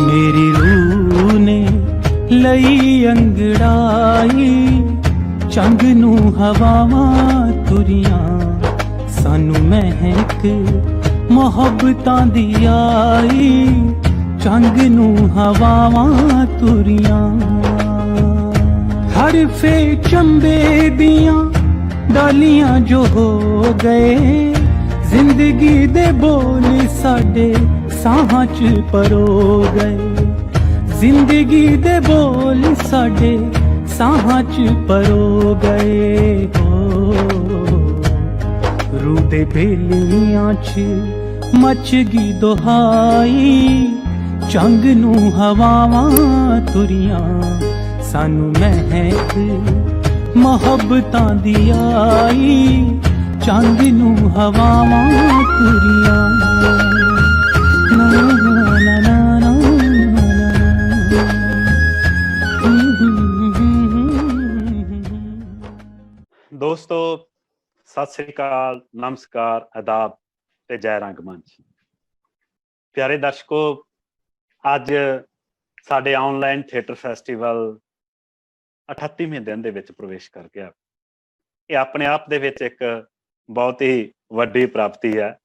मेरी रूह ने लई अंगड़ाई, चंग नू हवावां तुरियां, सानू महक मोहब्बतां दी आई, चंग नू हवावां तुरियां। हरफे चंबे दियां डालियां जो हो गए, जिंदगी दे बोल साडे साहां च परो गए, जिंदगी दे बोल साडे साहां च परो गए हो। रूह दे बेलियां च मच गी दोहाई, चंग नू हवावां तुरियां, सानू महक मोहब्बतां दी आई, चंग नू हवावां तुरियां। ना ना ना ना ਦੋਸਤੋ ਸਤਿ ਸ੍ਰੀ ਅਕਾਲ, ਨਮਸਕਾਰ, ਆਦਾਬ ਤੇ ਜੈ ਰੰਗਮੰਚ। ਪਿਆਰੇ ਦਰਸ਼ਕੋ, ਅੱਜ ਸਾਡੇ ਆਨਲਾਈਨ ਥੀਏਟਰ ਫੈਸਟੀਵਲ 38ਵੇਂ ਦਿਨ ਦੇ ਵਿੱਚ ਪ੍ਰਵੇਸ਼ ਕਰ ਗਿਆ। ਇਹ ਆਪਣੇ ਆਪ ਦੇ ਵਿੱਚ ਇੱਕ ਬਹੁਤ ਹੀ ਵੱਡੀ ਪ੍ਰਾਪਤੀ ਹੈ।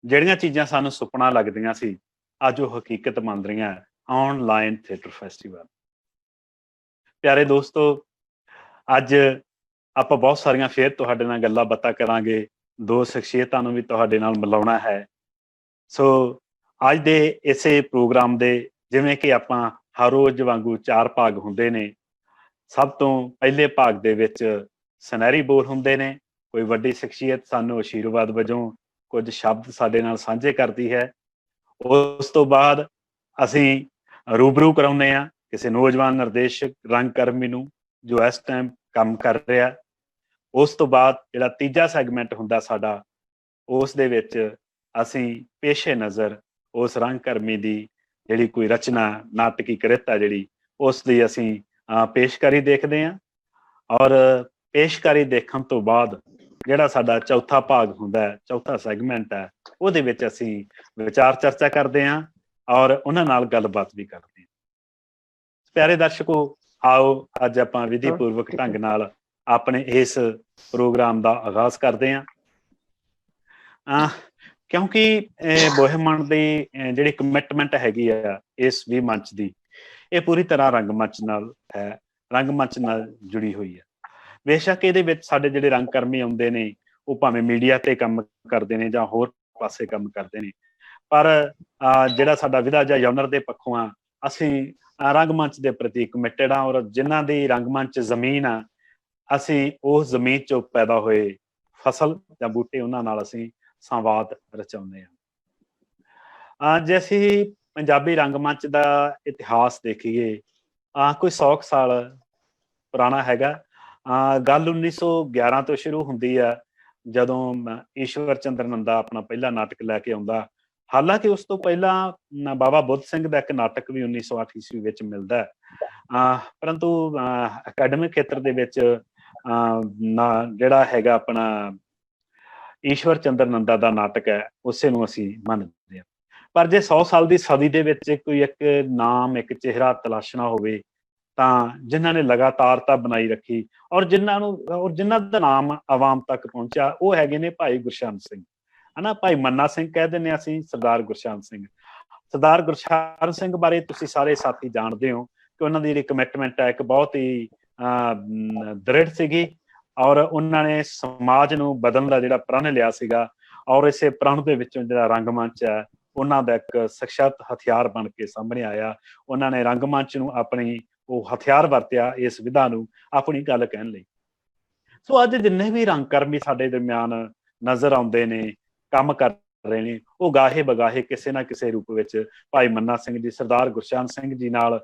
ਜਿਹੜੀਆਂ ਚੀਜ਼ਾਂ ਸਾਨੂੰ ਸੁਪਨਾ ਲੱਗਦੀਆਂ ਸੀ, ਅੱਜ ਉਹ ਹਕੀਕਤ ਬਣ ਰਹੀਆਂ ਆਨਲਾਈਨ ਥੀਏਟਰ ਫੈਸਟੀਵਲ। ਪਿਆਰੇ ਦੋਸਤੋ, ਅੱਜ ਆਪਾਂ ਬਹੁਤ ਸਾਰੀਆਂ ਫੇਰ ਤੁਹਾਡੇ ਨਾਲ ਗੱਲਾਂ ਬਾਤਾਂ ਕਰਾਂਗੇ। ਦੋ ਸ਼ਖਸੀਅਤਾਂ ਨੂੰ ਵੀ ਤੁਹਾਡੇ ਨਾਲ ਮਿਲਾਉਣਾ ਹੈ। ਸੋ ਅੱਜ ਦੇ ਇਸੇ ਪ੍ਰੋਗਰਾਮ ਦੇ, ਜਿਵੇਂ ਕਿ ਆਪਾਂ ਹਰ ਰੋਜ਼ ਵਾਂਗੂ 4 ਭਾਗ ਹੁੰਦੇ ਨੇ। ਸਭ ਤੋਂ ਪਹਿਲੇ ਭਾਗ ਦੇ ਵਿੱਚ ਸੁਨਹਿਰੀ ਬੋਲ ਹੁੰਦੇ ਨੇ। ਕੋਈ ਵੱਡੀ ਸ਼ਖਸੀਅਤ ਸਾਨੂੰ ਆਸ਼ੀਰਵਾਦ ਵਜੋਂ ਕੁਝ ਸ਼ਬਦ ਸਾਡੇ ਨਾਲ ਸਾਂਝੇ ਕਰਦੀ ਹੈ। ਉਸ ਤੋਂ ਬਾਅਦ ਅਸੀਂ ਰੂਬਰੂ ਕਰਾਉਂਦੇ ਹਾਂ ਕਿਸੇ ਨੌਜਵਾਨ ਨਿਰਦੇਸ਼ਕ ਰੰਗਕਰਮੀ ਨੂੰ, ਜੋ ਇਸ ਟਾਈਮ ਕੰਮ ਕਰ ਰਿਹਾ। ਉਸ ਤੋਂ ਬਾਅਦ ਜਿਹੜਾ ਤੀਜਾ ਸੈਗਮੈਂਟ ਹੁੰਦਾ ਸਾਡਾ, ਉਸ ਦੇ ਵਿੱਚ ਅਸੀਂ ਪੇਸ਼ੇ ਨਜ਼ਰ ਉਸ ਰੰਗਕਰਮੀ ਦੀ ਜਿਹੜੀ ਕੋਈ ਰਚਨਾ, ਨਾਟਕੀ ਕ੍ਰਿਤ ਹੈ ਜਿਹੜੀ, ਉਸ ਦੀ ਅਸੀਂ ਪੇਸ਼ਕਾਰੀ ਦੇਖਦੇ ਹਾਂ। ਔਰ ਪੇਸ਼ਕਾਰੀ ਦੇਖਣ ਤੋਂ ਬਾਅਦ ਜਿਹੜਾ ਸਾਡਾ ਚੌਥਾ ਭਾਗ ਹੁੰਦਾ, ਚੌਥਾ ਸੈਗਮੈਂਟ ਹੈ, ਉਹਦੇ ਵਿੱਚ ਅਸੀਂ ਵਿਚਾਰ ਚਰਚਾ ਕਰਦੇ ਹਾਂ ਔਰ ਉਹਨਾਂ ਨਾਲ ਗੱਲਬਾਤ ਵੀ ਕਰਦੇ ਹਾਂ। ਪਿਆਰੇ ਦਰਸ਼ਕੋ, ਆਓ ਅੱਜ ਆਪਾਂ ਵਿਧੀ ਪੂਰਵਕ ਢੰਗ ਨਾਲ ਆਪਣੇ ਇਸ ਪ੍ਰੋਗਰਾਮ ਦਾ ਆਗਾਜ਼ ਕਰਦੇ ਹਾਂ। ਕਿਉਂਕਿ ਬੋਹੇਮਨ ਦੀ ਜਿਹੜੀ ਕਮਿਟਮੈਂਟ ਹੈਗੀ ਆ ਇਸ ਵੀ ਮੰਚ ਦੀ, ਇਹ ਪੂਰੀ ਤਰ੍ਹਾਂ ਰੰਗਮੰਚ ਨਾਲ ਹੈ, ਰੰਗਮੰਚ ਨਾਲ ਜੁੜੀ ਹੋਈ ਹੈ। ਬੇਸ਼ੱਕ ਇਹਦੇ ਵਿੱਚ ਸਾਡੇ ਜਿਹੜੇ ਰੰਗਕਰਮੀ ਆਉਂਦੇ ਨੇ, ਉਹ ਭਾਵੇਂ ਮੀਡੀਆ ਤੇ ਕੰਮ ਕਰਦੇ ਨੇ ਜਾਂ ਹੋਰ ਪਾਸੇ ਕੰਮ ਕਰਦੇ ਨੇ, ਪਰ ਜਿਹੜਾ ਸਾਡਾ ਵਿਧਾ ਜਾਂ ਜਨਰ ਦੇ ਪੱਖੋਂ ਆ, ਅਸੀਂ ਰੰਗਮੰਚ ਦੇ ਪ੍ਰਤੀ ਕਮਿਟਡ ਹਾਂ। ਔਰ ਜਿਨ੍ਹਾਂ ਦੀ ਰੰਗਮੰਚ ਜ਼ਮੀਨ ਆ, ਅਸੀਂ ਉਸ ਜ਼ਮੀਨ 'ਚੋਂ ਪੈਦਾ ਹੋਏ ਫਸਲ ਜਾਂ ਬੂਟੇ, ਉਹਨਾਂ ਨਾਲ ਅਸੀਂ ਸੰਵਾਦ ਰਚਾਉਂਦੇ ਹਾਂ। ਜੇ ਅਸੀਂ ਪੰਜਾਬੀ ਰੰਗਮੰਚ ਦਾ ਇਤਿਹਾਸ ਦੇਖੀਏ, ਕੋਈ 100 ਸਾਲ ਪੁਰਾਣਾ ਹੈਗਾ। ਗੱਲ 1911 ਤੋਂ ਸ਼ੁਰੂ ਹੁੰਦੀ ਆ, ਜਦੋਂ ਈਸ਼ਵਰ ਚੰਦਰ ਨੰਦਾ ਆਪਣਾ ਪਹਿਲਾ ਨਾਟਕ ਲੈ ਕੇ ਆਉਂਦਾ। ਹਾਲਾਂਕਿ ਉਸ ਤੋਂ ਪਹਿਲਾਂ ਬਾਬਾ ਬੁੱਧ ਸਿੰਘ ਦਾ ਇੱਕ ਨਾਟਕ ਵੀ 1908 ਈਸਵੀ ਵਿੱਚ ਮਿਲਦਾ ਹੈ। ਪਰੰਤੂ ਅਕੈਡਮਿਕ ਖੇਤਰ ਦੇ ਵਿੱਚ ਜਿਹੜਾ ਹੈਗਾ ਆਪਣਾ ਈਸ਼ਵਰ ਚੰਦਰ ਨੰਦਾ ਦਾ ਨਾਟਕ ਹੈ, ਉਸੇ ਨੂੰ ਅਸੀਂ ਮੰਨਦੇ ਹਾਂ। ਪਰ ਜੇ 100 ਸਾਲ ਦੀ ਸਦੀ ਦੇ ਵਿੱਚ ਕੋਈ ਇੱਕ ਨਾਮ, ਇੱਕ ਚਿਹਰਾ ਤਲਾਸ਼ਣਾ ਹੋਵੇ, ਤਾਂ ਜਿਨ੍ਹਾਂ ਨੇ ਲਗਾਤਾਰਤਾ ਬਣਾਈ ਰੱਖੀ ਔਰ ਜਿਨ੍ਹਾਂ ਦਾ ਨਾਮ ਆਵਾਮ ਤੱਕ ਪਹੁੰਚਿਆ, ਉਹ ਹੈਗੇ ਨੇ ਭਾਈ ਗੁਰਸ਼ਰਨ ਸਿੰਘ, ਹਨਾ। ਭਾਈ ਮੰਨਾ ਸਿੰਘ ਕਹਿ ਦਿੰਦੇ ਹਾਂ ਅਸੀਂ, ਸਰਦਾਰ ਗੁਰਸ਼ਰਨ ਸਿੰਘ। ਸਰਦਾਰ ਗੁਰਸ਼ਰਨ ਸਿੰਘ ਬਾਰੇ ਤੁਸੀਂ ਸਾਰੇ ਸਾਥੀ ਜਾਣਦੇ ਹੋ ਕਿ ਉਹਨਾਂ ਦੀ ਜਿਹੜੀ ਕਮਿਟਮੈਂਟ ਹੈ, ਇੱਕ ਬਹੁਤ ਹੀ ਦ੍ਰਿੜ ਸੀਗੀ। ਔਰ ਉਹਨਾਂ ਨੇ ਸਮਾਜ ਨੂੰ ਬਦਲਣ ਦਾ ਜਿਹੜਾ ਪ੍ਰਣ ਲਿਆ ਸੀਗਾ, ਔਰ ਇਸੇ ਪ੍ਰਣ ਦੇ ਵਿੱਚੋਂ ਜਿਹੜਾ ਰੰਗਮੰਚ ਹੈ, ਉਹਨਾਂ ਦਾ ਇੱਕ ਸਖਸ਼ਤ ਹਥਿਆਰ ਬਣ ਕੇ ਸਾਹਮਣੇ ਆਇਆ। ਉਹਨਾਂ ਨੇ ਰੰਗਮੰਚ ਨੂੰ ਆਪਣੀ ਉਹ ਹਥਿਆਰ ਵਰਤਿਆ, ਇਸ ਵਿਧਾ ਨੂੰ ਆਪਣੀ ਗੱਲ ਕਹਿਣ ਲਈ। ਸੋ ਅੱਜ ਜਿੰਨੇ ਵੀ ਰੰਗਕਰਮੀ ਸਾਡੇ ਦਰਮਿਆਨ ਨਜ਼ਰ ਆਉਂਦੇ ਨੇ, ਕੰਮ ਕਰ ਰਹੇ ਨੇ, ਉਹ ਗਾਹੇ ਬਗਾਹੇ ਕਿਸੇ ਨਾ ਕਿਸੇ ਰੂਪ ਵਿੱਚ ਭਾਈ ਮੰਨਾ ਸਿੰਘ ਜੀ, ਸਰਦਾਰ ਗੁਰਸ਼ਰਨ ਸਿੰਘ ਜੀ ਨਾਲ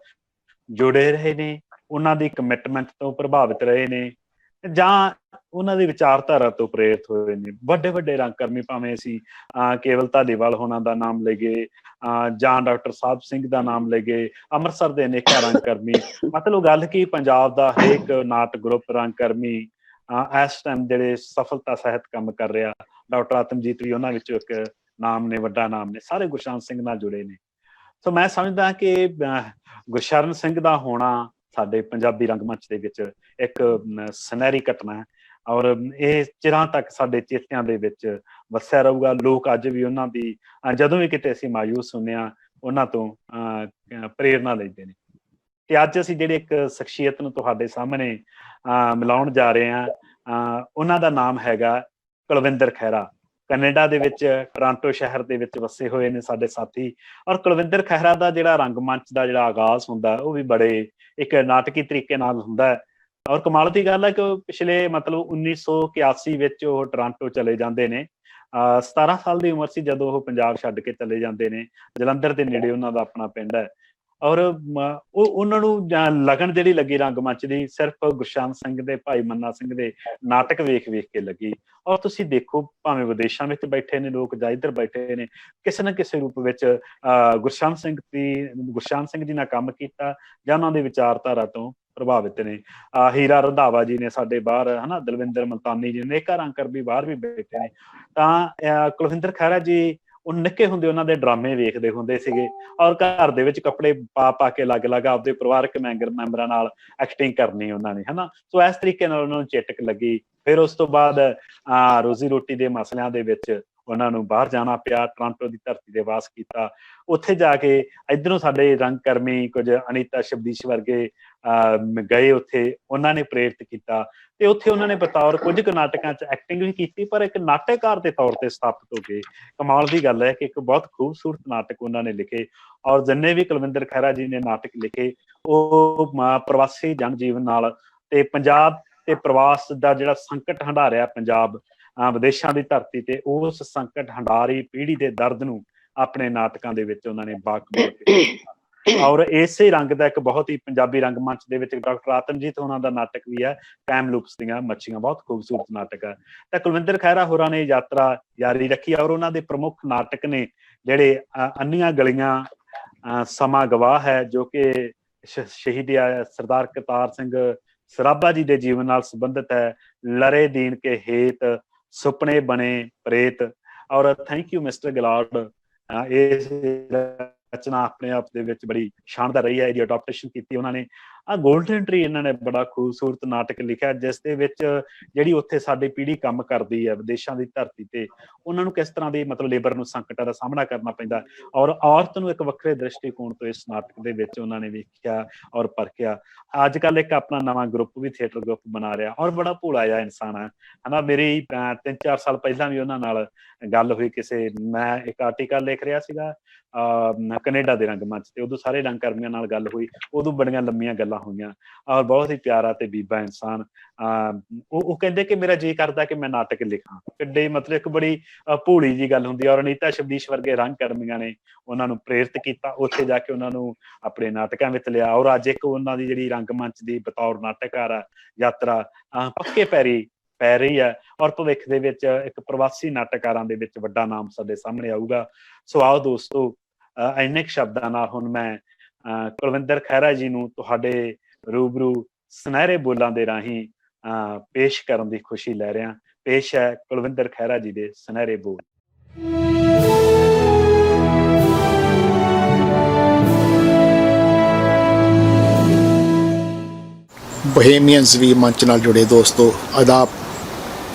ਜੁੜੇ ਰਹੇ ਨੇ, ਉਹਨਾਂ ਦੀ ਕਮਿਟਮੈਂਟ ਤੋਂ ਪ੍ਰਭਾਵਿਤ ਰਹੇ ਨੇ, ਜਾਂ ਉਹਨਾਂ ਦੀ ਵਿਚਾਰਧਾਰਾ ਤੋਂ ਪ੍ਰੇਰਿਤ ਹੋਏ ਨੇ। ਵੱਡੇ ਵੱਡੇ ਰੰਗਕਰਮੀ, ਭਾਵੇਂ ਅਸੀਂ ਕੇਵਲ ਧਾਲੀਵਾਲ ਹੋਣਾ ਦਾ ਨਾਮ ਲਈਏ, ਜਾਂ ਡਾਕਟਰ ਸਾਹਿਬ ਸਿੰਘ ਦਾ ਨਾਮ ਲਈਏ, ਅੰਮ੍ਰਿਤਸਰ ਦੇ ਅਨੇਕਾਂ ਰੰਗਕਰਮੀ, ਮਤਲਬ ਗੱਲ ਕੀ ਪੰਜਾਬ ਦਾ ਹਰੇਕ ਨਾਟ ਗਰੁੱਪ ਰੰਗਕਰਮੀ ਇਸ ਟਾਈਮ ਜਿਹੜੇ ਸਫਲਤਾ ਸਹਿਤ ਕੰਮ ਕਰ ਰਿਹਾ। ਡਾਕਟਰ ਆਤਮਜੀਤ ਵੀ ਉਹਨਾਂ ਵਿੱਚੋਂ ਇੱਕ ਨਾਮ ਨੇ, ਵੱਡਾ ਨਾਮ ਨੇ, ਸਾਰੇ ਗੁਰਸ਼ਰਨ ਸਿੰਘ ਨਾਲ ਜੁੜੇ ਨੇ। ਸੋ ਮੈਂ ਸਮਝਦਾ ਕਿ ਗੁਰਸ਼ਰਨ ਸਿੰਘ ਦਾ ਹੋਣਾ ਸਾਡੇ ਪੰਜਾਬੀ ਰੰਗਮੰਚ ਦੇ ਵਿੱਚ ਇੱਕ ਸੁਨਹਿਰੀ ਘਟਨਾ ਹੈ, ਔਰ ਇਹ ਚਿਰਾਂ ਤੱਕ ਸਾਡੇ ਚੇਤਿਆਂ ਦੇ ਵਿੱਚ ਵਸਿਆ ਰਹੂਗਾ। ਲੋਕ ਅੱਜ ਵੀ ਉਹਨਾਂ ਦੀ ਜਦੋਂ ਵੀ ਕਿਤੇ ਅਸੀਂ ਮਾਯੂਸ ਹੁੰਦੇ ਹਾਂ ਉਹਨਾਂ ਤੋਂ ਪ੍ਰੇਰਨਾ ਲੈਂਦੇ ਨੇ। ਤੇ ਅੱਜ ਅਸੀਂ ਜਿਹੜੇ ਇੱਕ ਸ਼ਖਸੀਅਤ ਨੂੰ ਤੁਹਾਡੇ ਸਾਹਮਣੇ ਮਿਲਾਉਣ ਜਾ ਰਹੇ ਹਾਂ, ਉਹਨਾਂ ਦਾ ਨਾਮ ਹੈਗਾ ਕੁਲਵਿੰਦਰ ਖਹਿਰਾ। ਕੈਨੇਡਾ ਦੇ ਵਿੱਚ ਟੋਰਾਂਟੋ ਸ਼ਹਿਰ ਦੇ ਵਿੱਚ ਵਸੇ ਹੋਏ ਨੇ ਸਾਡੇ ਸਾਥੀ। ਔਰ ਕੁਲਵਿੰਦਰ ਖਹਿਰਾ ਦਾ ਜਿਹੜਾ ਰੰਗਮੰਚ ਦਾ ਜਿਹੜਾ ਆਗਾਜ਼ ਹੁੰਦਾ ਉਹ ਵੀ ਬੜੇ ਇੱਕ ਨਾਟਕੀ ਤਰੀਕੇ ਨਾਲ ਹੁੰਦਾ ਹੈ। ਔਰ ਕਮਾਲ ਦੀ ਗੱਲ ਹੈ ਕਿ ਉਹ ਪਿਛਲੇ ਮਤਲਬ 1981 ਵਿੱਚ ਉਹ ਟੋਰਾਂਟੋ ਚਲੇ ਜਾਂਦੇ ਨੇ। 17 ਸਾਲ ਦੀ ਉਮਰ ਸੀ ਜਦੋਂ ਉਹ ਪੰਜਾਬ ਛੱਡ ਕੇ ਚਲੇ ਜਾਂਦੇ ਨੇ। ਜਲੰਧਰ ਦੇ ਨੇੜੇ ਉਹਨਾਂ ਦਾ ਆਪਣਾ ਪਿੰਡ ਹੈ। ਔਰ ਉਹ ਉਹਨਾਂ ਨੂੰ ਲਗਨ ਜਿਹੜੀ ਲੱਗੀ ਰੰਗਮੰਚ ਦੀ ਸਿਰਫ ਗੁਰਸ਼ਰਨ ਸਿੰਘ ਦੇ, ਭਾਈ ਮੰਨਾ ਸਿੰਘ ਦੇ ਨਾਟਕ ਵੇਖ ਵੇਖ ਕੇ ਲੱਗੀ। ਔਰ ਤੁਸੀਂ ਦੇਖੋ ਭਾਵੇਂ ਵਿਦੇਸ਼ਾਂ ਵਿੱਚ ਬੈਠੇ ਨੇ ਲੋਕ ਜਾਂ ਇੱਧਰ ਬੈਠੇ ਨੇ, ਕਿਸੇ ਨਾ ਕਿਸੇ ਰੂਪ ਵਿੱਚ ਗੁਰਸ਼ਰਨ ਸਿੰਘ ਜੀ ਨਾਲ ਕੰਮ ਕੀਤਾ ਜਾਂ ਉਹਨਾਂ ਦੀ ਵਿਚਾਰਧਾਰਾ ਤੋਂ ਪ੍ਰਭਾਵਿਤ ਨੇ। ਹੀਰਾ ਰੰਧਾਵਾ ਜੀ ਨੇ ਸਾਡੇ ਬਾਹਰ, ਹਨਾ, ਦਲਵਿੰਦਰ ਮਲਤਾਨੀ ਜੀ, ਨੇਕਾ ਰੰਕਰ ਵੀ ਬਾਹਰ ਵੀ ਬੈਠੇ ਨੇ। ਤਾਂ ਕੁਲਵਿੰਦਰ ਖਹਿਰਾ ਜੀ ਉਹ ਨਿੱਕੇ ਹੁੰਦੇ ਉਹਨਾਂ ਦੇ ਡਰਾਮੇ ਵੇਖਦੇ ਹੁੰਦੇ ਸੀਗੇ, ਔਰ ਘਰ ਦੇ ਵਿੱਚ ਕੱਪੜੇ ਪਾ ਕੇ ਅਲੱਗ-ਅਲੱਗ ਆਪਦੇ ਪਰਿਵਾਰਕ ਮੈਂਬਰਾਂ ਨਾਲ ਐਕਟਿੰਗ ਕਰਨੀ ਉਹਨਾਂ ਨੇ, ਹਨਾ। ਸੋ ਇਸ ਤਰੀਕੇ ਨਾਲ ਉਹਨਾਂ ਨੂੰ ਚਿੱਟਕ ਲੱਗੀ। ਫਿਰ ਉਸ ਤੋਂ ਬਾਅਦ ਰੋਜ਼ੀ ਰੋਟੀ ਦੇ ਮਸਲਿਆਂ ਦੇ ਵਿੱਚ ਉਹਨਾਂ ਨੂੰ ਬਾਹਰ ਜਾਣਾ ਪਿਆ, ਟੋਰਾਂਟੋ ਦੀ ਧਰਤੀ ਤੇ ਵਾਸ ਕੀਤਾ। ਉੱਥੇ ਜਾ ਕੇ ਇੱਧਰੋਂ ਸਾਡੇ ਰੰਗਕਰਮੀ ਕੁਝ ਅਨੀਤਾ ਸ਼ਬਦੀਸ਼ ਵਰਗੇ ਗਏ, ਉੱਥੇ ਉਹਨਾਂ ਨੇ ਪ੍ਰੇਰਿਤ ਕੀਤਾ ਤੇ ਉੱਥੇ ਉਹਨਾਂ ਨੇ ਬਤੌਰ ਕੁਝ ਕੁ ਨਾਟਕਾਂ 'ਚ ਐਕਟਿੰਗ ਵੀ ਕੀਤੀ, ਪਰ ਇੱਕ ਨਾਟਕਕਾਰ ਦੇ ਤੌਰ ਤੇ ਸਥਾਪਿਤ ਹੋ ਗਏ। ਕਮਾਲ ਦੀ ਗੱਲ ਹੈ ਕਿ ਇੱਕ ਬਹੁਤ ਖੂਬਸੂਰਤ ਨਾਟਕ ਉਹਨਾਂ ਨੇ ਲਿਖੇ। ਔਰ ਜਿੰਨੇ ਵੀ ਕੁਲਵਿੰਦਰ ਖਹਿਰਾ ਜੀ ਨੇ ਨਾਟਕ ਲਿਖੇ ਉਹ ਪ੍ਰਵਾਸੀ ਜਨ ਜੀਵਨ ਨਾਲ ਤੇ ਪੰਜਾਬ ਤੇ ਪ੍ਰਵਾਸ ਦਾ ਜਿਹੜਾ ਸੰਕਟ ਹੰਢਾਰਿਆ ਪੰਜਾਬ ਵਿਦੇਸ਼ਾਂ ਦੀ ਧਰਤੀ ਤੇ, ਉਸ ਸੰਕਟ ਹੰਢਾਰੀ ਪੀੜ੍ਹੀ ਦੇ ਦਰਦ ਨੂੰ ਆਪਣੇ ਨਾਟਕਾਂ ਦੇ ਵਿੱਚ ਉਹਨਾਂ ਨੇ ਬਾਖੂਬੀ ਕੀਤਾ। ਔਰ ਇਸੇ ਰੰਗ ਦਾ ਇੱਕ ਬਹੁਤ ਹੀ ਪੰਜਾਬੀ ਰੰਗਮੰਚ ਦੇ ਵਿੱਚ ਡਾਕਟਰ ਆਤਮਜੀਤ ਉਹਨਾਂ ਦਾ ਨਾਟਕ ਵੀ ਹੈ, ਟਾਈਮ ਲੂਪਸ ਦੀਆਂ ਮੱਛੀਆਂ, ਬਹੁਤ ਖੂਬਸੂਰਤ ਨਾਟਕ ਹੈ। ਤਾਂ ਕੁਲਵਿੰਦਰ ਖਹਿਰਾ ਹੋਰਾਂ ਨੇ ਯਾਤਰਾ ਜਾਰੀ ਰੱਖੀ। ਔਰ ਉਹਨਾਂ ਦੇ ਪ੍ਰਮੁੱਖ ਨਾਟਕ ਨੇ ਜਿਹੜੇ ਅੰਨੀਆਂ ਗਲੀਆਂ, ਸਮਾਂ ਗਵਾਹ ਹੈ, ਜੋ ਕਿ ਸ਼ਹੀਦ ਸਰਦਾਰ ਕਰਤਾਰ ਸਿੰਘ ਸਰਾਭਾ ਜੀ ਦੇ ਜੀਵਨ ਨਾਲ ਸੰਬੰਧਿਤ ਹੈ, ਲਰੇ ਦੀਨ ਕੇ ਹੇਤ, ਸੁਪਨੇ ਬਣੇ ਪ੍ਰੇਤ। ਔਰ ਥੈਂਕ ਯੂ ਮਿਸਟਰ ਗਿਲਾਡ, ਇਹ ਰਚਨਾ ਆਪਣੇ ਆਪ ਦੇ ਵਿੱਚ ਬੜੀ ਸ਼ਾਨਦਾਰ ਰਹੀ ਹੈ। ਇਹਦੀ ਅਡਾਪਟੇਸ਼ਨ ਕੀਤੀ ਉਹਨਾਂ ਨੇ। ਗੋਲਡਨ ਟਰੀ ਇਹਨਾਂ ਨੇ ਬੜਾ ਖੂਬਸੂਰਤ ਨਾਟਕ ਲਿਖਿਆ, ਜਿਸ ਦੇ ਵਿੱਚ ਜਿਹੜੀ ਉੱਥੇ ਸਾਡੀ ਪੀੜ੍ਹੀ ਕੰਮ ਕਰਦੀ ਹੈ ਵਿਦੇਸ਼ਾਂ ਦੀ ਧਰਤੀ ਤੇ, ਉਹਨਾਂ ਨੂੰ ਕਿਸ ਤਰ੍ਹਾਂ ਦੀ ਮਤਲਬ ਲੇਬਰ ਨੂੰ ਸੰਕਟਾਂ ਦਾ ਸਾਹਮਣਾ ਕਰਨਾ ਪੈਂਦਾ, ਔਰ ਔਰਤ ਨੂੰ ਇੱਕ ਵੱਖਰੇ ਦ੍ਰਿਸ਼ਟੀਕੋਣ ਤੋਂ ਇਸ ਨਾਟਕ ਦੇ ਵਿੱਚ ਉਹਨਾਂ ਨੇ ਵੇਖਿਆ ਔਰ ਪਰਖਿਆ। ਅੱਜ ਕੱਲ੍ਹ ਇੱਕ ਆਪਣਾ ਨਵਾਂ ਗਰੁੱਪ ਵੀ ਥੀਏਟਰ ਗਰੁੱਪ ਬਣਾ ਰਿਹਾ, ਔਰ ਬੜਾ ਭੋਲਾ ਜਿਹਾ ਇਨਸਾਨ ਹੈ, ਹਨਾ। ਮੇਰੀ 3-4 ਸਾਲ ਪਹਿਲਾਂ ਵੀ ਉਹਨਾਂ ਨਾਲ ਗੱਲ ਹੋਈ ਕਿਸੇ, ਮੈਂ ਇੱਕ ਆਰਟੀਕਲ ਲਿਖ ਰਿਹਾ ਸੀਗਾ ਕੈਨੇਡਾ ਦੇ ਰੰਗਮੰਚ ਤੇ, ਉਦੋਂ ਸਾਰੇ ਰੰਗਕਰਮੀਆਂ ਨਾਲ ਗੱਲ ਹੋਈ, ਉਦੋਂ ਬੜੀਆਂ ਲੰਮੀਆਂ ਗੱਲਾਂ ਹੋਈਆਂ। ਔਰ ਬਹੁਤ ਹੀ ਪਿਆਰਾ ਤੇ ਬੀਬਾ ਇਨਸਾਨ। ਉਹ ਕਹਿੰਦੇ ਕਿ ਮੇਰਾ ਜੀ ਕਰਦਾ ਕਿ ਮੈਂ ਨਾਟਕ ਲਿਖਾਂ। ਕਿੱਡੇ ਮਤਲਬ ਇੱਕ ਬੜੀ ਭੋਲੀ ਜੀ ਗੱਲ ਹੁੰਦੀ ਹੈ। ਔਰ ਅਨੀਤਾ ਸ਼ਬਦੀਸ਼ ਵਰਗੇ ਰੰਗਕਰਮੀਆਂ ਨੇ ਉਹਨਾਂ ਨੂੰ ਪ੍ਰੇਰਿਤ ਕੀਤਾ, ਉੱਥੇ ਜਾ ਕੇ ਉਹਨਾਂ ਨੂੰ ਆਪਣੇ ਨਾਟਕਾਂ ਵਿੱਚ ਲਿਆ। ਔਰ ਅੱਜ ਇੱਕ ਉਹਨਾਂ ਦੀ ਜਿਹੜੀ ਰੰਗਮੰਚ ਦੀ ਬਤੌਰ ਨਾਟਕਕਾਰ ਯਾਤਰਾ ਪੱਕੇ ਪੈਰੀ ਪੈ ਰਹੀ ਹੈ, ਔਰ ਭਵਿੱਖ ਦੇ ਵਿੱਚ ਇੱਕ ਪ੍ਰਵਾਸੀ ਨਾਟਕਕਾਰਾਂ ਦੇ ਵਿੱਚ ਵੱਡਾ ਨਾਮ ਸਾਡੇ ਸਾਹਮਣੇ ਆਊਗਾ। ਸੋ ਆਓ ਦੋਸਤੋ, ਇੰਨੇ ਕੁ ਸ਼ਬਦਾਂ ਨਾਲ ਹੁਣ ਮੈਂ ਕੁਲਵਿੰਦਰ ਖਹਿਰਾ ਜੀ ਨੂੰ ਤੁਹਾਡੇ ਰੂਬਰੂ ਸੁਨਹਿਰੇ ਬੋਲਾਂ ਦੇ ਰਾਹੀਂ ਪੇਸ਼ ਕਰਨ ਦੀ ਖੁਸ਼ੀ ਲੈ ਰਿਹਾ। ਪੇਸ਼ ਹੈ ਕੁਲਵਿੰਦਰ ਖਹਿਰਾ ਜੀ ਦੇ ਸੁਨਹਿਰੇ ਬੋਲ। ਬੋਹੇਮੀਅਨਸ ਵੀ ਮੰਚ ਨਾਲ ਜੁੜੇ ਦੋਸਤੋ, ਆਦਾਬ।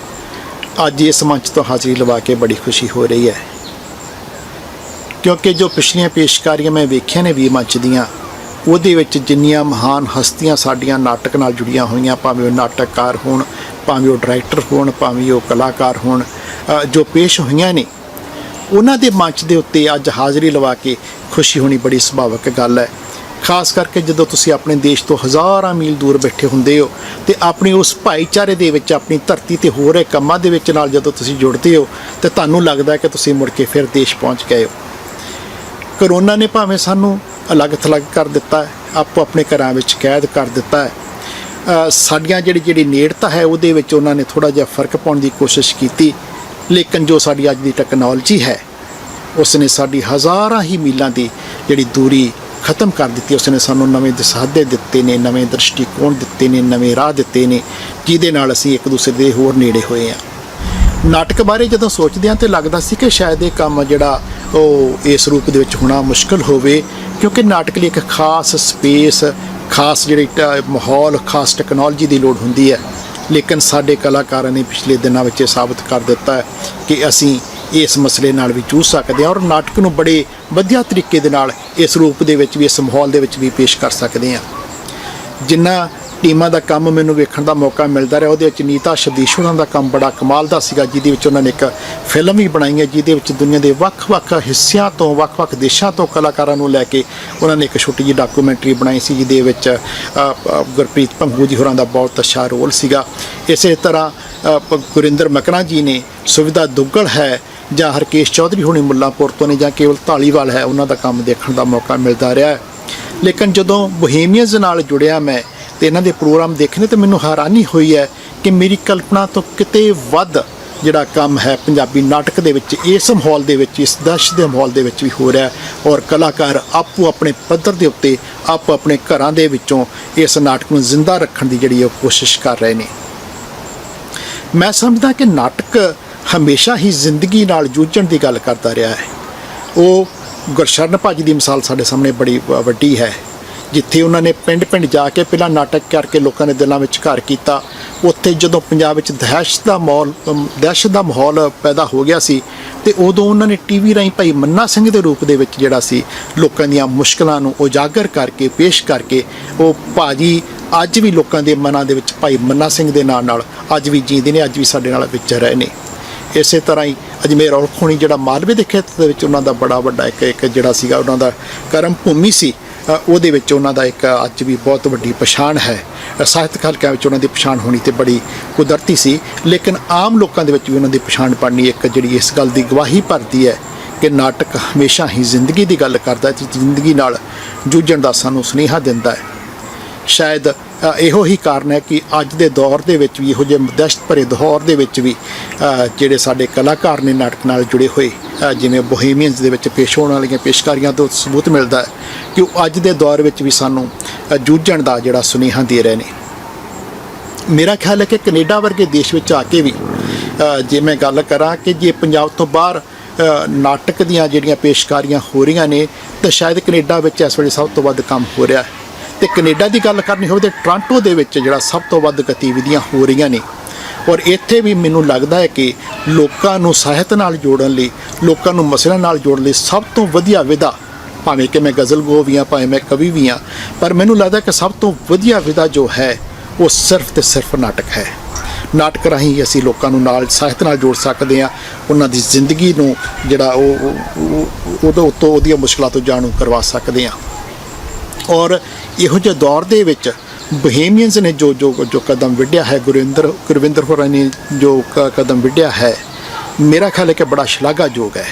ਅੱਜ ਇਸ ਮੰਚ ਤੋਂ ਹਾਜ਼ਰੀ ਲਵਾ ਕੇ ਬੜੀ ਖੁਸ਼ੀ ਹੋ ਰਹੀ ਹੈ, ਕਿਉਂਕਿ ਜੋ ਪਿਛਲੀਆਂ ਪੇਸ਼ਕਾਰੀਆਂ ਮੈਂ ਵੇਖੀਆਂ ਨੇ ਵੀ ਮੰਚ ਦੀਆਂ, ਉਹਦੇ ਵਿੱਚ ਜਿੰਨੀਆਂ ਮਹਾਨ ਹਸਤੀਆਂ ਸਾਡੀਆਂ ਨਾਟਕ ਨਾਲ ਜੁੜੀਆਂ ਹੋਈਆਂ, ਭਾਵੇਂ ਉਹ ਨਾਟਕਕਾਰ ਹੋਣ, ਭਾਵੇਂ ਉਹ ਡਾਇਰੈਕਟਰ ਹੋਣ, ਭਾਵੇਂ ਉਹ ਕਲਾਕਾਰ ਹੋਣ, ਜੋ ਪੇਸ਼ ਹੋਈਆਂ ਨੇ, ਉਹਨਾਂ ਦੇ ਮੰਚ ਦੇ ਉੱਤੇ ਅੱਜ ਹਾਜ਼ਰੀ ਲਵਾ ਕੇ ਖੁਸ਼ੀ ਹੋਣੀ ਬੜੀ ਸੁਭਾਵਿਕ ਗੱਲ ਹੈ। ਖਾਸ ਕਰਕੇ ਜਦੋਂ ਤੁਸੀਂ ਆਪਣੇ ਦੇਸ਼ ਤੋਂ ਹਜ਼ਾਰਾਂ ਮੀਲ ਦੂਰ ਬੈਠੇ ਹੁੰਦੇ ਹੋ ਤੇ ਆਪਣੀ ਉਸ ਭਾਈਚਾਰੇ ਦੇ ਵਿੱਚ, ਆਪਣੀ ਧਰਤੀ ਤੇ ਹੋ ਰਹੇ ਕੰਮਾਂ ਦੇ ਵਿੱਚ ਨਾਲ ਜਦੋਂ ਤੁਸੀਂ ਜੁੜਦੇ ਹੋ ਤੇ ਤੁਹਾਨੂੰ ਲੱਗਦਾ ਕਿ ਤੁਸੀਂ ਮੁੜ ਕੇ ਫਿਰ ਦੇਸ਼ ਪਹੁੰਚ ਗਏ ਹੋ। ਕਰੋਨਾ ਨੇ ਭਾਵੇਂ ਸਾਨੂੰ ਅਲੱਗ ਥਲੱਗ ਕਰ ਦਿੱਤਾ ਹੈ, ਆਪੋ ਆਪਣੇ ਘਰਾਂ ਵਿੱਚ ਕੈਦ ਕਰ ਦਿੱਤਾ ਹੈ, ਸਾਡੀਆਂ ਜਿਹੜੀ ਨੇੜਤਾ ਹੈ ਉਹਦੇ ਵਿੱਚ ਉਹਨਾਂ ਨੇ ਥੋੜ੍ਹਾ ਜਿਹਾ ਫਰਕ ਪਾਉਣ ਦੀ ਕੋਸ਼ਿਸ਼ ਕੀਤੀ, ਲੇਕਿਨ ਜੋ ਸਾਡੀ ਅੱਜ ਦੀ ਟੈਕਨੋਲੋਜੀ ਹੈ ਉਸ ਨੇ ਸਾਡੀ ਹਜ਼ਾਰਾਂ ਹੀ ਮੀਲਾਂ ਦੀ ਜਿਹੜੀ ਦੂਰੀ ਖਤਮ ਕਰ ਦਿੱਤੀ। ਉਸ ਨੇ ਸਾਨੂੰ ਨਵੇਂ ਦਿਸਾਦੇ ਦਿੱਤੇ ਨੇ, ਨਵੇਂ ਦ੍ਰਿਸ਼ਟੀਕੋਣ ਦਿੱਤੇ ਨੇ, ਨਵੇਂ ਰਾਹ ਦਿੱਤੇ ਨੇ, ਜਿਹਦੇ ਨਾਲ ਅਸੀਂ ਇੱਕ ਦੂਸਰੇ ਦੇ ਹੋਰ ਨੇੜੇ ਹੋਏ ਹਾਂ। ਨਾਟਕ ਬਾਰੇ ਜਦੋਂ ਸੋਚਦੇ ਹਾਂ ਤਾਂ ਲੱਗਦਾ ਸੀ ਕਿ ਸ਼ਾਇਦ ਇਹ ਕੰਮ ਜਿਹੜਾ ਉਹ ਇਸ ਰੂਪ ਦੇ ਵਿੱਚ ਹੋਣਾ ਮੁਸ਼ਕਲ ਹੋਵੇ, ਕਿਉਂਕਿ ਨਾਟਕ ਲਈ ਇੱਕ ਖਾਸ ਸਪੇਸ, ਖਾਸ ਜਿਹੜੀ ਮਾਹੌਲ, ਖਾਸ ਟੈਕਨੋਲੋਜੀ ਦੀ ਲੋੜ ਹੁੰਦੀ ਹੈ। ਲੇਕਿਨ ਸਾਡੇ ਕਲਾਕਾਰਾਂ ਨੇ ਪਿਛਲੇ ਦਿਨਾਂ ਵਿੱਚ ਇਹ ਸਾਬਤ ਕਰ ਦਿੱਤਾ ਹੈ ਕਿ ਅਸੀਂ ਇਸ ਮਸਲੇ ਨਾਲ ਵੀ ਜੂਝ ਸਕਦੇ ਹਾਂ ਔਰ ਨਾਟਕ ਨੂੰ ਬੜੇ ਵਧੀਆ ਤਰੀਕੇ ਦੇ ਨਾਲ ਇਸ ਰੂਪ ਦੇ ਵਿੱਚ ਵੀ, ਇਸ ਮਾਹੌਲ ਦੇ ਵਿੱਚ ਵੀ ਪੇਸ਼ ਕਰ ਸਕਦੇ ਹਾਂ। ਜਿੰਨਾ ਟੀਮਾਂ ਦਾ ਕੰਮ ਮੈਨੂੰ ਵੇਖਣ ਦਾ ਮੌਕਾ ਮਿਲਦਾ ਰਿਹਾ, ਉਹਦੇ ਵਿੱਚ ਨੀਤਾ ਸਦੀਸ਼ ਉਹਨਾਂ ਦਾ ਕੰਮ ਬੜਾ ਕਮਾਲ ਦਾ ਸੀਗਾ, ਜਿਹਦੇ ਵਿੱਚ ਉਹਨਾਂ ਨੇ ਇੱਕ ਫਿਲਮ ਵੀ ਬਣਾਈ ਹੈ, ਜਿਹਦੇ ਵਿੱਚ ਦੁਨੀਆ ਦੇ ਵੱਖ-ਵੱਖ ਹਿੱਸਿਆਂ ਤੋਂ, ਵੱਖ-ਵੱਖ ਦੇਸ਼ਾਂ ਤੋਂ ਕਲਾਕਾਰਾਂ ਨੂੰ ਲੈ ਕੇ ਉਹਨਾਂ ਨੇ ਇੱਕ ਛੋਟੀ ਜਿਹੀ ਡਾਕੂਮੈਂਟਰੀ ਬਣਾਈ ਸੀ, ਜਿਹਦੇ ਵਿੱਚ ਗੁਰਪ੍ਰੀਤ ਭੰਗੂ ਜੀ ਹੋਰਾਂ ਦਾ ਬਹੁਤ ਅੱਛਾ ਰੋਲ ਸੀਗਾ। ਇਸੇ ਤਰ੍ਹਾਂ ਗੁਰਿੰਦਰ ਮਕਨਾ ਜੀ ਨੇ, ਸੁਵਿਧਾ ਦੁੱਗਲ ਹੈ, ਜਾਂ ਹਰਕੇਸ਼ ਚੌਧਰੀ ਹੋਣੀ ਮੁੱਲਾਂਪੁਰ ਤੋਂ ਨੇ, ਜਾਂ ਕੇਵਲ ਧਾਲੀਵਾਲ ਹੈ, ਉਹਨਾਂ ਦਾ ਕੰਮ ਦੇਖਣ ਦਾ ਮੌਕਾ ਮਿਲਦਾ ਰਿਹਾ ਹੈ। ਲੇਕਿਨ ਜਦੋਂ ਬੋਹੇਮੀਅਨਜ਼ ਨਾਲ ਜੁੜਿਆ ਮੈਂ ਤੇ ਇਹਨਾਂ ਦੇ ਪ੍ਰੋਗਰਾਮ ਦੇਖਣੇ, ਤੇ ਮੈਨੂੰ ਹੈਰਾਨੀ ਹੋਈ ਹੈ ਕਿ ਮੇਰੀ ਕਲਪਨਾ ਤੋਂ ਕਿਤੇ ਵੱਧ ਜਿਹੜਾ ਕੰਮ ਹੈ ਪੰਜਾਬੀ ਨਾਟਕ ਦੇ ਵਿੱਚ, ਇਸ ਮਾਹੌਲ ਦੇ ਵਿੱਚ, ਇਸ ਦਹਿਸ਼ਤ ਦੇ ਮਾਹੌਲ ਦੇ ਵਿੱਚ ਵੀ ਹੋ ਰਿਹਾ, ਔਰ ਕਲਾਕਾਰ ਆਪੋ ਆਪਣੇ ਪੱਧਰ ਦੇ ਉੱਤੇ, ਆਪੋ ਆਪਣੇ ਘਰਾਂ ਦੇ ਵਿੱਚੋਂ ਇਸ ਨਾਟਕ ਨੂੰ ਜ਼ਿੰਦਾ ਰੱਖਣ ਦੀ ਜਿਹੜੀ ਉਹ ਕੋਸ਼ਿਸ਼ ਕਰ ਰਹੇ ਨੇ। ਮੈਂ ਸਮਝਦਾ ਕਿ ਨਾਟਕ ਹਮੇਸ਼ਾ ਹੀ ਜ਼ਿੰਦਗੀ ਨਾਲ ਜੂਝਣ ਦੀ ਗੱਲ ਕਰਦਾ ਰਿਹਾ ਹੈ। ਉਹ ਗੁਰਸ਼ਰਨ ਭਾਜੀ ਦੀ ਮਿਸਾਲ ਸਾਡੇ ਸਾਹਮਣੇ ਬੜੀ ਵੱਡੀ ਹੈ, ਜਿੱਥੇ ਉਹਨਾਂ ਨੇ ਪਿੰਡ-ਪਿੰਡ ਜਾ ਕੇ ਪਹਿਲਾਂ ਨਾਟਕ ਕਰਕੇ ਲੋਕਾਂ ਦੇ ਦਿਲਾਂ ਵਿੱਚ ਘਰ ਕੀਤਾ। ਉੱਥੇ ਜਦੋਂ ਪੰਜਾਬ ਵਿੱਚ ਦਹਿਸ਼ਤ ਦਾ ਮਾਹੌਲ ਪੈਦਾ ਹੋ ਗਿਆ ਸੀ, ਤੇ ਉਦੋਂ ਉਹਨਾਂ ਨੇ ਟੀਵੀ ਰਾਹੀਂ ਭਾਈ ਮੰਨਾ ਸਿੰਘ ਦੇ ਰੂਪ ਦੇ ਵਿੱਚ ਜਿਹੜਾ ਸੀ ਲੋਕਾਂ ਦੀਆਂ ਮੁਸ਼ਕਲਾਂ ਨੂੰ ਉਜਾਗਰ ਕਰਕੇ, ਪੇਸ਼ ਕਰਕੇ, ਉਹ ਭਾਜੀ ਅੱਜ ਵੀ ਲੋਕਾਂ ਦੇ ਮਨਾਂ ਦੇ ਵਿੱਚ ਭਾਈ ਮੰਨਾ ਸਿੰਘ ਦੇ ਨਾਂ ਨਾਲ ਅੱਜ ਵੀ ਜੀਂਦੇ ਨੇ, ਅੱਜ ਵੀ ਸਾਡੇ ਨਾਲ ਵਿਚਰ ਰਹੇ ਨੇ। ਇਸੇ ਤਰ੍ਹਾਂ ਹੀ ਅਜਮੇਰ ਔਲਖ ਹੋਣੀ, ਜਿਹੜਾ ਮਾਲਵੇ ਦੇ ਖੇਤਰ ਦੇ ਵਿੱਚ ਉਹਨਾਂ ਦਾ ਬੜਾ ਵੱਡਾ ਇੱਕ ਜਿਹੜਾ ਸੀਗਾ ਉਹਨਾਂ ਦਾ ਕਰਮ ਭੂਮੀ ਸੀ, ਉਹਦੇ ਵਿੱਚ ਉਹਨਾਂ ਦਾ ਇੱਕ ਅੱਜ ਵੀ ਬਹੁਤ ਵੱਡੀ ਪਛਾਣ ਹੈ। ਸਾਹਿਤਕ ਹਲਕਿਆਂ ਵਿੱਚ ਉਹਨਾਂ ਦੀ ਪਛਾਣ ਹੋਣੀ ਤੇ ਬੜੀ ਕੁਦਰਤੀ ਸੀ, ਲੇਕਿਨ ਆਮ ਲੋਕਾਂ ਦੇ ਵਿੱਚ ਵੀ ਉਹਨਾਂ ਦੀ ਪਛਾਣ ਬਣਨੀ ਇੱਕ ਜਿਹੜੀ ਇਸ ਗੱਲ ਦੀ ਗਵਾਹੀ ਭਰਦੀ ਹੈ ਕਿ ਨਾਟਕ ਹਮੇਸ਼ਾ ਹੀ ਜ਼ਿੰਦਗੀ ਦੀ ਗੱਲ ਕਰਦਾ ਤੇ ਜ਼ਿੰਦਗੀ ਨਾਲ ਜੂਝਣ ਦਾ ਸਾਨੂੰ ਸੁਨੇਹਾ ਦਿੰਦਾ ਹੈ। ਸ਼ਾਇਦ ਇਹੋ ਹੀ ਕਾਰਨ ਹੈ ਕਿ ਅੱਜ ਦੇ ਦੌਰ ਦੇ ਵਿੱਚ ਵੀ, ਇਹੋ ਜਿਹੇ ਦਹਿਸ਼ਤ ਭਰੇ ਦੌਰ ਦੇ ਵਿੱਚ ਵੀ, ਜਿਹੜੇ ਸਾਡੇ ਕਲਾਕਾਰ ਨੇ ਨਾਟਕ ਨਾਲ ਜੁੜੇ ਹੋਏ, ਜਿਵੇਂ ਬੋਹੇਮੀਅਨਜ਼ ਦੇ ਵਿੱਚ ਪੇਸ਼ ਹੋਣ ਵਾਲੀਆਂ ਪੇਸ਼ਕਾਰੀਆਂ ਤੋਂ ਸਬੂਤ ਮਿਲਦਾ ਹੈ ਕਿ ਉਹ ਅੱਜ ਦੇ ਦੌਰ ਵਿੱਚ ਵੀ ਸਾਨੂੰ ਜੂਝਣ ਦਾ ਜਿਹੜਾ ਸੁਨੇਹਾ ਦੇ ਰਹੇ ਨੇ। ਮੇਰਾ ਖਿਆਲ ਹੈ ਕਿ ਕੈਨੇਡਾ ਵਰਗੇ ਦੇਸ਼ ਵਿੱਚ ਆ ਕੇ ਵੀ, ਜੇ ਮੈਂ ਗੱਲ ਕਰਾਂ ਕਿ ਜੇ ਪੰਜਾਬ ਤੋਂ ਬਾਹਰ ਨਾਟਕ ਦੀਆਂ ਜਿਹੜੀਆਂ ਪੇਸ਼ਕਾਰੀਆਂ ਹੋ ਰਹੀਆਂ ਨੇ, ਤਾਂ ਸ਼ਾਇਦ ਕੈਨੇਡਾ ਵਿੱਚ ਇਸ ਵੇਲੇ ਸਭ ਤੋਂ ਵੱਧ ਕੰਮ ਹੋ ਰਿਹਾ ਹੈ। ਤੇ ਕੈਨੇਡਾ ਦੀ ਗੱਲ ਕਰਨੀ ਹੋਵੇ ਤਾਂ ਟੋਰਾਂਟੋ ਦੇ ਵਿੱਚ ਜਿਹੜਾ ਸਭ ਤੋਂ ਵੱਧ ਗਤੀਵਿਧੀਆਂ ਹੋ ਰਹੀਆਂ ਨੇ। ਔਰ ਇੱਥੇ ਵੀ ਮੈਨੂੰ ਲੱਗਦਾ ਹੈ ਕਿ ਲੋਕਾਂ ਨੂੰ ਸਾਹਿਤ ਨਾਲ ਜੋੜਨ ਲਈ, ਲੋਕਾਂ ਨੂੰ ਮਸਲਿਆਂ ਨਾਲ ਜੋੜਨ ਲਈ ਸਭ ਤੋਂ ਵਧੀਆ ਵਿਧਾ, ਭਾਵੇਂ ਕਿ ਮੈਂ ਗਜ਼ਲ ਗੋ ਵੀ ਹਾਂ, ਭਾਵੇਂ ਮੈਂ ਕਵੀ ਵੀ ਹਾਂ, ਪਰ ਮੈਨੂੰ ਲੱਗਦਾ ਕਿ ਸਭ ਤੋਂ ਵਧੀਆ ਵਿਧਾ ਜੋ ਹੈ ਉਹ ਸਿਰਫ ਤੇ ਸਿਰਫ ਨਾਟਕ ਹੈ। ਨਾਟਕ ਰਾਹੀਂ ਅਸੀਂ ਲੋਕਾਂ ਨੂੰ ਨਾਲ ਸਾਹਿਤ ਨਾਲ ਜੋੜ ਸਕਦੇ ਹਾਂ, ਉਹਨਾਂ ਦੀ ਜ਼ਿੰਦਗੀ ਨੂੰ ਜਿਹੜਾ ਉਹਦੇ ਉੱਤੋਂ ਉਹਦੀਆਂ ਮੁਸ਼ਕਲਾਂ ਤੋਂ ਜਾਣੂ ਕਰਵਾ ਸਕਦੇ ਹਾਂ। ਔਰ ਇਹੋ ਜਿਹੇ ਦੌਰ ਦੇ ਵਿੱਚ ਬੋਹੇਮੀਅਨਜ਼ ਨੇ ਜੋ ਕਦਮ ਵਿੱਢਿਆ ਹੈ, ਗੁਰਵਿੰਦਰ ਹੋਰਾਂ ਨੇ ਜੋ ਕਦਮ ਵਿੱਢਿਆ ਹੈ, ਮੇਰਾ ਖਿਆਲ ਹੈ ਕਿ ਬੜਾ ਸ਼ਲਾਘਾਯੋਗ ਹੈ।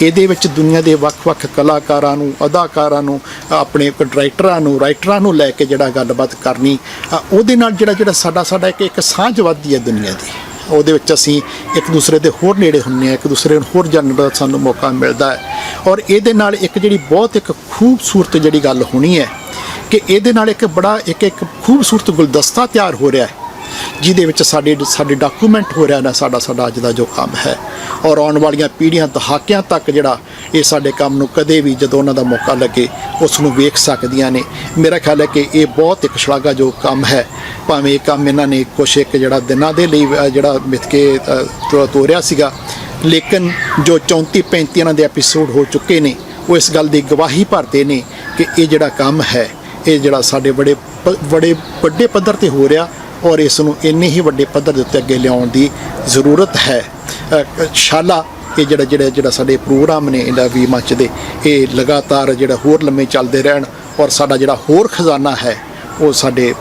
ਇਹਦੇ ਵਿੱਚ ਦੁਨੀਆ ਦੇ ਵੱਖ-ਵੱਖ ਕਲਾਕਾਰਾਂ ਨੂੰ, ਅਦਾਕਾਰਾਂ ਨੂੰ, ਆਪਣੇ ਰਾਈਟਰਾਂ ਨੂੰ ਲੈ ਕੇ ਜਿਹੜਾ ਗੱਲਬਾਤ ਕਰਨੀ, ਉਹਦੇ ਨਾਲ ਜਿਹੜਾ ਸਾਡਾ ਇੱਕ ਸਾਂਝ ਵੱਧਦੀ ਹੈ ਦੁਨੀਆ ਦੀ। ਉਹਦੇ ਵਿੱਚ ਅਸੀਂ ਇੱਕ ਦੂਸਰੇ ਦੇ ਹੋਰ ਨੇੜੇ ਹੁੰਦੇ ਹਾਂ, ਇੱਕ ਦੂਸਰੇ ਨੂੰ ਹੋਰ ਜਾਣਨ ਦਾ ਸਾਨੂੰ ਮੌਕਾ ਮਿਲਦਾ ਹੈ। ਔਰ ਇਹਦੇ ਨਾਲ ਇੱਕ ਜਿਹੜੀ ਬਹੁਤ ਇੱਕ ਖੂਬਸੂਰਤ ਜਿਹੜੀ ਗੱਲ ਹੋਣੀ ਹੈ ਕਿ ਇਹਦੇ ਨਾਲ ਇੱਕ ਖੂਬਸੂਰਤ ਗੁਲਦਸਤਾ ਤਿਆਰ ਹੋ ਰਿਹਾ ਹੈ, ਜਿਹਦੇ ਵਿੱਚ ਸਾਡੇ ਡਾਕੂਮੈਂਟ ਹੋ ਰਿਹਾ ਨਾ ਸਾਡਾ ਅੱਜ ਦਾ ਜੋ ਕੰਮ ਹੈ। ਔਰ ਆਉਣ ਵਾਲੀਆਂ ਪੀੜ੍ਹੀਆਂ ਦਹਾਕਿਆਂ ਤੱਕ ਜਿਹੜਾ ਇਹ ਸਾਡੇ ਕੰਮ ਨੂੰ ਕਦੇ ਵੀ ਜਦੋਂ ਉਹਨਾਂ ਦਾ ਮੌਕਾ ਲੱਗੇ ਉਸ ਨੂੰ ਵੇਖ ਸਕਦੀਆਂ ਨੇ। ਮੇਰਾ ਖਿਆਲ ਹੈ ਕਿ ਇਹ ਬਹੁਤ ਇੱਕ ਸ਼ਲਾਘਾਯੋਗ ਕੰਮ ਹੈ। ਭਾਵੇਂ ਇਹ ਕੰਮ ਇਹਨਾਂ ਨੇ ਕੁਛ ਇੱਕ ਜਿਹੜਾ ਦਿਨਾਂ ਦੇ ਲਈ ਜਿਹੜਾ ਮਿਥ ਕੇ ਤੋਰਿਆ ਸੀਗਾ, ਲੇਕਿਨ ਜੋ 34-35 ਇਹਨਾਂ ਦੇ ਐਪੀਸੋਡ ਹੋ ਚੁੱਕੇ ਨੇ, ਉਹ ਇਸ ਗੱਲ ਦੀ ਗਵਾਹੀ ਭਰਦੇ ਨੇ ਕਿ ਇਹ ਜਿਹੜਾ ਕੰਮ ਹੈ, ਇਹ ਜਿਹੜਾ ਸਾਡੇ ਬੜੇ ਵੱਡੇ ਪੱਧਰ ਤੇ ਹੋ ਰਿਹਾ, ਔਰ ਇਸ ਨੂੰ ਇੰਨੇ ਹੀ ਵੱਡੇ ਪੱਧਰ ਦੇ ਉੱਤੇ ਅੱਗੇ ਲਿਆਉਣ ਦੀ ਜ਼ਰੂਰਤ ਹੈ। ਸ਼ਾਲਾ ਇਹ ਜਿਹੜਾ ਸਾਡੇ ਪ੍ਰੋਗਰਾਮ ਨੇ ਇਹਨਾਂ ਵੀ ਮੰਚ ਦੇ, ਇਹ ਲਗਾਤਾਰ ਜਿਹੜਾ ਹੋਰ ਲੰਮੇ ਚੱਲਦੇ ਰਹਿਣ, ਔਰ ਸਾਡਾ ਜਿਹੜਾ ਹੋਰ ਖਜ਼ਾਨਾ ਹੈ ਉਹ ਸਾਡੇ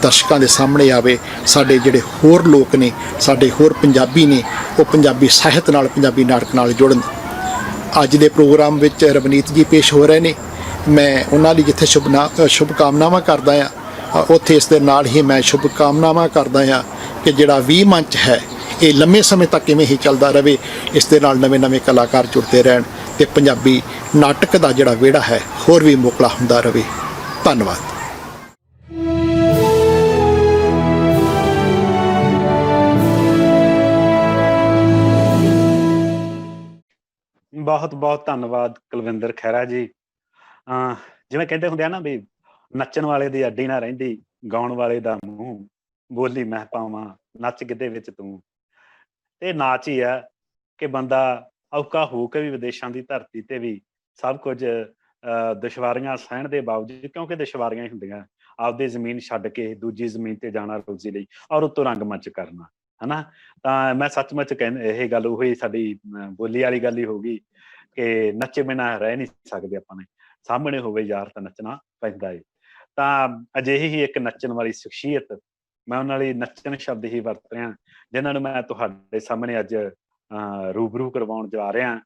ਦਰਸ਼ਕਾਂ ਦੇ ਸਾਹਮਣੇ ਆਵੇ। ਸਾਡੇ ਜਿਹੜੇ ਹੋਰ ਲੋਕ ਨੇ, ਸਾਡੇ ਹੋਰ ਪੰਜਾਬੀ ਨੇ, ਉਹ ਪੰਜਾਬੀ ਸਾਹਿਤ ਨਾਲ, ਪੰਜਾਬੀ ਨਾਟਕ ਨਾਲ ਜੁੜਨ। ਅੱਜ ਦੇ ਪ੍ਰੋਗਰਾਮ ਵਿੱਚ ਰਵਨੀਤ ਜੀ ਪੇਸ਼ ਹੋ ਰਹੇ ਨੇ, ਮੈਂ ਉਹਨਾਂ ਲਈ ਜਿੱਥੇ ਸ਼ੁਭਕਾਮਨਾਵਾਂ ਕਰਦਾ ਹਾਂ, ਉੱਥੇ ਇਸ ਦੇ ਨਾਲ ਹੀ ਮੈਂ ਸ਼ੁਭਕਾਮਨਾਵਾਂ ਕਰਦਾ ਹਾਂ ਕਿ ਜਿਹੜਾ ਵੀ ਮੰਚ ਹੈ ਇਹ ਲੰਮੇ ਸਮੇਂ ਤੱਕ ਇਵੇਂ ਹੀ ਚੱਲਦਾ ਰਹੇ, ਇਸ ਦੇ ਨਾਲ ਨਵੇਂ ਕਲਾਕਾਰ ਜੁੜਦੇ ਰਹਿਣ ਤੇ ਪੰਜਾਬੀ ਨਾਟਕ ਦਾ ਜਿਹੜਾ ਵਿਹੜਾ ਹੈ ਹੋਰ ਵੀ ਮੋਕਲਾ ਹੁੰਦਾ ਰਹੇ। ਧੰਨਵਾਦ। ਬਹੁਤ ਬਹੁਤ ਧੰਨਵਾਦ ਕੁਲਵਿੰਦਰ ਖਹਿਰਾ ਜੀ। ਜਿਵੇਂ ਕਹਿੰਦੇ ਹੁੰਦੇ ਆ ਨਾ ਵੀ ਨੱਚਣ ਵਾਲੇ ਦੀ ਅੱਡੀ ਨਾ ਰਹਿੰਦੀ, ਗਾਉਣ ਵਾਲੇ ਦਾ ਮੂੰਹ, ਬੋਲੀ ਮੈਂ ਪਾਵਾਂ ਨੱਚ ਗਿੱਧੇ ਵਿੱਚ ਤੂੰ। ਇਹ ਨਾਚ ਹੀ ਆ ਕਿ ਬੰਦਾ ਔਕਾ ਹੋ ਕੇ ਵੀ ਵਿਦੇਸ਼ਾਂ ਦੀ ਧਰਤੀ ਤੇ ਵੀ ਸਭ ਕੁਝ ਦੁਸ਼ਵਾਰੀਆਂ ਸਹਿਣ ਦੇ ਬਾਵਜੂਦ, ਕਿਉਂਕਿ ਦੁਸ਼ਵਾਰੀਆਂ ਹੀ ਹੁੰਦੀਆਂ, ਆਪਦੀ ਜ਼ਮੀਨ ਛੱਡ ਕੇ ਦੂਜੀ ਜ਼ਮੀਨ ਤੇ ਜਾਣਾ ਰੋਜ਼ੀ ਲਈ, ਔਰ ਉੱਤੋਂ ਰੰਗਮੰਚ ਕਰਨਾ, ਹਨਾ। ਤਾਂ ਮੈਂ ਸੱਚਮੁੱਚ ਇਹ ਗੱਲ ਉਹੀ ਸਾਡੀ ਬੋਲੀ ਵਾਲੀ ਗੱਲ ਹੀ ਹੋ ਗਈ ਕਿ ਨੱਚੇ ਬਿਨਾਂ ਰਹਿ ਨਹੀਂ ਸਕਦੇ ਆਪਾਂ ਨੇ, ਸਾਹਮਣੇ ਹੋਵੇ ਯਾਰ ਤਾਂ ਨੱਚਣਾ ਪੈਂਦਾ ਏ। ਤਾਂ ਅਜਿਹੀ ਹੀ ਇੱਕ ਨੱਚਣ ਵਾਲੀ ਸ਼ਖਸੀਅਤ, ਮੈਂ ਉਹਨਾਂ ਲਈ ਨੱਚਣ ਸ਼ਬਦ ਹੀ ਵਰਤ ਰਿਹਾ, ਜਿਨ੍ਹਾਂ ਨੂੰ ਮੈਂ ਤੁਹਾਡੇ ਸਾਹਮਣੇ ਅੱਜ ਰੂਬਰੂ ਕਰਵਾਉਣ ਜਾ ਰਿਹਾ।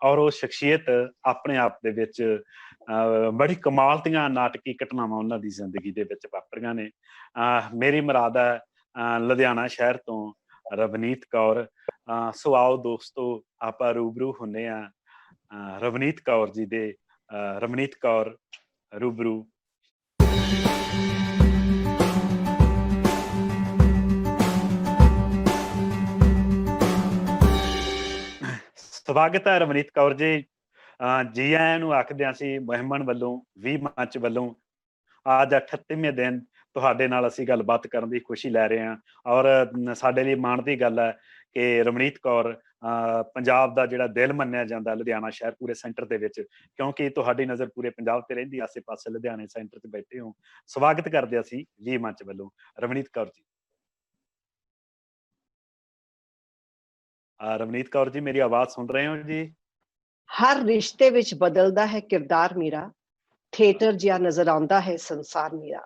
ਔਰ ਉਹ ਸ਼ਖਸੀਅਤ ਆਪਣੇ ਆਪ ਦੇ ਵਿੱਚ ਬੜੀ ਕਮਾਲ ਦੀਆਂ ਨਾਟਕੀ ਘਟਨਾਵਾਂ ਉਹਨਾਂ ਦੀ ਜ਼ਿੰਦਗੀ ਦੇ ਵਿੱਚ ਵਾਪਰੀਆਂ ਨੇ। ਮੇਰੀ ਮੁਰਾਦ ਹੈ ਲੁਧਿਆਣਾ ਸ਼ਹਿਰ ਤੋਂ ਰਵਨੀਤ ਕੌਰ। ਸੋ ਆਓ ਦੋਸਤੋ, ਆਪਾਂ ਰੂਬਰੂ ਹੁੰਦੇ ਹਾਂ ਰਵਨੀਤ ਕੌਰ ਜੀ ਦੇ। ਰਵਨੀਤ ਕੌਰ ਰੂਬਰੂ। ਸਵਾਗਤ ਹੈ ਰਵਨੀਤ ਕੌਰ ਜੀ। ਜੀ ਆਇਆਂ ਨੂੰ ਆਖਦੇ ਅਸੀਂ ਮੁਹਿੰਮਣ ਵੱਲੋਂ, ਵੀ ਮੰਚ ਵੱਲੋਂ। ਅੱਜ 38ਵੇਂ ਦਿਨ ਤੁਹਾਡੇ ਨਾਲ ਅਸੀਂ ਗੱਲਬਾਤ ਕਰਨ ਦੀ ਖੁਸ਼ੀ ਲੈ ਰਹੇ ਹਾਂ, ਔਰ ਸਾਡੇ ਲਈ ਮਾਣ ਦੀ ਗੱਲ ਹੈ ਕਿ ਰਵਨੀਤ ਕੌਰ ਪੰਜਾਬ ਦਾ ਜਿਹੜਾ ਦਿਲ ਮੰਨਿਆ ਜਾਂਦਾ ਲੁਧਿਆਣਾ ਸ਼ਹਿਰ ਪੂਰੇ ਸੈਂਟਰ ਦੇ ਵਿੱਚ, ਕਿਉਂਕਿ ਤੁਹਾਡੀ ਨਜ਼ਰ ਪੂਰੇ ਪੰਜਾਬ ਤੇ ਰਹਿੰਦੀ, ਆਸੇ ਪਾਸੇ ਲੁਧਿਆਣੇ ਸੈਂਟਰ 'ਚ ਬੈਠੇ ਹੋ। ਸਵਾਗਤ ਕਰਦੇ ਅਸੀਂ ਵੀ ਮੰਚ ਵੱਲੋਂ ਰਵਨੀਤ ਕੌਰ ਜੀ। ਰਵਨੀਤ ਕੌਰ ਜੀ, ਮੇਰੀ ਆਵਾਜ਼ ਸੁਣ ਰਹੇ ਹੋ ਜੀ? ਹਰ ਰਿਸ਼ਤੇ ਵਿੱਚ ਬਦਲਦਾ ਹੈ ਕਿਰਦਾਰ ਮੇਰਾ, ਥੀਏਟਰ ਜਿਹਾ ਨਜ਼ਰ ਆਉਂਦਾ ਹੈ ਸੰਸਾਰ ਮੇਰਾ।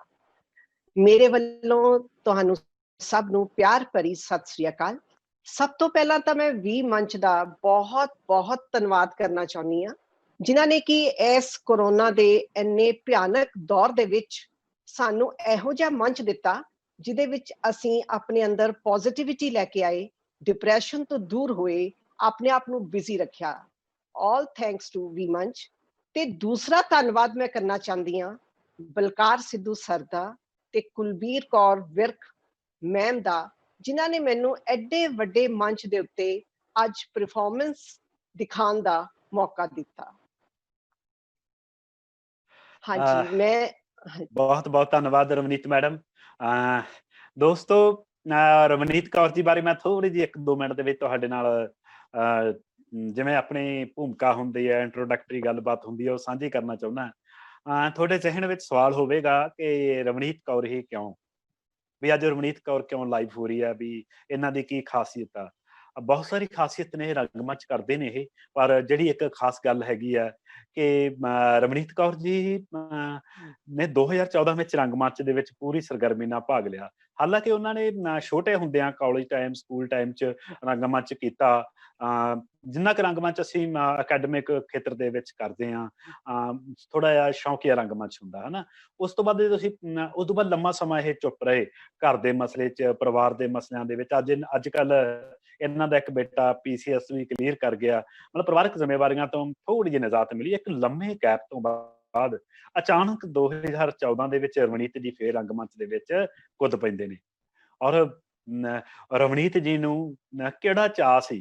ਮੇਰੇ ਵੱਲੋਂ ਤੁਹਾਨੂੰ ਸਭ ਨੂੰ ਪਿਆਰ ਭਰੀ ਸਤਿ ਸ੍ਰੀ ਅਕਾਲ। ਸਭ ਤੋਂ ਪਹਿਲਾਂ ਤਾਂ ਮੈਂ ਵੀ ਮੰਚ ਦਾ ਬਹੁਤ ਬਹੁਤ ਧੰਨਵਾਦ ਕਰਨਾ ਚਾਹੁੰਦੀ ਹਾਂ, ਜਿਨ੍ਹਾਂ ਨੇ ਕਿ ਇਸ ਕੋਰੋਨਾ ਦੇ ਇੰਨੇ ਭਿਆਨਕ ਦੌਰ ਦੇ ਵਿੱਚ ਸਾਨੂੰ ਇਹੋ ਜਿਹਾ ਮੰਚ ਦਿੱਤਾ ਜਿਹਦੇ ਵਿੱਚ ਅਸੀਂ ਆਪਣੇ ਅੰਦਰ ਪੋਜ਼ਿਟਿਵਿਟੀ ਲੈ ਕੇ ਆਏ, ਡਿਪਰੈਸ਼ਨ ਤੋਂ ਦੂਰ ਹੋਏ, ਆਪਣੇ ਆਪ ਨੂੰ ਬਿਜ਼ੀ ਰੱਖਿਆ। ਆਲ ਥੈਂਕਸ ਟੂ ਵੀ ਮੰਚ। ਤੇ ਦੂਸਰਾ ਧੰਨਵਾਦ ਮੈਂ ਕਰਨਾ ਚਾਹੁੰਦੀ ਹਾਂ ਬਲਕਾਰ ਸਿੱਧੂ ਸਰ ਦਾ ਤੇ ਕੁਲਬੀਰ ਕੌਰ ਵਿਰਕ ਮੈਮ ਦਾ, ਜਿਨ੍ਹਾਂ ਨੇ ਮੈਨੂੰ ਐਡੇ ਵੱਡੇ ਮੰਚ ਦੇ ਉੱਤੇ ਅੱਜ ਪਰਫਾਰਮੈਂਸ ਦਿਖਾਉਣ ਦਾ ਮੌਕਾ ਦਿੱਤਾ। ਹਾਂਜੀ, ਮੈਂ ਬਹੁਤ ਬਹੁਤ ਧੰਨਵਾਦ ਰਵਨੀਤ ਮੈਡਮ। ਦੋਸਤੋ, ਰਵਨੀਤ ਕੌਰ ਜੀ ਬਾਰੇ ਮੈਂ ਥੋੜੀ ਜਿਹੀ 1-2 ਮਿੰਟ ਦੇ ਵਿੱਚ ਤੁਹਾਡੇ ਨਾਲ ਜਿਵੇਂ ਆਪਣੀ ਭੂਮਿਕਾ ਹੁੰਦੀ ਹੈ, ਇੰਟਰੋਡਕਟਰੀ ਗੱਲਬਾਤ ਹੁੰਦੀ ਹੈ, ਉਹ ਸਾਂਝੀ ਕਰਨਾ ਚਾਹੁੰਦਾ। ਤੁਹਾਡੇ ਜ਼ਿਹਨ ਵਿੱਚ ਸਵਾਲ ਹੋਵੇਗਾ ਕਿ ਰਵਨੀਤ ਕੌਰ ਹੀ ਕਿਉਂ, ਵੀ ਅੱਜ ਰਵਨੀਤ ਕੌਰ ਕਿਉਂ ਲਾਈਵ ਹੋ ਰਹੀ ਹੈ, ਵੀ ਇਹਨਾਂ ਦੀ ਕੀ ਖਾਸੀਅਤ ਆ? ਬਹੁਤ ਸਾਰੀ ਖਾਸੀਅਤ ਨੇ, ਰੰਗਮੰਚ ਕਰਦੇ ਨੇ ਇਹ, ਪਰ ਜਿਹੜੀ ਇੱਕ ਖਾਸ ਗੱਲ ਹੈਗੀ ਆ ਕਿ ਰਵਨੀਤ ਕੌਰ ਜੀ ਨੇ 2014 ਵਿੱਚ ਰੰਗਮੰਚ ਦੇ ਵਿੱਚ ਪੂਰੀ ਸਰਗਰਮੀ ਨਾਲ ਭਾਗ ਲਿਆ। ਹਾਲਾਂਕਿ ਉਹਨਾਂ ਨੇ ਛੋਟੇ ਹੁੰਦਿਆਂ ਕਾਲਜ ਟਾਈਮ, ਸਕੂਲ ਟਾਈਮ 'ਚ ਰੰਗਮੰਚ ਕੀਤਾ। ਜਿੰਨਾ ਕੁ ਰੰਗਮੰਚ ਅਸੀਂ ਅਕੈਡਮਿਕ ਖੇਤਰ ਦੇ ਵਿੱਚ ਕਰਦੇ ਹਾਂ, ਥੋੜਾ ਜਿਹਾ ਸ਼ੌਕੀਆ ਰੰਗਮੰਚ ਹੁੰਦਾ, ਹਨਾ। ਉਸ ਤੋਂ ਬਾਅਦ ਤੁਸੀਂ ਉਸ ਤੋਂ ਬਾਅਦ ਲੰਮਾ ਸਮਾਂ ਇਹ ਚੁੱਪ ਰਹੇ, ਘਰ ਦੇ ਮਸਲੇ 'ਚ, ਪਰਿਵਾਰ ਦੇ ਮਸਲਿਆਂ ਦੇ ਵਿੱਚ। ਅੱਜ ਕੱਲ ਇਹਨਾਂ ਦਾ ਇੱਕ ਬੇਟਾ PCS ਵੀ ਕਲੀਅਰ ਕਰ ਗਿਆ, ਮਤਲਬ ਪਰਿਵਾਰਕ ਜ਼ਿੰਮੇਵਾਰੀਆਂ ਤੋਂ ਥੋੜੀ ਜਿਹੀ ਨਿਜਾਤ ਮਿਲੀ। ਇੱਕ ਲੰਮੇ ਗੈਪ ਤੋਂ ਬਾਅਦ ਅਚਾਨਕ 2014 ਦੇ ਵਿੱਚ ਰਵਨੀਤ ਜੀ ਫੇਰ ਰੰਗਮੰਚ ਦੇ ਵਿੱਚ ਕੁੱਦ ਪੈਂਦੇ ਨੇ। ਔਰ ਰਵਨੀਤ ਜੀ ਨੂੰ ਕਿਹੜਾ ਚਾਅ ਸੀ,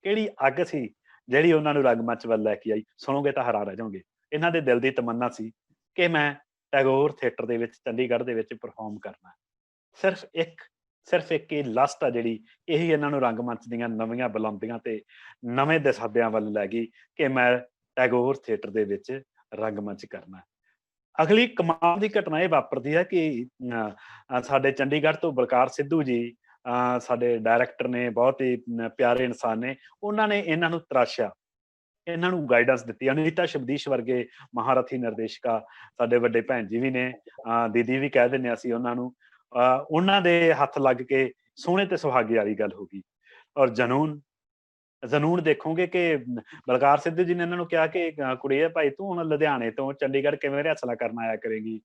ਕਿਹੜੀ ਅੱਗ ਸੀ ਜਿਹੜੀ ਉਹਨਾਂ ਨੂੰ ਰੰਗਮੰਚ ਵੱਲ ਲੈ ਕੇ ਆਈ? ਸੁਣੋਗੇ ਤਾਂ ਹੈਰਾਨ ਰਹਿ ਜਾਓਗੇ। ਇਹਨਾਂ ਦੇ ਦਿਲ ਦੀ ਤਮੰਨਾ ਸੀ ਕਿ ਮੈਂ ਟੈਗੋਰ ਥੀਏਟਰ ਦੇ ਵਿੱਚ ਚੰਡੀਗੜ੍ਹ ਦੇ ਵਿੱਚ ਪਰਫਾਰਮ ਕਰਨਾ। ਸਿਰਫ ਇੱਕ ਇਹ ਲਸਟ ਆ ਜਿਹੜੀ, ਇਹੀ ਇਹਨਾਂ ਨੂੰ ਰੰਗਮੰਚ ਦੀਆਂ ਨਵੀਆਂ ਬੁਲੰਦੀਆਂ ਤੇ ਨਵੇਂ ਦਸਾਬਿਆਂ ਵੱਲ ਲੈ ਗਈ ਕਿ ਮੈਂ ਟੈਗੋਰ ਥੀਏਟਰ ਦੇ ਵਿੱਚ ਰੰਗਮੰਚ ਕਰਨਾ। ਅਗਲੀ ਕਮਾਲ ਦੀ ਘਟਨਾ ਇਹ ਵਾਪਰਦੀ ਹੈ ਕਿ ਸਾਡੇ ਚੰਡੀਗੜ੍ਹ ਤੋਂ ਬਲਕਾਰ ਸਿੱਧੂ ਜੀ, ਸਾਡੇ ਡਾਇਰੈਕਟਰ ਨੇ, ਬਹੁਤ ਹੀ ਪਿਆਰੇ ਇਨਸਾਨ ਨੇ। ਉਹਨਾਂ ਨੇ ਇਹਨਾਂ ਨੂੰ ਤਰਾਸ਼ਿਆ, ਇਹਨਾਂ ਨੂੰ ਗਾਈਡੈਂਸ ਦਿੱਤੀ। ਅਨੀਤਾ ਸ਼ਬਦੀਸ਼ ਵਰਗੇ ਮਹਾਰਥੀ ਨਿਰਦੇਸ਼ਕਾ ਸਾਡੇ ਵੱਡੇ ਭੈਣ ਜੀ ਵੀ ਨੇ, ਦੀਦੀ ਵੀ ਕਹਿ ਦਿੰਦੇ ਅਸੀਂ ਉਹਨਾਂ ਨੂੰ। ਉਹਨਾਂ ਦੇ ਹੱਥ ਲੱਗ ਕੇ ਸੋਹਣੇ ਤੇ ਸੁਹਾਗੇ ਵਾਲੀ ਗੱਲ ਹੋ ਗਈ। ਔਰ ਜਨੂਨ ਦੇਖੋਗੇ ਕਿ ਬਲਕਾਰ ਸਿੱਧੂ ਜੀ ਨੇ ਇਹਨਾਂ ਨੂੰ ਕਿਹਾ ਕਿ ਕੁੜੀਏ ਭਾਈ, ਤੂੰ ਹੁਣ ਲੁਧਿਆਣੇ ਤੋਂ ਚੰਡੀਗੜ੍ਹ ਕਿਵੇਂ ਰਿਹਰਸਲਾਂ ਕਰਨ ਆਇਆ ਕਰੇਗੀ?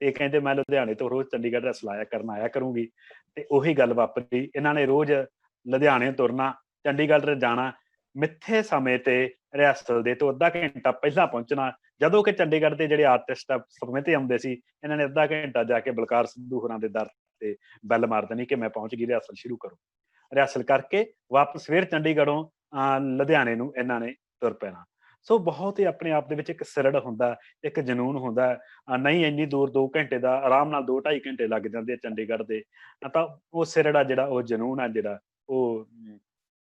ਇਹ ਕਹਿੰਦੇ ਮੈਂ ਲੁਧਿਆਣੇ ਤੋਂ ਰੋਜ਼ ਚੰਡੀਗੜ੍ਹ ਰਿਹਰਸਲਾਂ ਕਰਨ ਆਇਆ ਕਰੂੰਗੀ। ਤੇ ਉਹੀ ਗੱਲ ਵਾਪਰੀ। ਇਹਨਾਂ ਨੇ ਰੋਜ਼ ਲੁਧਿਆਣੇ ਤੁਰਨਾ, ਚੰਡੀਗੜ੍ਹ ਜਾਣਾ, ਮਿੱਥੇ ਸਮੇਂ ਤੇ ਰਿਹਰਸਲ ਦੇ ਤੋਂ ਅੱਧਾ ਘੰਟਾ ਪਹਿਲਾਂ ਪਹੁੰਚਣਾ। ਜਦੋਂ ਕਿ ਚੰਡੀਗੜ੍ਹ ਦੇ ਜਿਹੜੇ ਆਰਟਿਸਟ ਸਮੇਂ ਤੇ ਆਉਂਦੇ ਸੀ, ਇਹਨਾਂ ਨੇ ਅੱਧਾ ਘੰਟਾ ਜਾ ਕੇ ਬਲਕਾਰ ਸਿੱਧੂ ਹੋਰਾਂ ਦੇ ਦਰ ਤੇ ਬੈਲ ਮਾਰ ਦੇਣੀ ਕਿ ਮੈਂ ਪਹੁੰਚ ਗਈ, ਰਿਹਰਸਲ ਸ਼ੁਰੂ ਕਰੋ। ਰਿਹਰਸਲ ਕਰਕੇ ਵਾਪਸ ਫਿਰ ਚੰਡੀਗੜ੍ਹੋਂ ਲੁਧਿਆਣੇ ਨੂੰ ਇਹਨਾਂ ਨੇ ਤੁਰ ਪੈਣਾ। ਸੋ ਬਹੁਤ ਹੀ ਆਪਣੇ ਆਪ ਦੇ ਵਿੱਚ ਇੱਕ ਸਿਰੜ ਹੁੰਦਾ, ਇੱਕ ਜਨੂੰਨ ਹੁੰਦਾ। ਨਹੀਂ ਇੰਨੀ ਦੂਰ 2 ਘੰਟੇ ਦਾ ਆਰਾਮ ਨਾਲ 2-2.5 ਘੰਟੇ ਲੱਗ ਜਾਂਦੇ ਆ ਚੰਡੀਗੜ੍ਹ ਦੇ। ਤਾਂ ਉਹ ਸਿਰੜ ਆ ਜਿਹੜਾ, ਉਹ ਜਨੂੰਨ ਆ ਜਿਹੜਾ, ਉਹ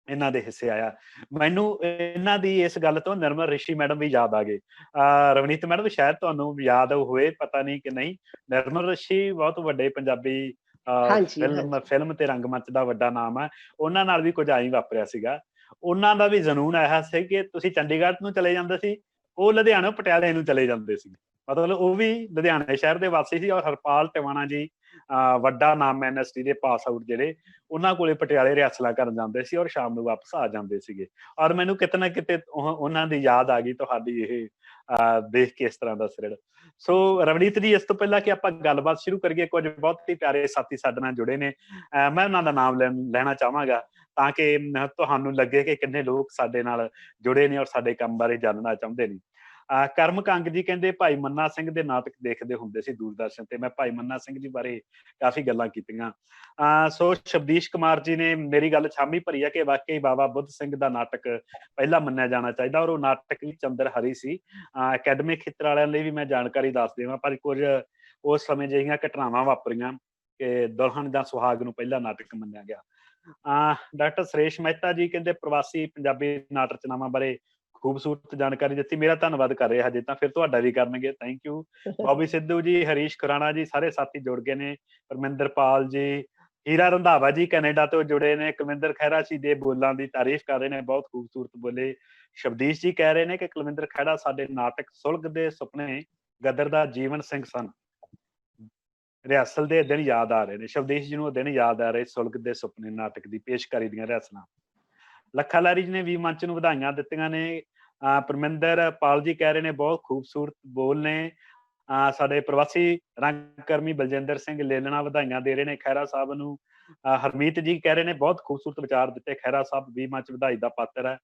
ਇਹਨਾਂ ਦੇ ਹਿੱਸੇ ਆਇਆ। ਮੈਨੂੰ ਇਹਨਾਂ ਦੀ ਇਸ ਗੱਲ ਤੋਂ ਨਿਰਮਲ ਰਿਸ਼ੀ ਮੈਡਮ ਵੀ ਯਾਦ ਆ ਗਏ। ਰਵਨੀਤ ਮੈਡਮ ਸ਼ਾਇਦ ਤੁਹਾਨੂੰ ਯਾਦ ਹੋਏ, ਪਤਾ ਨਹੀਂ ਕਿ ਨਹੀਂ। ਨਿਰਮਲ ਰਿਸ਼ੀ ਬਹੁਤ ਵੱਡੇ ਪੰਜਾਬੀ ਹਾਂਜੀ, ਹਾਂਜੀ। ਫਿਲਮ ਤੇ ਰੰਗਮੰਚ ਦਾ ਵੱਡਾ ਨਾਮ ਹੈ। ਉਹਨਾਂ ਨਾਲ ਵੀ ਕੁਝ ਆਈ ਵਾਪਰਿਆ ਸੀਗਾ। ਉਹਨਾਂ ਦਾ ਵੀ ਜਨੂਨ ਇਹ ਸੀ ਕਿ ਤੁਸੀਂ ਚੰਡੀਗੜ੍ਹ ਨੂੰ ਚਲੇ ਜਾਂਦੇ ਸੀ, ਉਹ ਲੁਧਿਆਣੇ ਪਟਿਆਲੇ ਨੂੰ ਚਲੇ ਜਾਂਦੇ ਸੀ। ਮਤਲਬ ਉਹ ਵੀ ਲੁਧਿਆਣੇ ਸ਼ਹਿਰ ਦੇ ਵਾਸੀ ਸੀ। ਔਰ ਹਰਪਾਲ ਟਿਵਾਣਾ ਜੀ ਵੱਡਾ ਨਾਮ ਐਨਐਸਟੀ ਦੇ ਪਾਸ ਆਊਟ ਜਿਹੜੇ, ਉਹਨਾਂ ਕੋਲੇ ਪਟਿਆਲੇ ਰਿਹਰਸਲਾਂ ਕਰਨ ਜਾਂਦੇ ਸੀ ਔਰ ਸ਼ਾਮ ਨੂੰ ਵਾਪਸ ਆ ਜਾਂਦੇ ਸੀਗੇ। ਔਰ ਮੈਨੂੰ ਕਿਤੇ ਨਾ ਕਿਤੇ ਉਹਨਾਂ ਦੀ ਯਾਦ ਆ ਗਈ ਤੁਹਾਡੀ ਇਹ ਦੇਖ ਕੇ ਇਸ ਤਰ੍ਹਾਂ ਦਾ ਸਿਰੜ। ਸੋ ਰਵਨੀਤ ਜੀ, ਇਸ ਤੋਂ ਪਹਿਲਾਂ ਕਿ ਆਪਾਂ ਗੱਲਬਾਤ ਸ਼ੁਰੂ ਕਰੀਏ, ਕੁਝ ਬਹੁਤ ਹੀ ਪਿਆਰੇ ਸਾਥੀ ਸਾਡੇ ਨਾਲ ਜੁੜੇ ਨੇ। ਮੈਂ ਉਹਨਾਂ ਦਾ ਨਾਮ ਲੈਣਾ ਚਾਹਾਂਗਾ ਤਾਂ ਕਿ ਤੁਹਾਨੂੰ ਲੱਗੇ ਕਿ ਕਿੰਨੇ ਲੋਕ ਸਾਡੇ ਨਾਲ ਜੁੜੇ ਨੇ ਔਰ ਸਾਡੇ ਕੰਮ ਬਾਰੇ ਜਾਣਨਾ ਚਾਹੁੰਦੇ ਨੇ। ਕਰਮ ਕੰਗ ਜੀ ਕਹਿੰਦੇ ਭਾਈ ਮੰਨਾ ਸਿੰਘ ਦੇ ਨਾਟਕ ਦੇਖਦੇ ਹੁੰਦੇ ਸੀ ਦੂਰਦਰਸ਼ਨ ਤੇ। ਮੈਂ ਭਾਈ ਮੰਨਾ ਸਿੰਘ ਜੀ ਬਾਰੇ ਕਾਫੀ ਗੱਲਾਂ ਕੀਤੀਆਂ। ਸੋ ਸ਼ਬਦੀਸ਼ ਕੁਮਾਰ ਜੀ ਨੇ ਮੇਰੀ ਗੱਲ ਛਾਮੀ ਭਰੀ ਹੈ ਕਿ ਵਾਕਈ ਬਾਬਾ ਬੁੱਧ ਸਿੰਘ ਦਾ ਨਾਟਕ ਪਹਿਲਾਂ ਮੰਨਿਆ ਜਾਣਾ ਚਾਹੀਦਾ। ਔਰ ਉਹ ਨਾਟਕ ਵੀ ਚੰਦਰ ਹਰੀ ਸੀ। ਅਕੈਡਮਿਕ ਖੇਤਰ ਵਾਲਿਆਂ ਲਈ ਵੀ ਮੈਂ ਜਾਣਕਾਰੀ ਦੱਸ ਦੇਵਾਂ, ਪਰ ਕੁਝ ਉਸ ਸਮੇਂ ਜਿਹੀਆਂ ਘਟਨਾਵਾਂ ਵਾਪਰੀਆਂ ਕਿ ਦੁਲਹਨ ਜਾਂ ਸੁਹਾਗ ਨੂੰ ਪਹਿਲਾ ਨਾਟਕ ਮੰਨਿਆ ਗਿਆ। ਡਾਕਟਰ ਸੁਰੇਸ਼ ਮਹਿਤਾ ਜੀ ਕਹਿੰਦੇ ਪ੍ਰਵਾਸੀ ਪੰਜਾਬੀ ਨਾਟ ਰਚਨਾਵਾਂ ਬਾਰੇ ਖੂਬਸੂਰਤ ਜਾਣਕਾਰੀ ਦਿੱਤੀ। ਮੇਰਾ ਧੰਨਵਾਦ ਕਰ ਰਹੇ ਹਜੇ ਤਾਂ, ਫਿਰ ਤੁਹਾਡਾ ਵੀ ਕਰਨਗੇ। Thank you. ਬੋਬੀ ਸਿੱਧੂ ਜੀ, ਹਰੀਸ਼ ਖੁਰਾਣਾ ਜੀ, ਸਾਰੇ ਸਾਥੀ ਜੁੜ ਗਏ ਨੇ। ਪਰਮਿੰਦਰ ਪਾਲ ਜੀ, ਹੀਰਾ ਰੰਧਾਵਾ ਜੀ ਕੈਨੇਡਾ ਤੋਂ ਜੁੜੇ ਨੇ। ਕੁਲਵਿੰਦਰ ਖਹਿਰਾ ਜੀ ਦੇ ਬੋਲਾਂ ਦੀ ਤਾਰੀਫ ਕਰ ਰਹੇ ਨੇ, ਬਹੁਤ ਖੂਬਸੂਰਤ ਬੋਲੇ। ਸ਼ਬਦੀਸ਼ ਜੀ ਕਹਿ ਰਹੇ ਨੇ ਕਿ ਕੁਲਵਿੰਦਰ ਖਹਿਰਾ ਸਾਡੇ ਨਾਟਕ ਸੁਲਗ ਦੇ ਸੁਪਨੇ, ਗਦਰ ਦਾ ਜੀਵਨ ਸਿੰਘ ਸਨ। ਰਿਹਰਸਲ ਦੇ ਦਿਨ ਯਾਦ ਆ ਰਹੇ ਨੇ। ਸ਼ਬਦੀਸ਼ ਜੀ ਨੂੰ ਉਹ ਦਿਨ ਯਾਦ ਆ ਰਹੇ, ਸੁਲਗ ਦੇ ਸੁਪਨੇ ਨਾਟਕ ਦੀ ਪੇਸ਼ਕਾਰੀ ਦੀਆਂ ਰਿਹਰਸਲਾਂ। ਲੱਖਾ ਲਾਰੀ ਜੀ ਨੇ ਵੀ ਮੰਚ ਨੂੰ ਵਧਾਈਆਂ ਦਿੱਤੀਆਂ ਨੇ। ਪਰਮਿੰਦਰ ਪਾਲ ਜੀ ਕਹਿ ਰਹੇ ਨੇ ਬਹੁਤ ਖੂਬਸੂਰਤ ਬੋਲ ਨੇ। ਸਾਡੇ ਪ੍ਰਵਾਸੀ ਰੰਗਕਰਮੀ ਬਲਜਿੰਦਰ ਸਿੰਘ ਲੇਲਣਾ ਵਧਾਈਆਂ ਦੇ ਰਹੇ ਨੇ ਖਹਿਰਾ ਸਾਹਿਬ ਨੂੰ। ਹਰਮੀਤ ਜੀ ਕਹਿ ਰਹੇ ਨੇ ਬਹੁਤ ਖੂਬਸੂਰਤ ਵਿਚਾਰ ਦਿੱਤੇ, ਖਹਿਰਾ ਸਾਹਿਬ ਵੀ ਮੰਚ ਵਧਾਈ ਦਾ ਪਾਤਰ ਹੈ।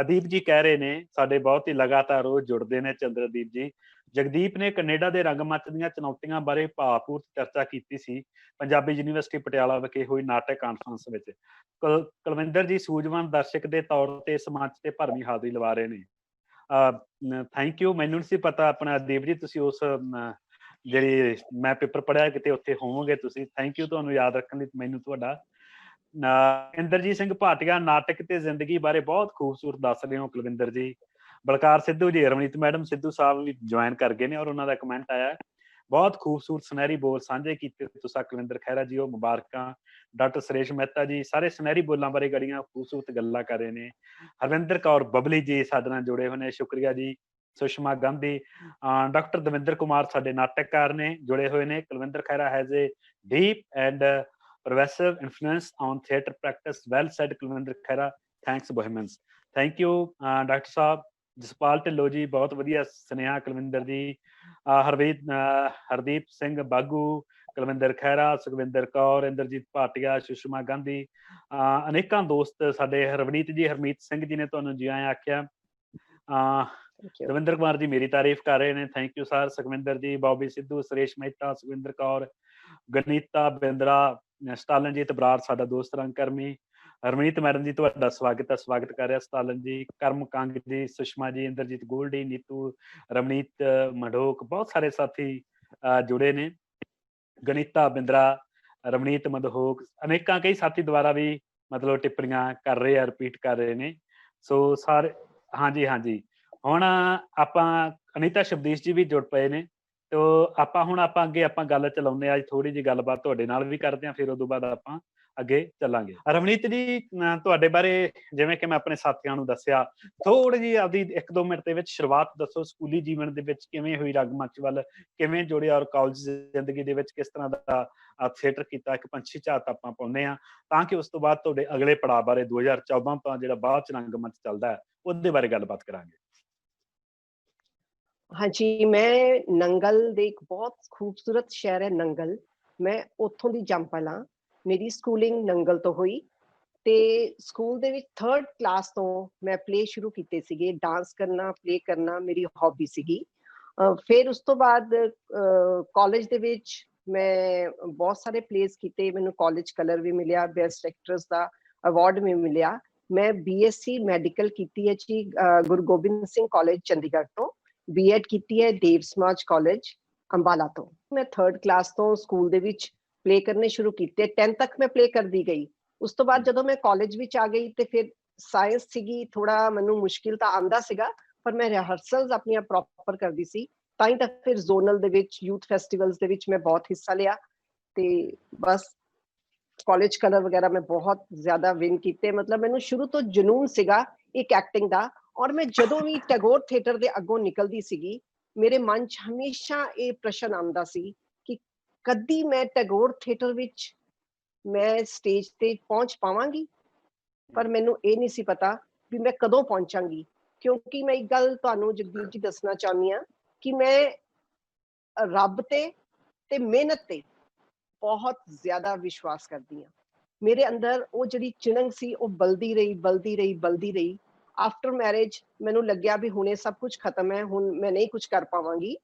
ਅਦੀਪ ਜੀ ਕਹਿ ਰਹੇ ਨੇ ਸਾਡੇ ਬਹੁਤ ਹੀ ਲਗਾਤਾਰ ਰੋਜ਼ ਜੁੜਦੇ ਨੇ ਚੰਦਰਦੀਪ ਜੀ। ਜਗਦੀਪ ਨੇ ਕੈਨੇਡਾ ਦੇ ਰੰਗਮੰਚ ਦੀਆਂ ਚੁਣੌਤੀਆਂ ਬਾਰੇ ਭਾਵਪੂਰਤ ਚਰਚਾ ਕੀਤੀ ਸੀ ਪੰਜਾਬੀ ਯੂਨੀਵਰਸਿਟੀ ਪਟਿਆਲਾ ਵਿਖੇ ਹੋਈ ਨਾਟਕ ਕਾਨਫਰੰਸ ਵਿੱਚ। ਕੁਲਵਿੰਦਰ ਜੀ ਸੂਝਵਾਨ ਦਰਸ਼ਕ ਦੇ ਤੌਰ ਤੇ ਇਸ ਮੰਚ ਤੇ ਭਰਵੀਂ ਹਾਜ਼ਰੀ ਲਵਾ ਰਹੇ ਨੇ। Thank you. ਮੈਨੂੰ ਨਹੀਂ ਸੀ ਪਤਾ ਆਪਣਾ ਦੀਪ ਜੀ ਤੁਸੀਂ ਉਸ ਜਿਹੜੀ ਮੈਂ ਪੇਪਰ ਪੜ੍ਹਿਆ ਕਿਤੇ ਉੱਥੇ ਹੋਵੋਗੇ ਤੁਸੀਂ। ਥੈਂਕ ਯੂ ਤੁਹਾਨੂੰ ਯਾਦ ਰੱਖਣ ਲਈ ਮੈਨੂੰ ਤੁਹਾਡਾ। ਇੰਦਰਜੀਤ ਸਿੰਘ ਭਾਟੀਆ ਨਾਟਕ ਤੇ ਜ਼ਿੰਦਗੀ ਬਾਰੇ ਬਹੁਤ ਖੂਬਸੂਰਤ ਦੱਸ ਰਹੇ ਹੋ ਕੁਲਵਿੰਦਰ ਜੀ। ਬਲਕਾਰ ਸਿੱਧੂ ਜੀ, ਰਵਨੀਤ ਮੈਡਮ ਸਿੱਧੂ ਸਾਹਿਬ ਵੀ ਜੁਆਇਨ ਕਰ ਗਏ ਨੇ ਔਰ ਉਹਨਾਂ ਦਾ ਕਮੈਂਟ ਆਇਆ ਬਹੁਤ ਖੂਬਸੂਰਤ ਸੁਨਹਿਰੀ ਬੋਲ ਸਾਂਝੇ ਕੀਤੇ ਤੁਸੀਂ ਕੁਲਵਿੰਦਰ ਖਹਿਰਾ ਜੀ, ਉਹ ਮੁਬਾਰਕਾਂ। ਡਾਕਟਰ ਸੁਰੇਸ਼ ਮਹਿਤਾ ਜੀ ਸਾਰੇ ਸੁਨਹਿਰੀ ਬੋਲਾਂ ਬਾਰੇ ਗੜੀਆਂ ਖੂਬਸੂਰਤ ਗੱਲਾਂ ਕਰ ਰਹੇ ਨੇ। ਹਰਵਿੰਦਰ ਕੌਰ ਬਬਲੀ ਜੀ ਸਾਡੇ ਨਾਲ ਜੁੜੇ ਹੋਏ ਨੇ, ਸ਼ੁਕਰੀਆ ਜੀ। ਸੁਸ਼ਮਾ ਗਾਂਧੀ, ਡਾਕਟਰ ਦਵਿੰਦਰ ਕੁਮਾਰ ਸਾਡੇ ਨਾਟਕਕਾਰ ਨੇ ਜੁੜੇ ਹੋਏ ਨੇ। Kulwinder Khaira has A deep and pervasive influence on theatre practice. Well said, Kulwinder Khera. Thanks, Bohemians. Thank you, Dr. Saab. Jaspal Dhillon ji ਬਹੁਤ ਵਧੀਆ ਸੁਨੇਹਾ ਕੁਲਵਿੰਦਰ ਜੀ। ਹਰਦੀਪ ਸਿੰਘ ਬਾਗੂ, ਕੁਲਵਿੰਦਰ ਖਹਿਰਾ, ਸੁਖਵਿੰਦਰ ਕੌਰ, ਇੰਦਰਜੀਤ ਭਾਟੀਆ, ਸੁਸ਼ਮਾ ਗਾਂਧੀ, ਅਨੇਕਾਂ ਦੋਸਤ ਸਾਡੇ। ਰਵਨੀਤ ਜੀ, ਹਰਮੀਤ ਸਿੰਘ ਜੀ ਨੇ ਤੁਹਾਨੂੰ ਜੀ ਆਇਆਂ ਆਖਿਆ। ਰਵਿੰਦਰ ਕੁਮਾਰ ਜੀ ਮੇਰੀ ਤਾਰੀਫ ਕਰ ਰਹੇ ਨੇ, ਥੈਂਕ ਯੂ ਸਰ। ਸੁਖਵਿੰਦਰ ਜੀ, ਬੌਬੀ ਸਿੱਧੂ, ਸੁਰੇਸ਼ ਮਹਿਤਾ, ਸੁਖਵਿੰਦਰ ਕੌਰ, ਗਨੀਤਾ ਬਿੰਦਰਾ, ਸਟਾਲਨਜੀਤ ਬਰਾੜ ਸਾਡਾ ਦੋਸਤ ਰੰਗਕਰਮੀ। ਹਰਮੀਤ ਮੈਡਮ ਜੀ ਤੁਹਾਡਾ ਸਵਾਗਤ ਕਰ ਰਿਹਾ। ਸਟਾਲਨ ਜੀ, ਕਰਮ ਕੰਗ ਜੀ, ਸੁਸ਼ਮਾ ਜੀ, ਇੰਦਰਜੀਤ ਗੋਲਡੀ, ਨੀਤੂ, ਰਵਨੀਤ ਮਢੋਕ, ਬਹੁਤ ਸਾਰੇ ਸਾਥੀ ਜੁੜੇ ਨੇ। ਗਨੀਤਾ ਬਿੰਦਰਾ, ਰਵਨੀਤ ਮਧੋਕ, ਅਨੇਕਾਂ ਕਈ ਸਾਥੀ ਦੁਆਰਾ ਵੀ ਮਤਲਬ ਟਿੱਪਣੀਆਂ ਕਰ ਰਹੇ ਆ, ਰਿਪੀਟ ਕਰ ਰਹੇ ਨੇ। ਸੋ ਸਾਰੇ ਹਾਂਜੀ। ਹੁਣ ਆਪਾਂ ਅਨੀਤਾ ਸ਼ਬਦੀਸ਼ ਜੀ ਵੀ ਜੁੜ ਪਏ ਨੇ। ਤੋ ਆਪਾਂ ਅੱਗੇ ਗੱਲ ਚਲਾਉਂਦੇ ਆ। ਅੱਜ ਥੋੜੀ ਜਿਹੀ ਗੱਲਬਾਤ ਤੁਹਾਡੇ ਨਾਲ ਵੀ ਕਰਦੇ ਹਾਂ, ਫਿਰ ਉਦੋਂ ਬਾਅਦ ਆਪਾਂ ਅੱਗੇ ਚੱਲਾਂਗੇ। ਰਵਨੀਤ ਜੀ, ਤੁਹਾਡੇ ਬਾਰੇ ਜਿਵੇਂ ਕਿ ਮੈਂ ਆਪਣੇ ਸਾਥੀਆਂ ਨੂੰ ਦੱਸਿਆ, ਥੋੜੀ ਜਿਹੀ ਆਪਦੀ 1-2 ਮਿੰਟ ਦੇ ਵਿੱਚ ਸ਼ੁਰੂਆਤ ਦੱਸੋ। ਸਕੂਲੀ ਜੀਵਨ ਦੇ ਵਿੱਚ ਕਿਵੇਂ ਹੋਈ, ਰੰਗਮੰਚ ਵੱਲ ਕਿਵੇਂ ਜੁੜਿਆ, ਔਰ ਕਾਲਜ ਜ਼ਿੰਦਗੀ ਦੇ ਵਿੱਚ ਕਿਸ ਤਰ੍ਹਾਂ ਦਾ ਥੀਏਟਰ ਕੀਤਾ। ਇੱਕ ਪੰਛੀ ਝਾਤ ਆਪਾਂ ਪਾਉਂਦੇ ਹਾਂ ਤਾਂ ਕਿ ਉਸ ਤੋਂ ਬਾਅਦ ਤੁਹਾਡੇ ਅਗਲੇ ਪੜਾਅ ਬਾਰੇ 2014 ਤੋਂ ਜਿਹੜਾ ਬਾਅਦ ਚ ਰੰਗਮੰਚ ਚੱਲਦਾ ਹੈ ਉਹਦੇ ਬਾਰੇ ਗੱਲਬਾਤ ਕਰਾਂਗੇ। ਹਾਂਜੀ, ਮੈਂ ਨੰਗਲ ਦੇ ਇੱਕ ਬਹੁਤ ਖੂਬਸੂਰਤ ਸ਼ਹਿਰ ਹੈ ਨੰਗਲ, ਮੈਂ ਉੱਥੋਂ ਦੀ ਜੰਪਲ। ਮੇਰੀ ਸਕੂਲਿੰਗ ਨੰਗਲ ਤੋਂ ਹੋਈ ਤੇ ਸਕੂਲ ਦੇ ਵਿੱਚ 3rd ਕਲਾਸ ਤੋਂ ਮੈਂ ਪਲੇ ਸ਼ੁਰੂ ਕੀਤੇ ਸੀਗੇ। ਡਾਂਸ ਕਰਨਾ, ਪਲੇ ਕਰਨਾ ਮੇਰੀ ਹੌਬੀ ਸੀਗੀ। ਫਿਰ ਉਸ ਤੋਂ ਬਾਅਦ ਕਾਲਜ ਦੇ ਵਿੱਚ ਮੈਂ ਬਹੁਤ ਸਾਰੇ ਪਲੇਸ ਕੀਤੇ। ਮੈਨੂੰ ਕਾਲਜ ਕਲਰ ਵੀ ਮਿਲਿਆ, ਬੈਸਟ ਐਕਟਰਸ ਦਾ ਅਵਾਰਡ ਵੀ ਮਿਲਿਆ। मैं BSc ਮੈਡੀਕਲ ਕੀਤੀ ਹੈ ਜੀ ਗੁਰੂ ਗੋਬਿੰਦ ਸਿੰਘ ਕਾਲਜ ਚੰਡੀਗੜ੍ਹ ਤੋਂ, B.Ed ਕੀਤੀ ਹੈ ਦੇਵ ਸਮਾਜ ਕਾਲਜ ਅੰਬਾਲਾ ਤੋਂ। ਮੈਂ 3rd ਕਲਾਸ ਤੋਂ ਸਕੂਲ ਦੇ ਵਿੱਚ ਪਲੇ ਕਰਨੇ ਸ਼ੁਰੂ ਕੀਤੇ, 10 ਤੱਕ ਮੈਂ ਪਲੇ ਕਰਦੀ ਗਈ। ਉਸ ਤੋਂ ਬਾਅਦ ਜਦੋਂ ਮੈਂ ਕਾਲਜ ਵਿੱਚ ਆ ਗਈ ਤੇ ਫਿਰ ਸਾਇੰਸ ਸੀਗੀ, ਥੋੜਾ ਮੈਨੂੰ ਮੁਸ਼ਕਿਲ ਤਾਂ ਆਂਦਾ ਸੀਗਾ, ਪਰ ਮੈਂ ਰਿਹਰਸਲਸ ਆਪਣੀਆਂ ਪ੍ਰੋਪਰ ਕਰਦੀ ਸੀ। ਤਾਂ ਹੀ ਤਾਂ ਫਿਰ ਜ਼ੋਨਲ ਦੇ ਵਿੱਚ, ਯੂਥ ਫੈਸਟੀਵਲਸ ਦੇ ਵਿੱਚ ਮੈਂ ਬਹੁਤ ਹਿੱਸਾ ਲਿਆ ਤੇ ਬਸ ਕਾਲਜ ਕਲਰ ਵਗੈਰਾ ਮੈਂ ਬਹੁਤ ਜ਼ਿਆਦਾ ਵਿਨ ਕੀਤੇ। ਮਤਲਬ ਮੈਨੂੰ ਸ਼ੁਰੂ ਤੋਂ ਜਨੂਨ ਸੀਗਾ ਇੱਕ ਐਕਟਿੰਗ ਦਾ, ਔਰ ਮੈਂ ਜਦੋਂ ਵੀ ਟੈਗੋਰ ਥੀਏਟਰ ਦੇ ਅੱਗੋਂ ਨਿਕਲਦੀ ਸੀਗੀ, ਮੇਰੇ ਮਨ 'ਚ ਹਮੇਸ਼ਾ ਇਹ ਪ੍ਰਸ਼ਨ ਆਉਂਦਾ ਸੀ ਕਿ ਕਦੀ ਮੈਂ ਟੈਗੋਰ ਥੀਏਟਰ ਵਿੱਚ ਮੈਂ ਸਟੇਜ ਤੇ ਪਹੁੰਚ ਪਾਵਾਂਗੀ। ਪਰ ਮੈਨੂੰ ਇਹ ਨਹੀਂ ਸੀ ਪਤਾ ਵੀ ਮੈਂ ਕਦੋਂ ਪਹੁੰਚਾਂਗੀ, ਕਿਉਂਕਿ ਮੈਂ ਇੱਕ ਗੱਲ ਤੁਹਾਨੂੰ ਜਗਦੀਪ ਜੀ ਦੱਸਣਾ ਚਾਹੁੰਦੀ ਹਾਂ ਕਿ ਮੈਂ ਰੱਬ ਤੇ ਮਿਹਨਤ ਤੇ ਬਹੁਤ ਜ਼ਿਆਦਾ ਵਿਸ਼ਵਾਸ ਕਰਦੀ ਹਾਂ। ਮੇਰੇ ਅੰਦਰ ਉਹ ਜਿਹੜੀ ਚਿਣਗ ਸੀ ਉਹ ਬਲਦੀ ਰਹੀ। ਆਫਟਰ ਮੈਰਿਜ ਮੈਨੂੰ ਲੱਗਿਆ ਵੀ ਹੁਣ ਇਹ ਸਭ ਕੁਝ ਖਤਮ ਹੈ, ਹੁਣ ਮੈਂ ਨਹੀਂ ਕੁਝ ਕਰ ਪਾਵਾਂਗੀ।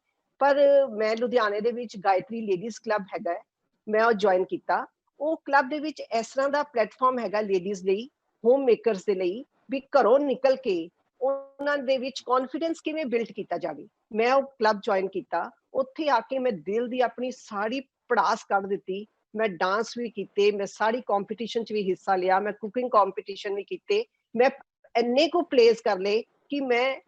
ਪਰ ਮੈਂ ਲੁਧਿਆਣੇ ਦੇ ਵਿੱਚ ਗਾਇਤਰੀ ਲੇਡੀਜ਼ ਕਲੱਬ ਹੈਗਾ, ਮੈਂ ਉਹ ਜੁਆਇਨ ਕੀਤਾ। ਉਹ ਕਲੱਬ ਦੇ ਵਿੱਚ ਇਸ ਤਰ੍ਹਾਂ ਦਾ ਪਲੇਟਫਾਰਮ ਹੈਗਾ ਲੇਡੀਜ਼ ਲਈ, ਹੋਮ ਮੇਕਰਸ ਦੇ ਲਈ, ਵੀ ਘਰੋਂ ਨਿਕਲ ਕੇ ਉਹਨਾਂ ਦੇ ਵਿੱਚ ਕੌਨਫੀਡੈਂਸ ਕਿਵੇਂ ਬਿਲਡ ਕੀਤਾ ਜਾਵੇ। ਮੈਂ ਉਹ ਕਲੱਬ ਜੁਆਇਨ ਕੀਤਾ, ਉੱਥੇ ਆ ਕੇ ਮੈਂ ਦਿਲ ਦੀ ਆਪਣੀ ਸਾਰੀ ਪੜਾਸ ਕੱਢ ਦਿੱਤੀ। ਮੈਂ ਡਾਂਸ ਵੀ ਕੀਤੇ, ਮੈਂ ਸਾਰੀ ਕੰਪੀਟੀਸ਼ਨ 'ਚ ਵੀ ਹਿੱਸਾ ਲਿਆ, ਮੈਂ ਕੁਕਿੰਗ ਕੰਪੀਟੀਸ਼ਨ ਵੀ ਕੀਤੇ, ਮੈਂ ਇੰਨੇ ਕੁ ਪਲੇਸ ਕਰ ਲਏ ਕਿ ਮੈਂ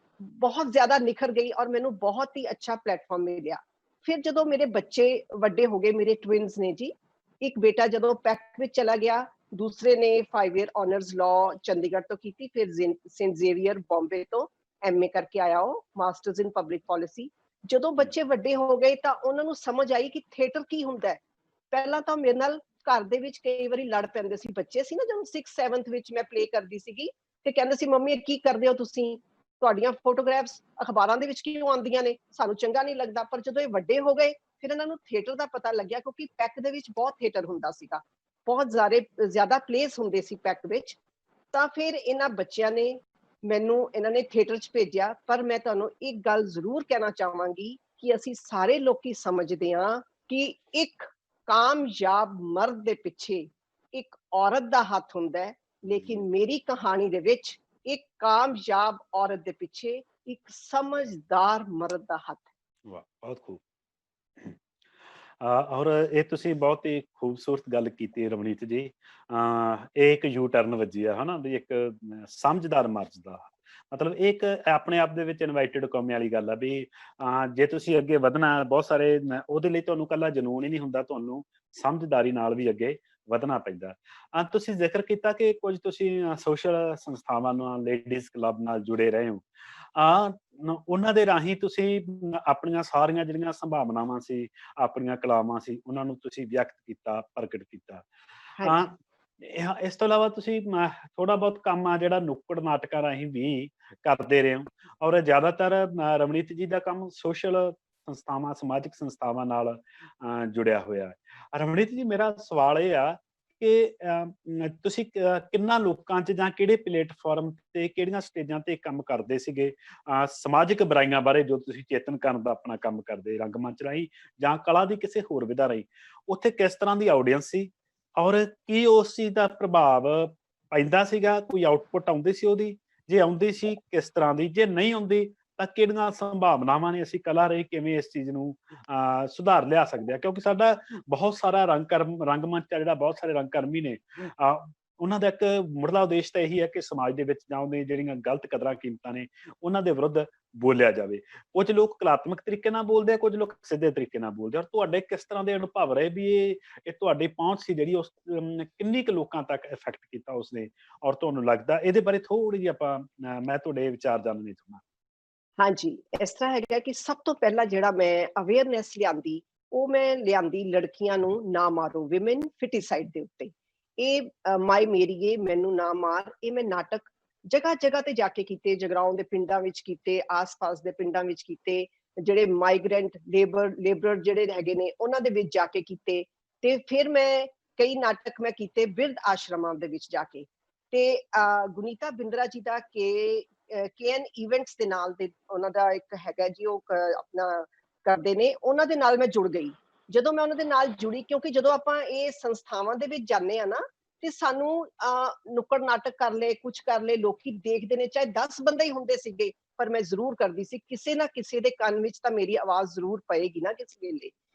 ਬਹੁਤ ਜ਼ਿਆਦਾ ਨਿਖਰ ਗਈ ਔਰ ਮੈਨੂੰ ਬਹੁਤ ਹੀ ਅੱਛਾ ਪਲੇਟਫਾਰਮ ਮਿਲਿਆ। ਫਿਰ ਜਦੋਂ ਮੇਰੇ ਬੱਚੇ ਵੱਡੇ ਹੋ ਗਏ, ਮੇਰੇ ਟਵਿਨਸ ਨੇ ਜੀ, ਇੱਕ ਬੇਟਾ ਜਦੋਂ ਪੈਕ ਵਿੱਚ ਚਲਾ ਗਿਆ, ਦੂਸਰੇ ਨੇ 5 ਈਅਰ ਆਨਰਸ ਲਾਅ ਚੰਡੀਗੜ੍ਹ ਤੋਂ ਕੀਤੀ, ਫਿਰ ਸੇਂਟ ਜ਼ੇਵੀਅਰ ਬੰਬੇ ਤੋਂ MA ਕਰਕੇ ਆਇਆ, ਉਹ ਮਾਸਟਰਸ ਇਨ ਪਬਲਿਕ ਪਾਲਿਸੀ। ਜਦੋਂ ਬੱਚੇ ਵੱਡੇ ਹੋ ਗਏ ਤਾਂ ਉਹਨਾਂ ਨੂੰ ਸਮਝ ਆਈ ਕਿ ਥੀਏਟਰ ਕੀ ਹੁੰਦਾ ਹੈ। ਪਹਿਲਾਂ ਤਾਂ ਮੇਰੇ ਨਾਲ ਘਰ ਦੇ ਵਿੱਚ ਕਈ ਵਾਰੀ ਲੜ ਪੈਂਦੇ ਸੀ, ਬੱਚੇ ਸੀ ਨਾ, ਜਦੋਂ 6th 7th ਵਿੱਚ ਮੈਂ ਪਲੇ ਕਰਦੀ ਸੀਗੀ ਤੇ ਕਹਿੰਦੇ ਸੀ ਮੰਮੀ ਕੀ ਕਰਦੇ ਹੋ ਤੁਸੀਂ, ਤੁਹਾਡੀਆਂ ਫੋਟੋਗ੍ਰਾਫਸ ਅਖਬਾਰਾਂ ਦੇ ਵਿੱਚ ਕਿਉਂ ਆਉਂਦੀਆਂ ਨੇ, ਸਾਨੂੰ ਚੰਗਾ ਨਹੀਂ ਲੱਗਦਾ। ਪਰ ਜਦੋਂ ਇਹ ਵੱਡੇ ਹੋ ਗਏ ਫਿਰ ਇਹਨਾਂ ਨੂੰ ਥੀਏਟਰ ਦਾ ਪਤਾ ਲੱਗਿਆ, ਕਿਉਂਕਿ ਪੈਕ ਦੇ ਵਿੱਚ ਬਹੁਤ ਥੀਏਟਰ ਹੁੰਦਾ ਸੀਗਾ, ਬਹੁਤ ਜ਼ਿਆਦਾ ਪਲੇਸ ਹੁੰਦੇ ਸੀ ਪੈਕ ਵਿੱਚ। ਤਾਂ ਫਿਰ ਇਹਨਾਂ ਬੱਚਿਆਂ ਨੇ ਮੈਨੂੰ ਇਹਨਾਂ ਨੇ ਥੀਏਟਰ 'ਚ ਭੇਜਿਆ। ਪਰ ਮੈਂ ਤੁਹਾਨੂੰ ਇੱਕ ਗੱਲ ਜ਼ਰੂਰ ਕਹਿਣਾ ਚਾਹਾਂਗੀ ਕਿ ਅਸੀਂ ਸਾਰੇ ਲੋਕੀ ਸਮਝਦੇ ਹਾਂ ਕਿ ਇੱਕ ਕਾਮਯਾਬ ਮਰਦ ਦੇ ਪਿੱਛੇ ਇੱਕ ਔਰਤ ਦਾ ਹੱਥ ਹੁੰਦਾ ਹੈ, ਲੇਕਿਨ ਮੇਰੀ ਕਹਾਣੀ ਦੇ ਵਿੱਚ ਇੱਕ ਕਾਮਯਾਬ ਔਰਤ ਦੇ ਪਿੱਛੇ ਇੱਕ ਸਮਝਦਾਰ ਮਰਦ ਦਾ ਹੱਥ ਹੈ। ਵਾਹ, ਬਹੁਤ ਖੂਬ। ਔਰ ਇਹ ਤੁਸੀਂ ਬਹੁਤ ਹੀ ਖੂਬਸੂਰਤ ਗੱਲ ਕੀਤੀ ਰਵਨੀਤ ਜੀ। ਇਹ ਇੱਕ ਯੂ ਟਰਨ ਵੱਜੀ ਆ, ਹਨਾ ਵੀ ਇੱਕ ਸਮਝਦਾਰ ਮਰਦ ਦਾ, ਮਤਲਬ ਇਹ ਇੱਕ ਆਪਣੇ ਆਪ ਦੇ ਵਿੱਚ ਇਨਵਾਈਟਡ ਕੌਮੇ ਵਾਲੀ ਗੱਲ ਆ ਵੀ ਜੇ ਤੁਸੀਂ ਅੱਗੇ ਵਧਣਾ, ਬਹੁਤ ਸਾਰੇ ਉਹਦੇ ਲਈ ਤੁਹਾਨੂੰ ਇਕੱਲਾ ਜਨੂੰਨ ਹੀ ਨਹੀਂ ਹੁੰਦਾ, ਤੁਹਾਨੂੰ ਸਮਝਦਾਰੀ ਨਾਲ ਵੀ ਅੱਗੇ ਵਧਣਾ ਪੈਂਦਾ। ਤੁਸੀਂ ਜ਼ਿਕਰ ਕੀਤਾ ਕਿ ਕੁਝ ਤੁਸੀਂ ਸੋਸ਼ਲ ਸੰਸਥਾਵਾਂ ਨਾਲ, ਲੇਡੀਜ਼ ਕਲੱਬ ਨਾਲ ਜੁੜੇ ਰਹੇ ਹੋ। ਉਹਨਾਂ ਦੇ ਰਾਹੀਂ ਤੁਸੀਂ ਆਪਣੀਆਂ ਸਾਰੀਆਂ ਜਿਹੜੀਆਂ ਸੰਭਾਵਨਾਵਾਂ ਸੀ, ਆਪਣੀਆਂ ਕਲਾਵਾਂ ਸੀ, ਉਹਨਾਂ ਨੂੰ ਤੁਸੀਂ ਵਿਅਕਤ ਕੀਤਾ, ਪ੍ਰਗਟ ਕੀਤਾ। ਇਸ ਤੋਂ ਇਲਾਵਾ ਤੁਸੀਂ ਥੋੜਾ ਬਹੁਤ ਕੰਮ ਆ ਜਿਹੜਾ ਨੁੱਕੜ ਨਾਟਕਾਂ ਰਾਹੀਂ ਵੀ ਕਰਦੇ ਰਹੇ ਹੋ, ਔਰ ਜ਼ਿਆਦਾਤਰ ਰਵਨੀਤ ਜੀ ਦਾ ਕੰਮ ਸੋਸ਼ਲ ਸੰਸਥਾਵਾਂ, ਸਮਾਜਿਕ ਸੰਸਥਾਵਾਂ ਨਾਲ ਜੁੜਿਆ ਹੋਇਆ ਹੈ। ਰਵਨੀਤ ਜੀ, ਮੇਰਾ ਸਵਾਲ ਇਹ ਆ ਕਿ ਤੁਸੀਂ ਕਿੰਨਾ ਲੋਕਾਂ 'ਚ ਜਾਂ ਕਿਹੜੇ ਪਲੇਟਫਾਰਮ ਤੇ, ਕਿਹੜੀਆਂ ਸਟੇਜਾਂ ਤੇ ਕੰਮ ਕਰਦੇ ਸੀਗੇ ਸਮਾਜਿਕ ਬੁਰਾਈਆਂ ਬਾਰੇ, ਜੋ ਤੁਸੀਂ ਚੇਤਨ ਕਰਨ ਦਾ ਆਪਣਾ ਕੰਮ ਕਰਦੇ ਰੰਗਮੰਚ ਰਾਹੀਂ ਜਾਂ ਕਲਾ ਦੀ ਕਿਸੇ ਹੋਰ ਵਿਧਾ ਰਾਹੀਂ, ਉੱਥੇ ਕਿਸ ਤਰ੍ਹਾਂ ਦੀ ਆਡੀਅנס ਸੀ ਔਰ ਕੀ ਉਸ ਚੀਜ਼ ਦਾ ਪ੍ਰਭਾਵ ਪੈਂਦਾ ਸੀਗਾ, ਕੋਈ ਆਊਟਪੁੱਟ ਆਉਂਦੀ ਸੀ ਉਹਦੀ, ਜੇ ਆਉਂਦੀ ਸੀ ਕਿਸ ਤਰ੍ਹਾਂ ਦੀ, ਜੇ ਨਹੀਂ ਆਉਂਦੀ ਤਾਂ ਕਿਹੜੀਆਂ ਸੰਭਾਵਨਾਵਾਂ ਨੇ, ਅਸੀਂ ਕਲਾ ਰਾਹੀਂ ਕਿਵੇਂ ਇਸ ਚੀਜ਼ ਨੂੰ ਸੁਧਾਰ ਲਿਆ ਸਕਦੇ ਆ? ਕਿਉਂਕਿ ਸਾਡਾ ਬਹੁਤ ਸਾਰਾ ਰੰਗਮੰਚ ਆ ਜਿਹੜਾ, ਬਹੁਤ ਸਾਰੇ ਰੰਗਕਰਮੀ ਨੇ, ਉਹਨਾਂ ਦਾ ਇੱਕ ਮੁੱਢਲਾ ਉਦੇਸ਼ ਤਾਂ ਇਹੀ ਹੈ ਕਿ ਸਮਾਜ ਦੇ ਵਿੱਚ ਜਾਂ ਉਹਦੀਆਂ ਜਿਹੜੀਆਂ ਗਲਤ ਕਦਰਾਂ ਕੀਮਤਾਂ ਨੇ ਉਹਨਾਂ ਦੇ ਵਿਰੁੱਧ ਬੋਲਿਆ ਜਾਵੇ। ਕੁਝ ਲੋਕ ਕਲਾਤਮਕ ਤਰੀਕੇ ਨਾਲ ਬੋਲਦੇ ਆ, ਕੁਝ ਲੋਕ ਸਿੱਧੇ ਤਰੀਕੇ ਨਾਲ ਬੋਲਦੇ ਆ। ਔਰ ਤੁਹਾਡੇ ਕਿਸ ਤਰ੍ਹਾਂ ਦੇ ਅਨੁਭਵ ਰਹੇ ਵੀ ਇਹ ਤੁਹਾਡੀ ਪਹੁੰਚ ਸੀ ਜਿਹੜੀ, ਉਸ ਕਿੰਨੀ ਕੁ ਲੋਕਾਂ ਤੱਕ ਇਫੈਕਟ ਕੀਤਾ ਉਸਨੇ, ਔਰ ਤੁਹਾਨੂੰ ਲੱਗਦਾ ਇਹਦੇ ਬਾਰੇ ਥੋੜੀ ਜਿਹੀ ਮੈਂ ਤੁਹਾਡੇ ਵਿਚਾਰ ਜਾਣਨੇ ਚਾਹੁੰਦਾ। ਹਾਂਜੀ, ਇਸ ਤਰ੍ਹਾਂ ਹੈਗਾ ਕਿ ਸਭ ਤੋਂ ਪਹਿਲਾਂ ਜਿਹੜਾ ਮੈਂ ਅਵੇਅਰਨੈਸ ਲਿਆਂਦੀ, ਉਹ ਮੈਂ ਲਿਆਂਦੀ ਲੜਕੀਆਂ ਨੂੰ ਨਾ ਮਾਰੋ, ਵਿਮਨ ਫਿਟੀਸਾਈਡ ਦੇ ਉੱਤੇ। ਇਹ ਮਾਈ ਮੇਰੀਏ, ਮੈਨੂੰ ਨਾ ਮਾਰ, ਇਹ ਮੈਂ ਨਾਟਕ ਜਗ੍ਹਾ ਜਗ੍ਹਾ ਤੇ ਜਾ ਕੇ ਕੀਤੇ, ਜਗਰਾਉਂ ਦੇ ਪਿੰਡਾਂ ਵਿੱਚ ਕੀਤੇ, ਆਸ-ਪਾਸ ਦੇ ਪਿੰਡਾਂ ਵਿੱਚ ਕੀਤੇ, ਜਿਹੜੇ ਮਾਈਗ੍ਰੈਂਟ ਲੇਬਰਰ ਜਿਹੜੇ ਹੈਗੇ ਨੇ ਉਹਨਾਂ ਦੇ ਵਿੱਚ ਜਾ ਕੇ ਕੀਤੇ। ਤੇ ਫਿਰ ਮੈਂ ਕਈ ਨਾਟਕ ਮੈਂ ਕੀਤੇ ਬਿਰਧ ਆਸ਼ਰਮਾਂ ਦੇ ਵਿੱਚ ਜਾ ਕੇ। ਤੇ ਗੁਨੀਤਾ ਬਿੰਦਰਾ ਜੀ ਦਾ KN ਇਵੈਂਟਸ ਦੇ ਨਾਲ ਤੇ ਉਹਨਾਂ ਦਾ ਇੱਕ ਹੈਗਾ ਜੀ, ਉਹ ਆਪਣਾ ਕਰਦੇ ਨੇ, ਉਹਨਾਂ ਦੇ ਨਾਲ ਮੈਂ ਜੁੜ ਗਈ। ਜਦੋਂ ਮੈਂ ਉਹਨਾਂ ਦੇ ਨਾਲ ਜੁੜੀ, ਕਿਉਂਕਿ ਜਦੋਂ ਆਪਾਂ ਇਹ ਸੰਸਥਾਵਾਂ ਦੇ ਵਿੱਚ ਜਾਂਦੇ ਆ ਨਾ, ਤੇ ਸਾਨੂੰ ਨੁੱਕੜ ਨਾਟਕ ਕਰ ਲਏ, ਕੁਝ ਕਰ ਲਏ, ਲੋਕੀ ਦੇਖਦੇ ਨੇ, ਚਾਹੇ 10 ਬੰਦੇ ਹੀ ਹੁੰਦੇ ਸੀਗੇ, ਪਰ ਮੈਂ ਜ਼ਰੂਰ ਕਰਦੀ ਸੀ। ਕਿਸੇ ਨਾ ਕਿਸੇ ਦੇ ਕੰਨ ਵਿੱਚ ਤਾਂ ਮੇਰੀ ਆਵਾਜ਼ ਜ਼ਰੂਰ ਪਏਗੀ ਨਾ ਕਿਸ ਵੇਲੇ,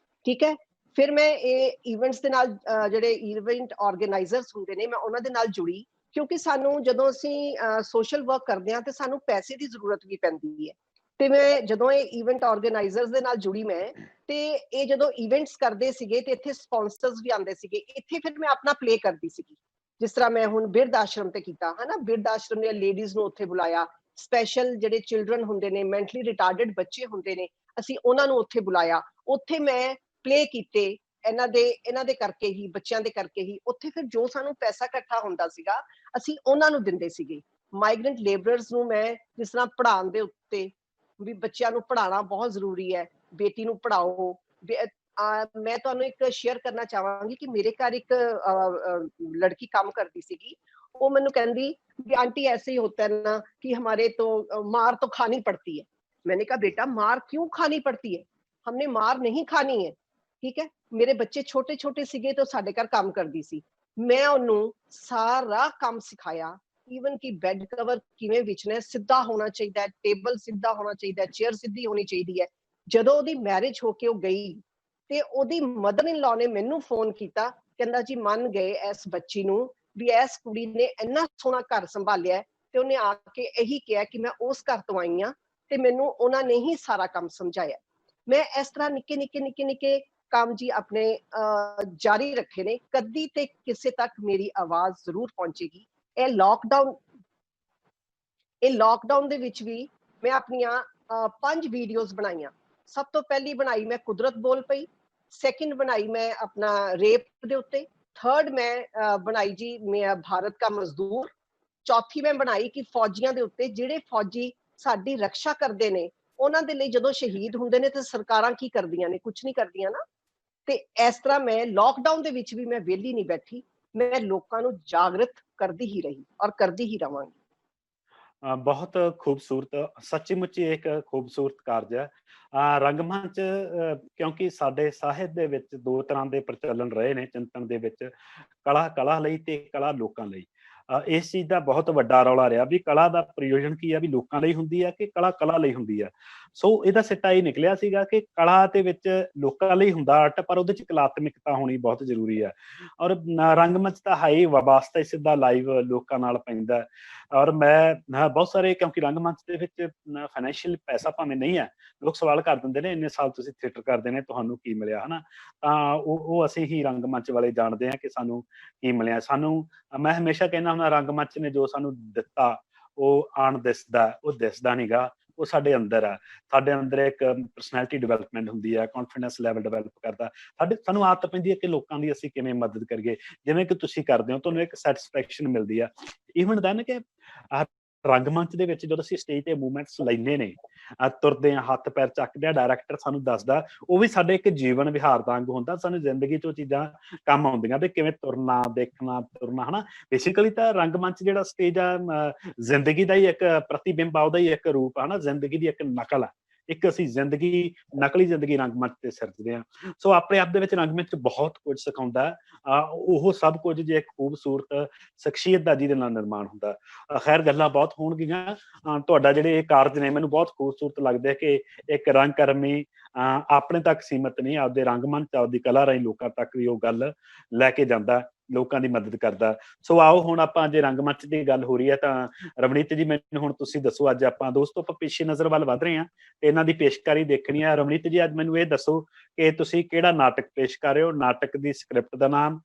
ਠੀਕ ਹੈ। ਫਿਰ ਮੈਂ ਇਹ ਇਵੈਂਟਸ ਦੇ ਨਾਲ ਜਿਹੜੇ ਇਵੈਂਟ ਆਰਗੇਨਾਈਜ਼ਰਸ ਹੁੰਦੇ ਨੇ, ਮੈਂ ਉਹਨਾਂ ਦੇ ਨਾਲ ਜੁੜੀ, ਕਿਉਂਕਿ ਸਾਨੂੰ ਜਦੋਂ ਅਸੀਂ ਸੋਸ਼ਲ ਵਰਕ ਕਰਦੇ ਹਾਂ ਤੇ ਸਾਨੂੰ ਪੈਸੇ ਦੀ ਜ਼ਰੂਰਤ ਵੀ ਪੈਂਦੀ ਹੈ। ਤੇ ਮੈਂ ਜਦੋਂ ਇਹ ਇਵੈਂਟ ਆਰਗੇਨਾਈਜ਼ਰਸ ਦੇ ਨਾਲ ਜੁੜੀ ਮੈਂ, ਤੇ ਇਹ ਜਦੋਂ ਇਵੈਂਟਸ ਕਰਦੇ ਸੀਗੇ ਤੇ ਇੱਥੇ ਸਪਾਂਸਰਸ ਵੀ ਆਉਂਦੇ ਸੀਗੇ, ਇੱਥੇ ਫਿਰ ਮੈਂ ਆਪਣਾ ਪਲੇ ਕਰਦੀ ਸੀਗੀ। ਜਿਸ ਤਰ੍ਹਾਂ ਮੈਂ ਹੁਣ ਬਿਰਧ ਆਸ਼ਰਮ ਤੇ ਕੀਤਾ ਹੈ ਨਾ, ਬਿਰਧ ਆਸ਼ਰਮ ਦੀਆਂ ਲੇਡੀਜ਼ ਨੂੰ ਉੱਥੇ ਬੁਲਾਇਆ, ਸਪੈਸ਼ਲ ਜਿਹੜੇ ਚਿਲਡਰਨ ਹੁੰਦੇ ਨੇ, ਮੈਂਟਲੀ ਰਿਟਾਰਡਡ ਬੱਚੇ ਹੁੰਦੇ ਨੇ, ਅਸੀਂ ਉਹਨਾਂ ਨੂੰ ਉੱਥੇ ਬੁਲਾਇਆ, ਉੱਥੇ ਮੈਂ ਪਲੇ ਕੀਤੇ ਇਹਨਾਂ ਦੇ ਕਰਕੇ ਹੀ, ਬੱਚਿਆਂ ਦੇ ਕਰਕੇ ਹੀ। ਉੱਥੇ ਫਿਰ ਜੋ ਸਾਨੂੰ ਪੈਸਾ ਇਕੱਠਾ ਹੁੰਦਾ ਸੀਗਾ, ਅਸੀਂ ਉਹਨਾਂ ਨੂੰ ਦਿੰਦੇ ਸੀਗੇ। ਮਾਈਗ੍ਰੈਂਟ ਲੇਬਰਰਸ ਨੂੰ ਮੈਂ ਜਿਸ ਤਰ੍ਹਾਂ ਪੜ੍ਹਾਉਣ ਦੇ ਉੱਤੇ ਵੀ, ਬੱਚਿਆਂ ਨੂੰ ਪੜ੍ਹਾਉਣਾ ਬਹੁਤ ਜ਼ਰੂਰੀ ਹੈ, ਬੇਟੀ ਨੂੰ ਪੜ੍ਹਾਓ। ਮੈਂ ਤੁਹਾਨੂੰ ਇੱਕ ਸ਼ੇਅਰ ਕਰਨਾ ਚਾਹਾਂਗੀ ਕਿ ਮੇਰੇ ਘਰ ਇੱਕ ਲੜਕੀ ਕੰਮ ਕਰਦੀ ਸੀਗੀ, वो मैंने कहती कि आंटी ऐसे ही होता है ना कि हमारे तो मार तो खानी पड़ती है। मैंने कहा बेटा मार क्यों खानी पड़ती है, हमने मार नहीं खानी है, ठीक है। मेरे बच्चे छोटे छोटे सीगे तो साडे घर काम करदी सी, मैं उन्होंने सारा काम सिखाया, ईवन कि बैड कवर किवें विछना, सीधा होना चाहिए, टेबल सीधा होना चाहिए, चेयर सीधी होनी चाहिए है। जदों ओदी मैरिज होके वो गई ते ओदी मदर इन लॉ ने मैनू फोन किया, कहंदा जी मन गए इस बच्ची नू भी इस कुड़ी ने इन्ना सोहना घर संभालिया, ते उन्हें आके यही कहा कि मैं उस घर तो आई हाँ, ते मैनू उन्होंने ही सारा काम समझाया। मैं इस तरह निक्के निक्के निक्के निक्के काम जी अपने जारी रखे ने, कदी ते किसे तक मेरी आवाज जरूर पहुंचेगी। ये लॉकडाउन दे विच भी मैं अपनियां 5 वीडियोज बनाईयां। सब तो पहली बनाई मैं कुदरत बोल पई, सैकेंड बनाई मैं अपना रेप दे उत्ते, थर्ड मैं बनाई जी मैं भारत का मजदूर, चौथी मैं बनाई कि फौजियां दे उत्ते जिहड़े फौजी साडी रक्षा करदे ने, उन्हां दे लई जदों शहीद हुंदे ने ते सरकारां की करदियां ने, कुछ नहीं करदियां ना। ते इस तरह मैं लॉकडाउन दे विच भी मैं वेली नहीं बैठी, मैं लोकां नूं जागृत करदी ही रही और करदी ही रवांगी। बहुत खूबसूरत, सच्ची मुच्ची एक खूबसूरत ਕਾਰਜ ਹੈ। ਰੰਗਮੰਚ ਕਿਉਂਕਿ ਸਾਡੇ ਸਾਹਿਤ ਦੇ ਵਿੱਚ ਦੋ ਤਰ੍ਹਾਂ ਦੇ ਪ੍ਰਚਲਨ ਰਹੇ ਨੇ ਚਿੰਤਨ ਦੇ ਵਿੱਚ, ਕਲਾ ਲਈ ਤੇ ਕਲਾ ਲੋਕਾਂ ਲਈ। ਇਸ ਚੀਜ਼ ਦਾ ਬਹੁਤ ਵੱਡਾ ਰੌਲਾ ਰਿਹਾ ਵੀ ਕਲਾ ਦਾ ਪ੍ਰਯੋਜਨ ਕੀ ਆ, ਵੀ ਲੋਕਾਂ ਲਈ ਹੁੰਦੀ ਆ ਕਿ ਕਲਾ ਲਈ ਹੁੰਦੀ ਆ। ਸੋ ਇਹਦਾ ਸਿੱਟਾ ਇਹ ਨਿਕਲਿਆ ਸੀਗਾ ਕਿ ਕਲਾ ਦੇ ਵਿੱਚ ਲੋਕਾਂ ਲਈ ਹੁੰਦਾ ਆਰਟ, ਪਰ ਉਹਦੇ ਚ ਕਲਾਤਮਿਕਤਾ ਹੋਣੀ ਬਹੁਤ ਜ਼ਰੂਰੀ ਆ। ਔਰ ਰੰਗਮੰਚ ਤਾਂ ਹੈ ਹੀ ਵਾਸਤਾ ਹੀ ਸਿੱਧਾ ਲਾਈਵ ਲੋਕਾਂ ਨਾਲ ਪੈਂਦਾ। ਔਰ ਮੈਂ ਬਹੁਤ ਸਾਰੇ, ਕਿਉਂਕਿ ਰੰਗਮੰਚ ਦੇ ਵਿੱਚ ਫਾਈਨੈਂਸ਼ੀਅਲ ਪੈਸਾ ਭਾਵੇਂ ਨਹੀਂ ਹੈ, ਲੋਕ ਸਵਾਲ ਕਰ ਦਿੰਦੇ ਨੇ ਇੰਨੇ ਸਾਲ ਤੁਸੀਂ ਥੀਏਟਰ ਕਰਦੇ ਨੇ ਤੁਹਾਨੂੰ ਕੀ ਮਿਲਿਆ, ਹਨਾ। ਤਾਂ ਉਹ ਅਸੀਂ ਹੀ ਰੰਗਮੰਚ ਵਾਲੇ ਜਾਣਦੇ ਹਾਂ ਕਿ ਸਾਨੂੰ ਕੀ ਮਿਲਿਆ। ਸਾਨੂੰ, ਮੈਂ ਹਮੇਸ਼ਾ ਕਹਿੰਦਾ ਹੁੰਦਾ ਰੰਗਮੰਚ ਨੇ ਜੋ ਸਾਨੂੰ ਦਿੱਤਾ ਉਹ ਦਿਸਦਾ, ਉਹ ਦਿਸਦਾ ਨੀਗਾ, ਉਹ ਸਾਡੇ ਅੰਦਰ ਆ। ਸਾਡੇ ਅੰਦਰ ਇੱਕ ਪਰਸਨੈਲਿਟੀ ਡਿਵੈਲਪਮੈਂਟ ਹੁੰਦੀ ਹੈ, ਕੌਨਫੀਡੈਂਸ ਲੈਵਲ ਡਿਵੈਲਪ ਕਰਦਾ। ਸਾਨੂੰ ਆਦਤ ਪੈਂਦੀ ਹੈ ਕਿ ਲੋਕਾਂ ਦੀ ਅਸੀਂ ਕਿਵੇਂ ਮਦਦ ਕਰੀਏ, ਜਿਵੇਂ ਕਿ ਤੁਸੀਂ ਕਰਦੇ ਹੋ, ਤੁਹਾਨੂੰ ਇੱਕ ਸੈਟਿਸਫੈਕਸ਼ਨ ਮਿਲਦੀ ਆ। ਈਵਨ ਦੈਨ ਕਿ ਰੰਗਮੰਚ ਦੇ ਵਿੱਚ ਜਦੋਂ ਅਸੀਂ ਸਟੇਜ ਤੇ ਮੂਵਮੈਂਟਸ ਲੈਂਦੇ ਨੇ, ਤੁਰਦੇ ਹਾਂ, ਹੱਥ ਪੈਰ ਚੱਕਦੇ ਆ, ਡਾਇਰੈਕਟਰ ਸਾਨੂੰ ਦੱਸਦਾ, ਉਹ ਵੀ ਸਾਡੇ ਇੱਕ ਜੀਵਨ ਵਿਹਾਰ ਦਾ ਅੰਗ ਹੁੰਦਾ। ਸਾਨੂੰ ਜ਼ਿੰਦਗੀ 'ਚ ਉਹ ਚੀਜ਼ਾਂ ਕੰਮ ਆਉਂਦੀਆਂ ਵੀ ਕਿਵੇਂ ਤੁਰਨਾ, ਦੇਖਣਾ, ਤੁਰਨਾ, ਹਨਾ। ਬੇਸਿਕਲੀ ਤਾਂ ਰੰਗਮੰਚ ਜਿਹੜਾ ਸਟੇਜ ਆ ਜ਼ਿੰਦਗੀ ਦਾ ਹੀ ਇੱਕ ਪ੍ਰਤੀਬਿੰਬ ਆ, ਉਹਦਾ ਹੀ ਇੱਕ ਰੂਪ ਆ, ਹਨਾ। ਜ਼ਿੰਦਗੀ ਦੀ ਇੱਕ ਨਕਲ ਆ, ਇੱਕ ਅਸੀਂ ਜ਼ਿੰਦਗੀ, ਨਕਲੀ ਜ਼ਿੰਦਗੀ ਰੰਗਮੰਚ ਤੇ ਸਿਰਜਦੇ ਹਾਂ। ਸੋ ਆਪਣੇ ਆਪ ਦੇ ਵਿੱਚ ਰੰਗਮੰਚ ਬਹੁਤ ਕੁਝ ਸਿਖਾਉਂਦਾ। ਉਹ ਸਭ ਕੁਝ ਜੇ ਇੱਕ ਖੂਬਸੂਰਤ ਸ਼ਖਸੀਅਤ ਦਾ ਜਿਹਦੇ ਨਾਲ ਨਿਰਮਾਣ ਹੁੰਦਾ। ਖੈਰ ਗੱਲਾਂ ਬਹੁਤ ਹੋਣਗੀਆਂ। ਤੁਹਾਡਾ ਜਿਹੜੇ ਇਹ ਕਾਰਜ ਨੇ ਮੈਨੂੰ ਬਹੁਤ ਖੂਬਸੂਰਤ ਲੱਗਦੇ ਕਿ ਇੱਕ ਰੰਗਕਰਮੀ ਆਪਣੇ ਤੱਕ ਸੀਮਤ ਨਹੀਂ, ਆਪਦੇ ਰੰਗਮੰਚ, ਆਪਦੀ ਕਲਾ ਰਾਹੀਂ ਲੋਕਾਂ ਤੱਕ ਵੀ ਉਹ ਗੱਲ ਲੈ ਕੇ ਜਾਂਦਾ, ਲੋਕਾਂ ਦੀ ਮਦਦ ਕਰਦਾ। ਸੋ ਆਓ ਹੁਣ ਆਪਾਂ, ਜੇ ਰੰਗਮੰਚ ਦੀ ਗੱਲ ਹੋ ਰਹੀ ਹੈ ਤਾਂ ਰਵਨੀਤ ਜੀ ਮੈਨੂੰ ਹੁਣ ਤੁਸੀਂ ਦੱਸੋ, ਅੱਜ ਆਪਾਂ ਦੋਸਤੋ ਆਪਾਂ ਪੇਸ਼ੀ ਨਜ਼ਰ ਵੱਲ ਵੱਧ ਰਹੇ ਹਾਂ ਤੇ ਇਹਨਾਂ ਦੀ ਪੇਸ਼ਕਾਰੀ ਦੇਖਣੀ ਹੈ। ਰਵਨੀਤ ਜੀ ਅੱਜ ਮੈਨੂੰ ਇਹ ਦੱਸੋ ਕਿ ਤੁਸੀਂ ਕਿਹੜਾ ਨਾਟਕ ਪੇਸ਼ ਕਰ ਰਹੇ ਹੋ, ਨਾਟਕ ਦੀ ਸਕ੍ਰਿਪਟ ਦਾ ਨਾਮ,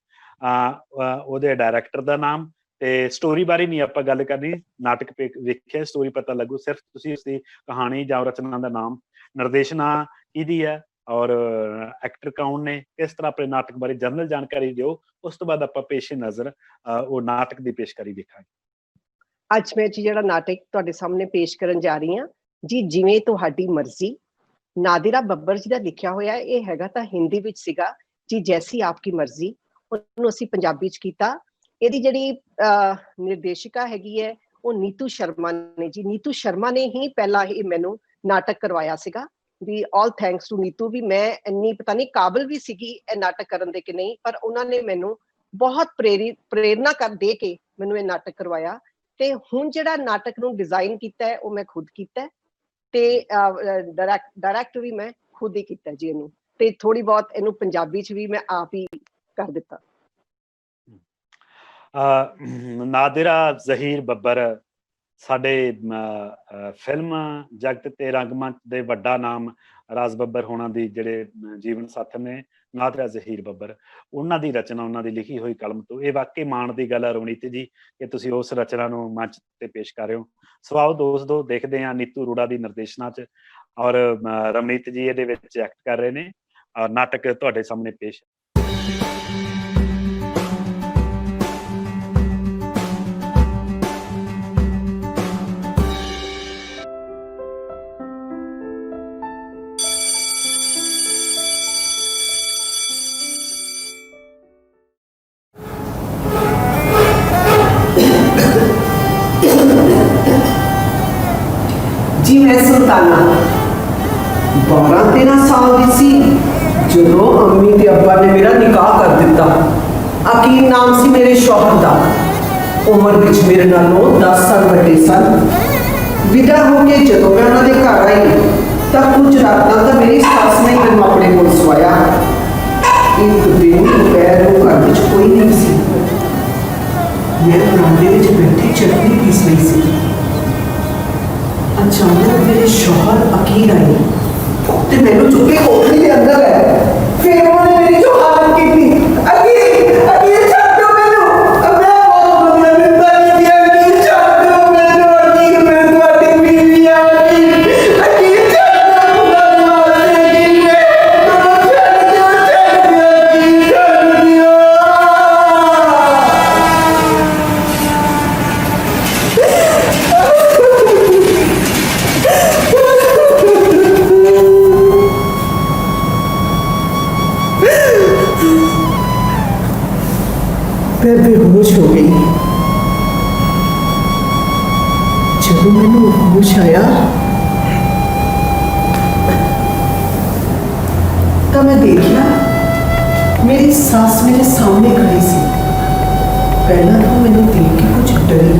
ਉਹਦੇ ਡਾਇਰੈਕਟਰ ਦਾ ਨਾਮ, ਤੇ ਸਟੋਰੀ ਬਾਰੇ ਨਹੀਂ ਆਪਾਂ ਗੱਲ ਕਰਨੀ, ਨਾਟਕ ਵੇਖਿਆ ਸਟੋਰੀ ਪਤਾ ਲੱਗੂ, ਸਿਰਫ ਤੁਸੀਂ ਉਸਦੀ ਕਹਾਣੀ ਜਾਂ ਰਚਨਾ ਦਾ ਨਾਮ, ਨਿਰਦੇਸ਼ਨਾ ਕਿਹਦੀ ਹੈ ਔਰ ਐਕਟਰ ਕੌਣ ਨੇ, ਕਿਸ ਤਰ੍ਹਾਂ ਆਪਣੇ ਨਾਟਕ ਬਾਰੇ ਜਨਰਲ ਜਾਣਕਾਰੀ ਦਿਓ। ਉਸ ਤੋਂ ਬਾਅਦ ਆਪਾਂ ਪੇਸ਼ੇ ਨਜ਼ਰ ਉਹ ਨਾਟਕ ਦੀ ਪੇਸ਼ਕਾਰੀ ਵੇਖਾਂਗੇ। ਅੱਜ ਮੈਂ ਜੀ ਜਿਹੜਾ ਨਾਟਕ ਤੁਹਾਡੇ ਸਾਹਮਣੇ ਪੇਸ਼ ਕਰਨ ਜਾ ਰਹੀ ਹਾਂ ਜੀ, ਜਿਵੇਂ ਤੁਹਾਡੀ ਮਰਜ਼ੀ, ਨਾਦਿਰਾ ਬੱਬਰ ਜੀ ਦਾ ਲਿਖਿਆ ਹੋਇਆ। ਇਹ ਹੈਗਾ ਤਾਂ ਹਿੰਦੀ ਵਿੱਚ ਸੀਗਾ ਜੀ, ਜੈਸੀ ਆਪਕੀ ਮਰਜ਼ੀ, ਉਹਨੂੰ ਅਸੀਂ ਪੰਜਾਬੀ ਚ ਕੀਤਾ। ਇਹਦੀ ਜਿਹੜੀ ਨਿਰਦੇਸ਼ਿਕਾ ਹੈਗੀ ਹੈ ਉਹ ਨੀਤੂ ਸ਼ਰਮਾ ਨੇ ਜੀ। ਨੀਤੂ ਸ਼ਰਮਾ ਨੇ ਹੀ ਪਹਿਲਾਂ ਇਹ ਮੈਨੂੰ ਨਾਟਕ ਕਰਵਾਇਆ ਸੀਗਾ, ਵੀ ਆਲ ਥੈਂਕਸ ਟੂ ਨੀਤੂ। ਵੀ ਮੈਂ ਇੰਨੀ ਪਤਾ ਨਹੀਂ ਕਾਬਲ ਵੀ ਸੀਗੀ ਇਹ ਨਾਟਕ ਕਰਨ ਦੇ ਕਿ ਨਹੀਂ, ਪਰ ਉਹਨਾਂ ਨੇ ਮੈਨੂੰ ਬਹੁਤ ਪ੍ਰੇਰਨਾ ਕਰ ਦੇ ਕੇ ਮੈਨੂੰ ਇਹ ਨਾਟਕ ਕਰਵਾਇਆ। ਤੇ ਹੁਣ ਜਿਹੜਾ ਨਾਟਕ ਨੂੰ ਡਿਜ਼ਾਈਨ ਕੀਤਾ ਹੈ ਉਹ ਮੈਂ ਖੁਦ ਕੀਤਾ ਤੇ ਡਾਇਰੈਕਟ ਵੀ ਮੈਂ ਖੁਦ ਹੀ ਕੀਤਾ ਜੀ ਇਹਨੂੰ, ਤੇ ਥੋੜੀ ਬਹੁਤ ਇਹਨੂੰ ਪੰਜਾਬੀ ਚ ਵੀ ਮੈਂ ਆਪ ਹੀ ਕਰ ਦਿੱਤਾ। ਨਾਦਿਰਾ ਜ਼ਹੀਰ ਬੱਬਰ ਸਾਡੇ ਫਿਲਮ ਜਗਤ ਤੇ ਰੰਗਮੰਚ ਦੇ ਵੱਡਾ ਨਾਮ ਰਾਜ ਬੱਬਰ ਹੋਣਾ ਦੀ ਜਿਹੜੇ ਜੀਵਨ ਸਾਥੀ ਨੇ ਨਾਦਿਰਾ ਜ਼ਹੀਰ ਬੱਬਰ, ਉਹਨਾਂ ਦੀ ਰਚਨਾ, ਉਹਨਾਂ ਦੀ ਲਿਖੀ ਹੋਈ ਕਲਮ ਤੋਂ ਇਹ ਵਾਕਈ ਮਾਣ ਦੀ ਗੱਲ ਹੈ ਰਵਨੀਤ ਜੀ ਕਿ ਤੁਸੀਂ ਉਸ ਰਚਨਾ ਨੂੰ ਮੰਚ ਤੇ ਪੇਸ਼ ਕਰ ਰਹੇ ਹੋ। ਸੋ ਆਓ ਦੋਸਤੋ ਦੇਖਦੇ ਹਾਂ ਨੀਤੂ ਅਰੋੜਾ ਦੀ ਨਿਰਦੇਸ਼ਨਾ ਚ ਔਰ ਰਵਨੀਤ ਜੀ ਇਹਦੇ ਵਿੱਚ ਐਕਟ ਕਰ ਰਹੇ ਨੇ ਔਰ ਨਾਟਕ ਤੁਹਾਡੇ ਸਾਹਮਣੇ ਪੇਸ਼। जी मैं सुल्ताना 12-13 साल की सी जो अम्मी ते अब्बा ने मेरा निकाह कर दिता। अकील नाम सी मेरे शौहर का, उम्र विच मेरे नालों 10 साल बड़े सन। विदा होके जो मैं उन्होंने घर आई तो कुछ रात तो मेरी सस ने मैंने अपने को सवाया। एक दिन दोपहर को घर में कोई नहीं सी, मैं बरामदे में बैठी चटनी पीस रही सी। अचानक मेरे शौहर अकील आए तो मैंने चुके कोठरी के अंदर है। फिर उन्होंने मेरी जो हालत की थी, अकील अकील छाड़ दो मैनू, अब मैं बहुत बंदा मिलता नहीं दिया, अकील छाड़ दो मैनू, अकील मैं तुम्हारी बीवी आ, अकील अकील छाड़ दो खुदा ने मारे अकील मैं तुम छाड़ दो अकील छाड़ दियो। मैं बेहोश हो गई। जब मैंने होश आया तो मैं देखा मेरी सास मेरे सामने खड़ी सी। पहला तो मैंने देख के कुछ डरी,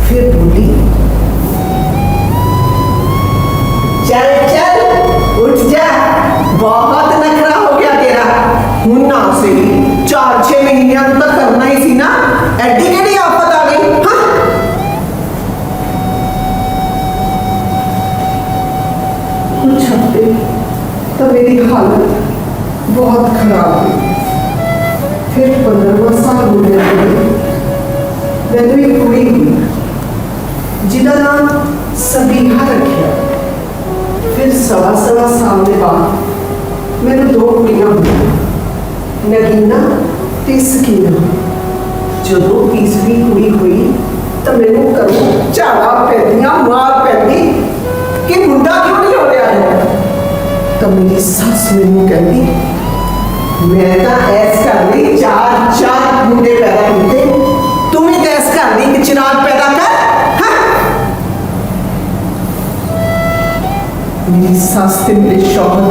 फिर बोली चल चल उठ जा, बहुत नखरा हो गया तेरा। हूं ना से 4-6 महीनों तक करना ही सी ना, एडी केड़ी आफत आ गई। हाँ कुछ हफ्ते तो मेरी हालत बहुत खराब हुई। फिर 15वां साल होने लगे, मैंने एक कुड़ी हुई जिदा नाम सबीहा रखा। फिर 1.25 साल के बाद मैंने 2 कुड़ियां हुई, नगीना ते सकीना। जो 30वीं कुड़ी हुई तो मैंने घरों झाड़ा पैदियां मार पैदी कि मुंडा क्यों नहीं हो रहा है। तो मेरी सस मैनू कहती मैं तो ऐस कर ली 4 मुंडे पैदा किए, तू भी तो ऐस कर ली कि चिराग पैदा कर। मेरी सस ते मेरे शौहर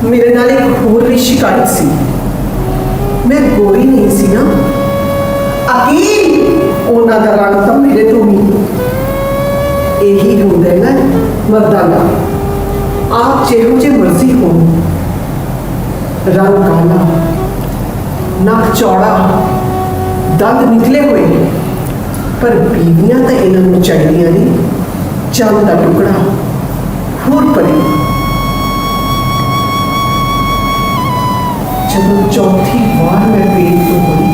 मेरे नाल एक होर भी शिकायत सी, मैं गोरी नहीं सी ना। अकील उन्हां दा रंग तो मेरे तो नहीं, यही होंदा है ना मर्दां दा। आप जेहो जे मर्जी हो, रंग काला, नक चौड़ा, दंद निकले हुए, पर बीवियां तो इन्होंने चाहिए नहीं चंद का टुकड़ा होर परी। जब 4थी बार मैं पेट तो हुई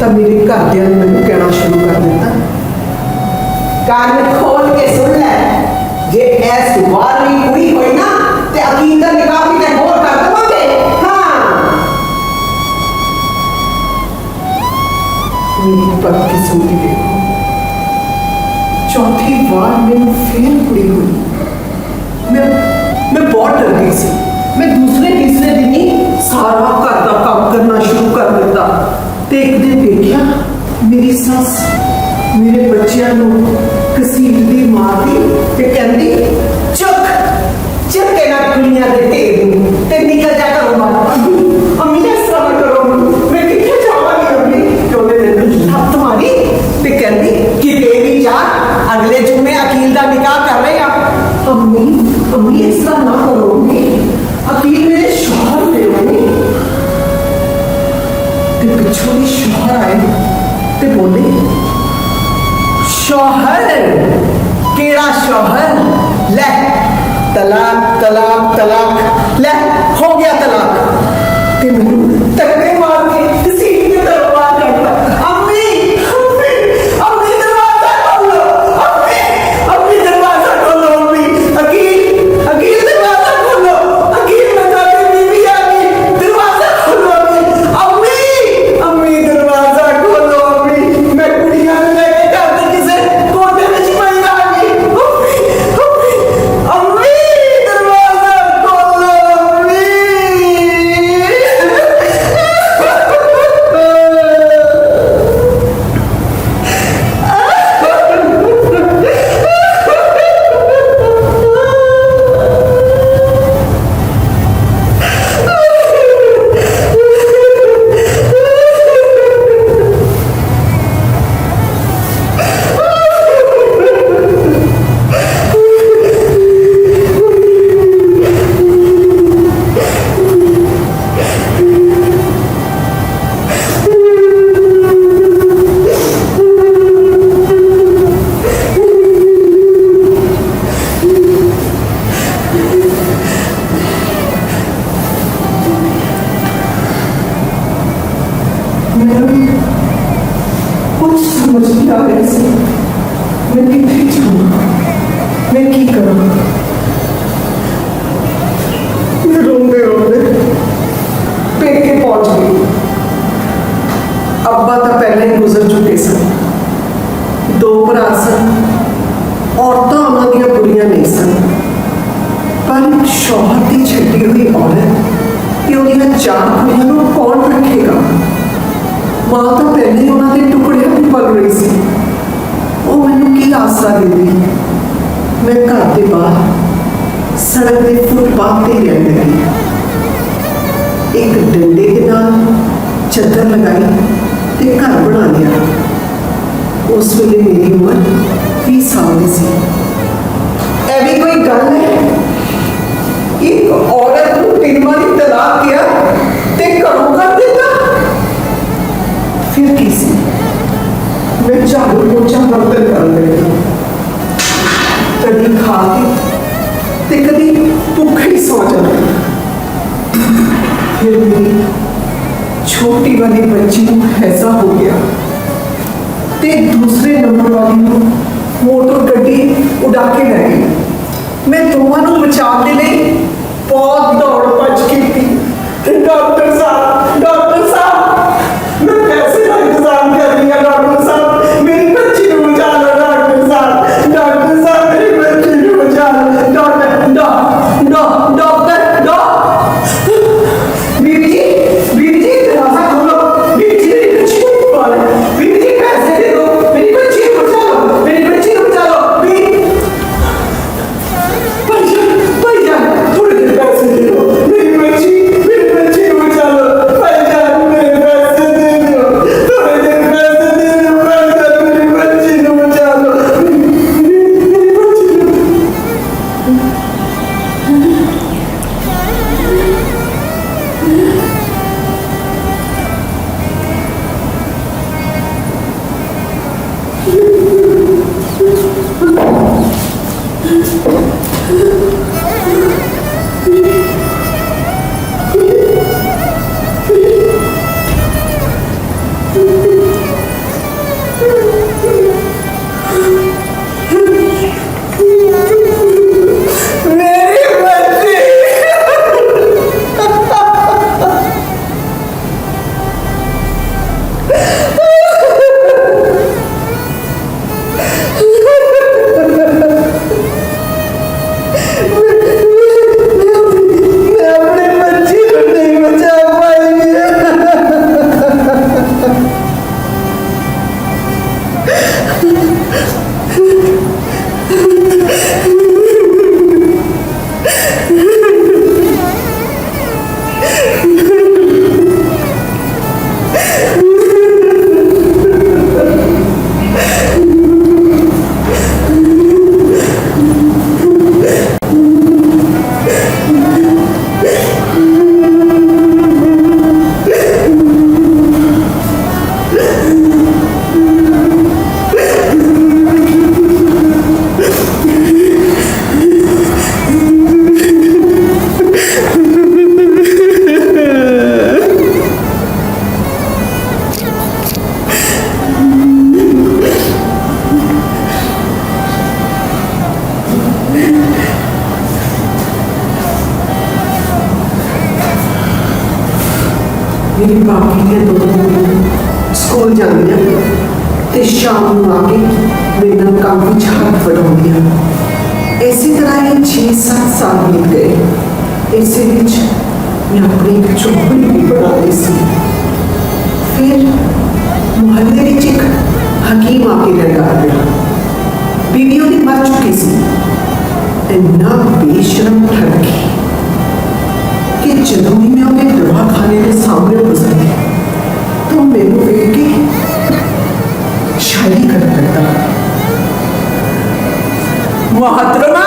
तब मेरे घरदियां ने मैनू कहना शुरू कर दिता, कान खोल के सुन ले, जे ऐस बार भी कुड़ी होई ना ते अकील दा निकाह भी ते होर कर देवांगे। हाँ मेरी बदकिस्मती देखो, 4थी बार मैंने फिर कुड़ी हुई। मैं बहुत डर गई सी। मैं दूसरे तीसरे दिन ही सारा घर का काम करना शुरू कर दिता। तो एक दिन देखा मेरी सस मेरे बच्चों को घसीटती मारती ते कहती चुक चुक के ना दुनिया दे ते निकल जा करो। अम्मी अम्मी इस तरह ना करो अम्मी, अकील मेरे शौहर थे अम्मी। ते पिछों भी शौहर आए ते बोले, शौहर केड़ा शौहर, ले तलाक तलाक तलाक, ले हो गया तलाक। ते मैनू धक्के मार के सीट के दरवाजा करता, अम्मी अम्मी अम्मी दरवाजा खोलो, अम्मी अम्मी दरवाजा खोलो, अम्मी अकील अकील दरवाजा खोलो, अकील मैं जाके बीवी आ गई, दरवाजा खोलो अम्मी अम्मी अम्मी दरवाजा खोलो, अम्मी मैं कुड़ियां लेके जाते किसे कोने में छिपाई आ गई, अम्मी अम्मी अम्मी दरवाजा खोलो अम्मी। कुछ समझ नहीं आ रहा से मैं कितनी जाऊँ, मैं की करूँ। रोंदे रोंदे पेके पहुंच गई। अब्बा तो पहले ही गुजर चुके सन, दो भरा सन, औरतां उन्हां दियां बुरियां नहीं सन, पर शौहर की छड्डी हुई औरत कि उन्हें चार कुड़ियां को कौन रखेगा। मां तो पहले ही उन्होंने टुकड़े भी पल रही सी, वो मैनू की आसरा देती। मैं घर के बाहर सड़क के फुटपाथ पर रहने लगी, एक डंडे के नाल चद्दर लगाई ते घर बना लिया। उस वेले मेरी उम्र 20 साल की सी। ऐ भी कोई गल है, एक औरत को 3 बारी तलाक किया ते घरों कर देता। फिर किसी मैं झाड़ू पोछा बर्तन कर लेता, कभी खा के ते कभी भूखे ही सो जाता। फिर मेरी छोटी वाली बच्ची को ऐसा हो गया ते दूसरे नंबर वाली को मोटर गड्डी उड़ा के ले गई। मैं दोवां नूं बचाने लिए बहुत दौड़ भज की थी। डॉक्टर साहब मैं पैसे का इंतजाम कर रही हूँ, डॉक्टर साहब मेरी बच्ची को बचा लो, डॉक्टर साहब मेरी बच्ची को बचा लो, डॉक्टर बीबी जी दरवाजा खोलो, बीबी जी मेरी बच्ची को निकालो, बीबी जी पैसे दे दो, मेरी बच्ची को बचा लो, मेरी बच्ची को बचा लो। भैया थोड़ी देर पैसे दे दो, मेरी बच्ची को बचा मेरी बाकी ਦੀਆਂ दोनों स्कूल ਜਾਂਦੀਆਂ ਤੇ शाम ਨੂੰ ਆ ਕੇ ਮੇਰੇ ਨਾਲ ਕੰਮ ਵਿੱਚ ਹੱਥ ਵਡਾਉਂਦੀਆਂ। ਇਸੇ ਤਰ੍ਹਾਂ ਹੀ 6-7 ਸਾਲ ਬੀਤ ਗਏ। ਇਸੇ ਵਿੱਚ ਮੈਂ ਆਪਣੀ ਇੱਕ ਝੋਪੜੀ ਵੀ ਬਣਾ ਲਈ ਸੀ। ਫਿਰ ਮੁਹੱਲੇ ਵਿੱਚ ਇੱਕ ਹਕੀਮ ਆ ਕੇ ਰਹਿੰਦਾ ਪਿਆ। बीवी ਉਹਦੀ ਮਰ ਚੁੱਕੀ ਸੀ। ਇੰਨਾ ਬੇਸ਼ਰਮ ਠੱਗੀ ਕਿ ਜਦੋਂ ਵੀ ਮੈਂ ਉਹਦੇ ਦਵਾਖਾਨੇ ਦੇ ਸਾਹਮਣੇ ਗੁਜ਼ਰੀ ਤਾਂ ਮੈਨੂੰ ਵੇਖ ਕੇ शायरी कर करता। मोहतरमा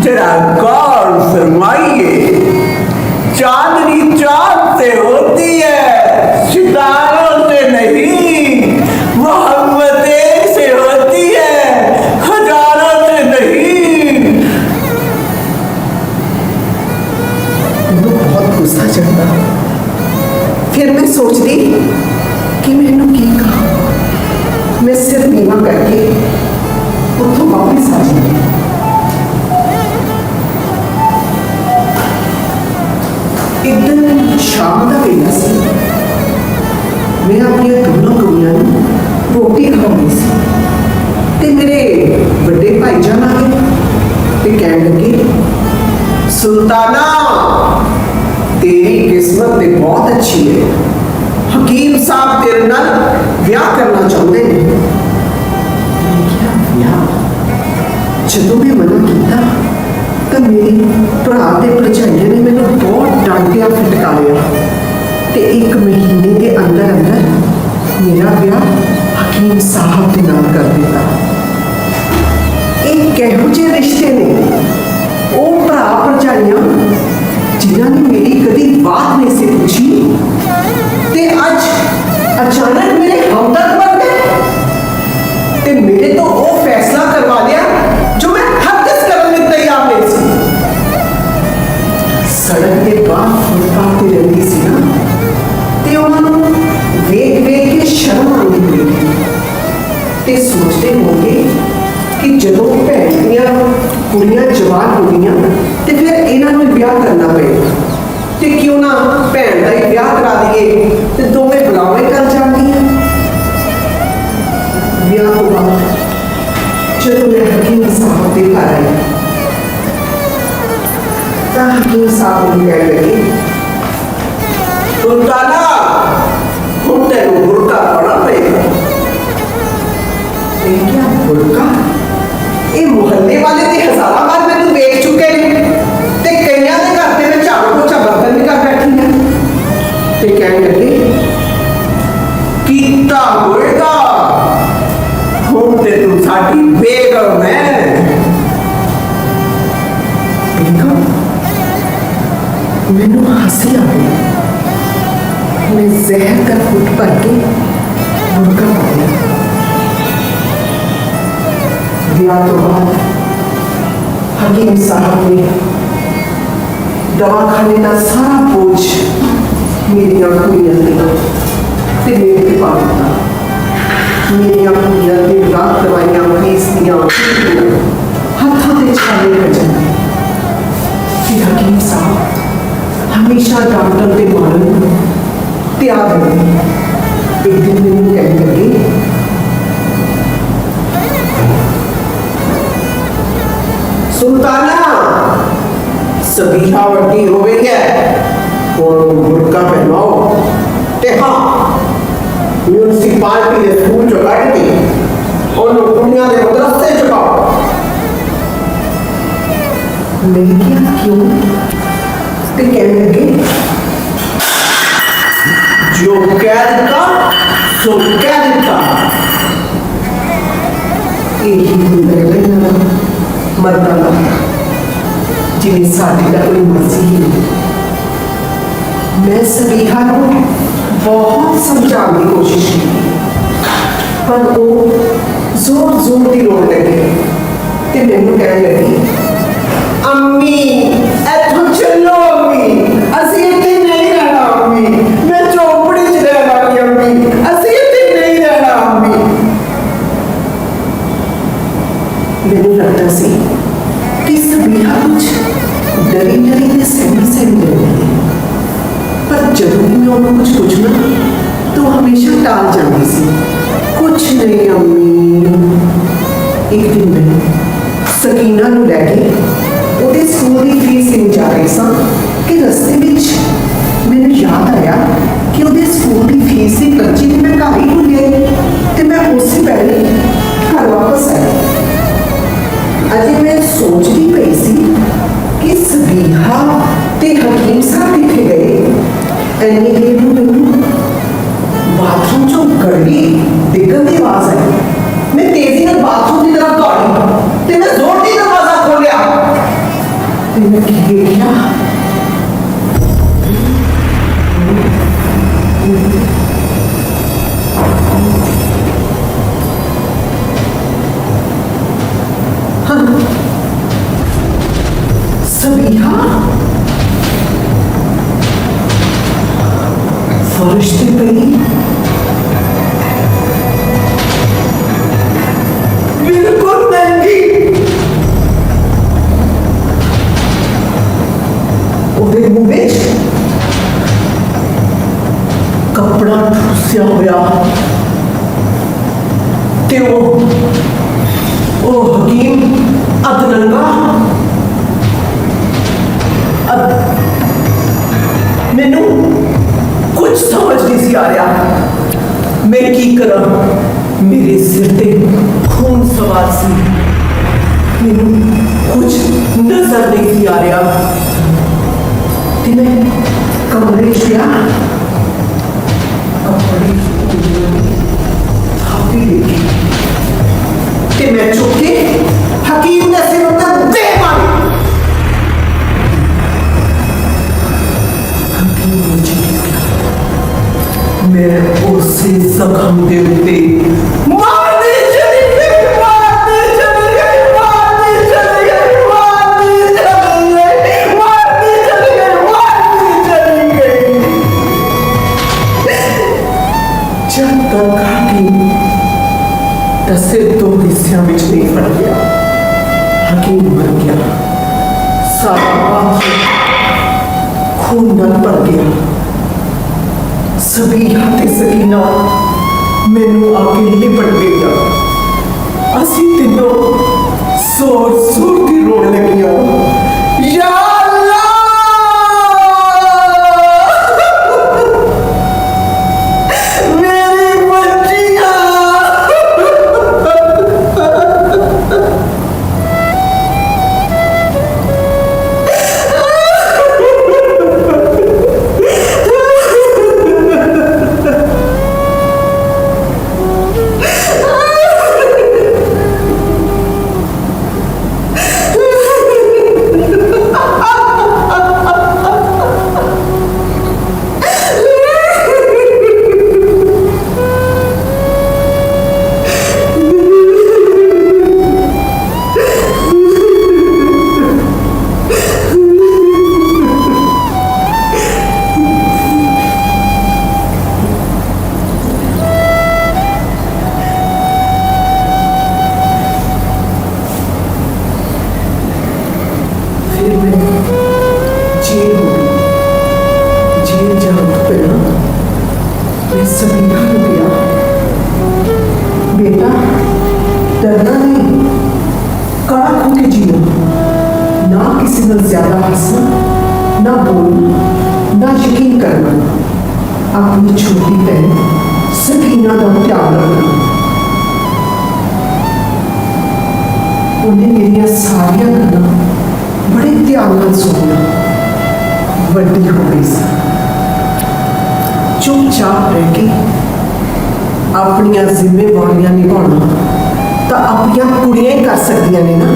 जरा गौर फरमाइए, चांदनी चांद से होती है, सितारों से नहीं। मोहब्बत से होती है, हजारों से नहीं। मैं बहुत गुस्सा चढ़ता। फिर मैं सोचती कि मैंने की कहा। मैं सिर नीवा करके उठो वापस आ जाऊंगी। एक दिन शाम का वेला सी। मैं अपनी दोनों कुड़ियां रोटी खवाई सी ते मेरे बड़े भाईजान आ गए ते कहने लगे, सुल्ताना तेरी किस्मत ते बहुत अच्छी है। हकीम साहब तेरे नाल विआह करना चाहते हैं। जदों मैं मना किया तो मेरे भरा ते भरजाइयां ने मैंने बहुत डांटिया फटकारिया ते 1 महीने के अंदर अंदर मेरा विआह हकीम साहब के नाल कर दिता। एक किहो जे रिश्ते ने वो भरा भरजाइयां जिन्होंने मेरी कभी बात नहीं सी पूछी ते आज अचानक मेरे हमदर्द बन गए ते मेरे तो वो फैसला करवा लिया जो मैं हरगिज़ करने में तैयार नहीं सी। सड़क के बाद फुटपाथ पे रहती सी ना ते उन्होंने वेख वेख के शर्म आनी हुई ते सोचते होंगे कि जदों भैन दियां कुड़ियां जवान हो गईयां ते फिर इन्हों ब्याह करना पड़ेगा ते क्यों ना भैन का ही ब्याह करा दिए ते दोवें बुलावे कर जाएंगियां। ब्याह तो बाद जब मैं हकीम साहब के घर आई तो हकीम साहब ने कहने लगे, सुल्ताना हम तेरे बुरका पड़ा पड़ेगा। ये क्या बुरका? ये मुहल्ले वाले ते हजारा बार मैंने देख चुके हैं ते कईयां दे घर ते मैं झाड़ू पोछा बर्तन भी कर बैठी हां ते कहने लगे, कीता होएगा हम ते तू साडी बेगम है। बेगम? मैनू हंसी आ गई। मैं जहर का घुट भर के बुरका पा लिया। ब्याह तो बाद हकीम साहब ने दवाखाने का सारा बोझ मेरी कुड़ियां ते मेरे पे पा दिता। मेरी कुड़ियां दिन रात दवाइयां फीसदियां हथों से छाले कर जाती। फिर हकीम साहब हमेशा डॉक्टर के मारन तैयार रहे। एक दिन मैंने कहने लगे, सुल्ताना सबीहा वड्डी हो गई है और बुरका पहनाओ ते हाँ म्यूनसिपालिटी के स्कूल चो कट के और कुड़ियां के मदरसे चुकाओ। मैंने किया क्यों? ते कहने लगे, जो कैद का सो कैद का। यही मेरा मरदा जिन्हें साड़ी का कोई मर्जी ही नहीं। मैं सबीहा को बहुत समझाने की कोशिश की पर वो जोर जोर की रोन लगे ते मैनू कहने लगी, अम्मी इत्थों चलो अम्मी, असीं इत्थे नहीं रहना अम्मी, मैं झोपड़ी च रहना अम्मी, असीं इत्थे नहीं रहना अम्मी। मैनू लगता सी कि सबीहा कुछ डरी डरी ते सहमी सहमी रही। पर जब भी मैं उन्हें कुछ पूछना तो वो हमेशा टाल जाती सी। कुछ नहीं अम्मी। एक दिन मैं सकीना नूं लैके ਉਹਦੇ स्कूल की फीस देने जा रही सां कि रस्ते में मैनूं याद आया कि ਉਹਦੇ स्कूल की फीस की पर्ची तो मैं घर ही भुल गई तो मैं उसी वेले घर वापस आई। अजे मैं सोचती पई सी कि सबीहा ते हकीम साहब किथे गए। इन्नी देर नूं मैनूं बाथरूम चों गड़वी डिग्गण की आवाज़ आई। मैं तेजी नाल बाथरूम की तरफ दौड़ी ते मैं जोर दी दरवाजा खोलिया ते मैं की देखिया सबीहा फर्श ते पई बिल्कुल नंगी। ਉਹਦੇ ਮੂੰਹ ਵਿੱਚ कपड़ा ठूसिया होया ते ओ हकीम अदनंगा मैनू कुछ समझ नहीं सी आ रहा मैं की करा। मेरे सिर ते खून सवार सी मैनू कुछ नजर नहीं सी आ रहा ते मैं कमरे च गया देखी ते मैं चुके हकीम ने सिर उत्ते दे मारी। हकीम मुझे मैं उसी जख्म दे उत्ते मारने चली गई, मारने चली गई, मारने चली गई, मारने चली गई, मारने चली गई, मारने चली गई। जब तक हकीम दसे दो हिस्सों में नहीं फट गया हकीम मर गया। सारा बाथरूम खून नाल भर गया। सबीहा ते सकीना मैनू आके लिपट गया। असी तीनों जोर जोर के रोने लगियां। या बेटा डरना नहीं, कड़क होके जियो, ना किसी ने ज्यादा हंसना, ना बोलना, ना यकीन करना। अपनी छोटी बहन सकीना का ध्यान रखना। उन्हें मेरिया सारिया गल्लां बड़े ध्यान नाल सुनना। वड्डी हो गई सी, चुपचाप रह के अपनिया जिम्मेवारियां निभाना तो अपनिया कुड़ियां ही कर सकदियां ने ना।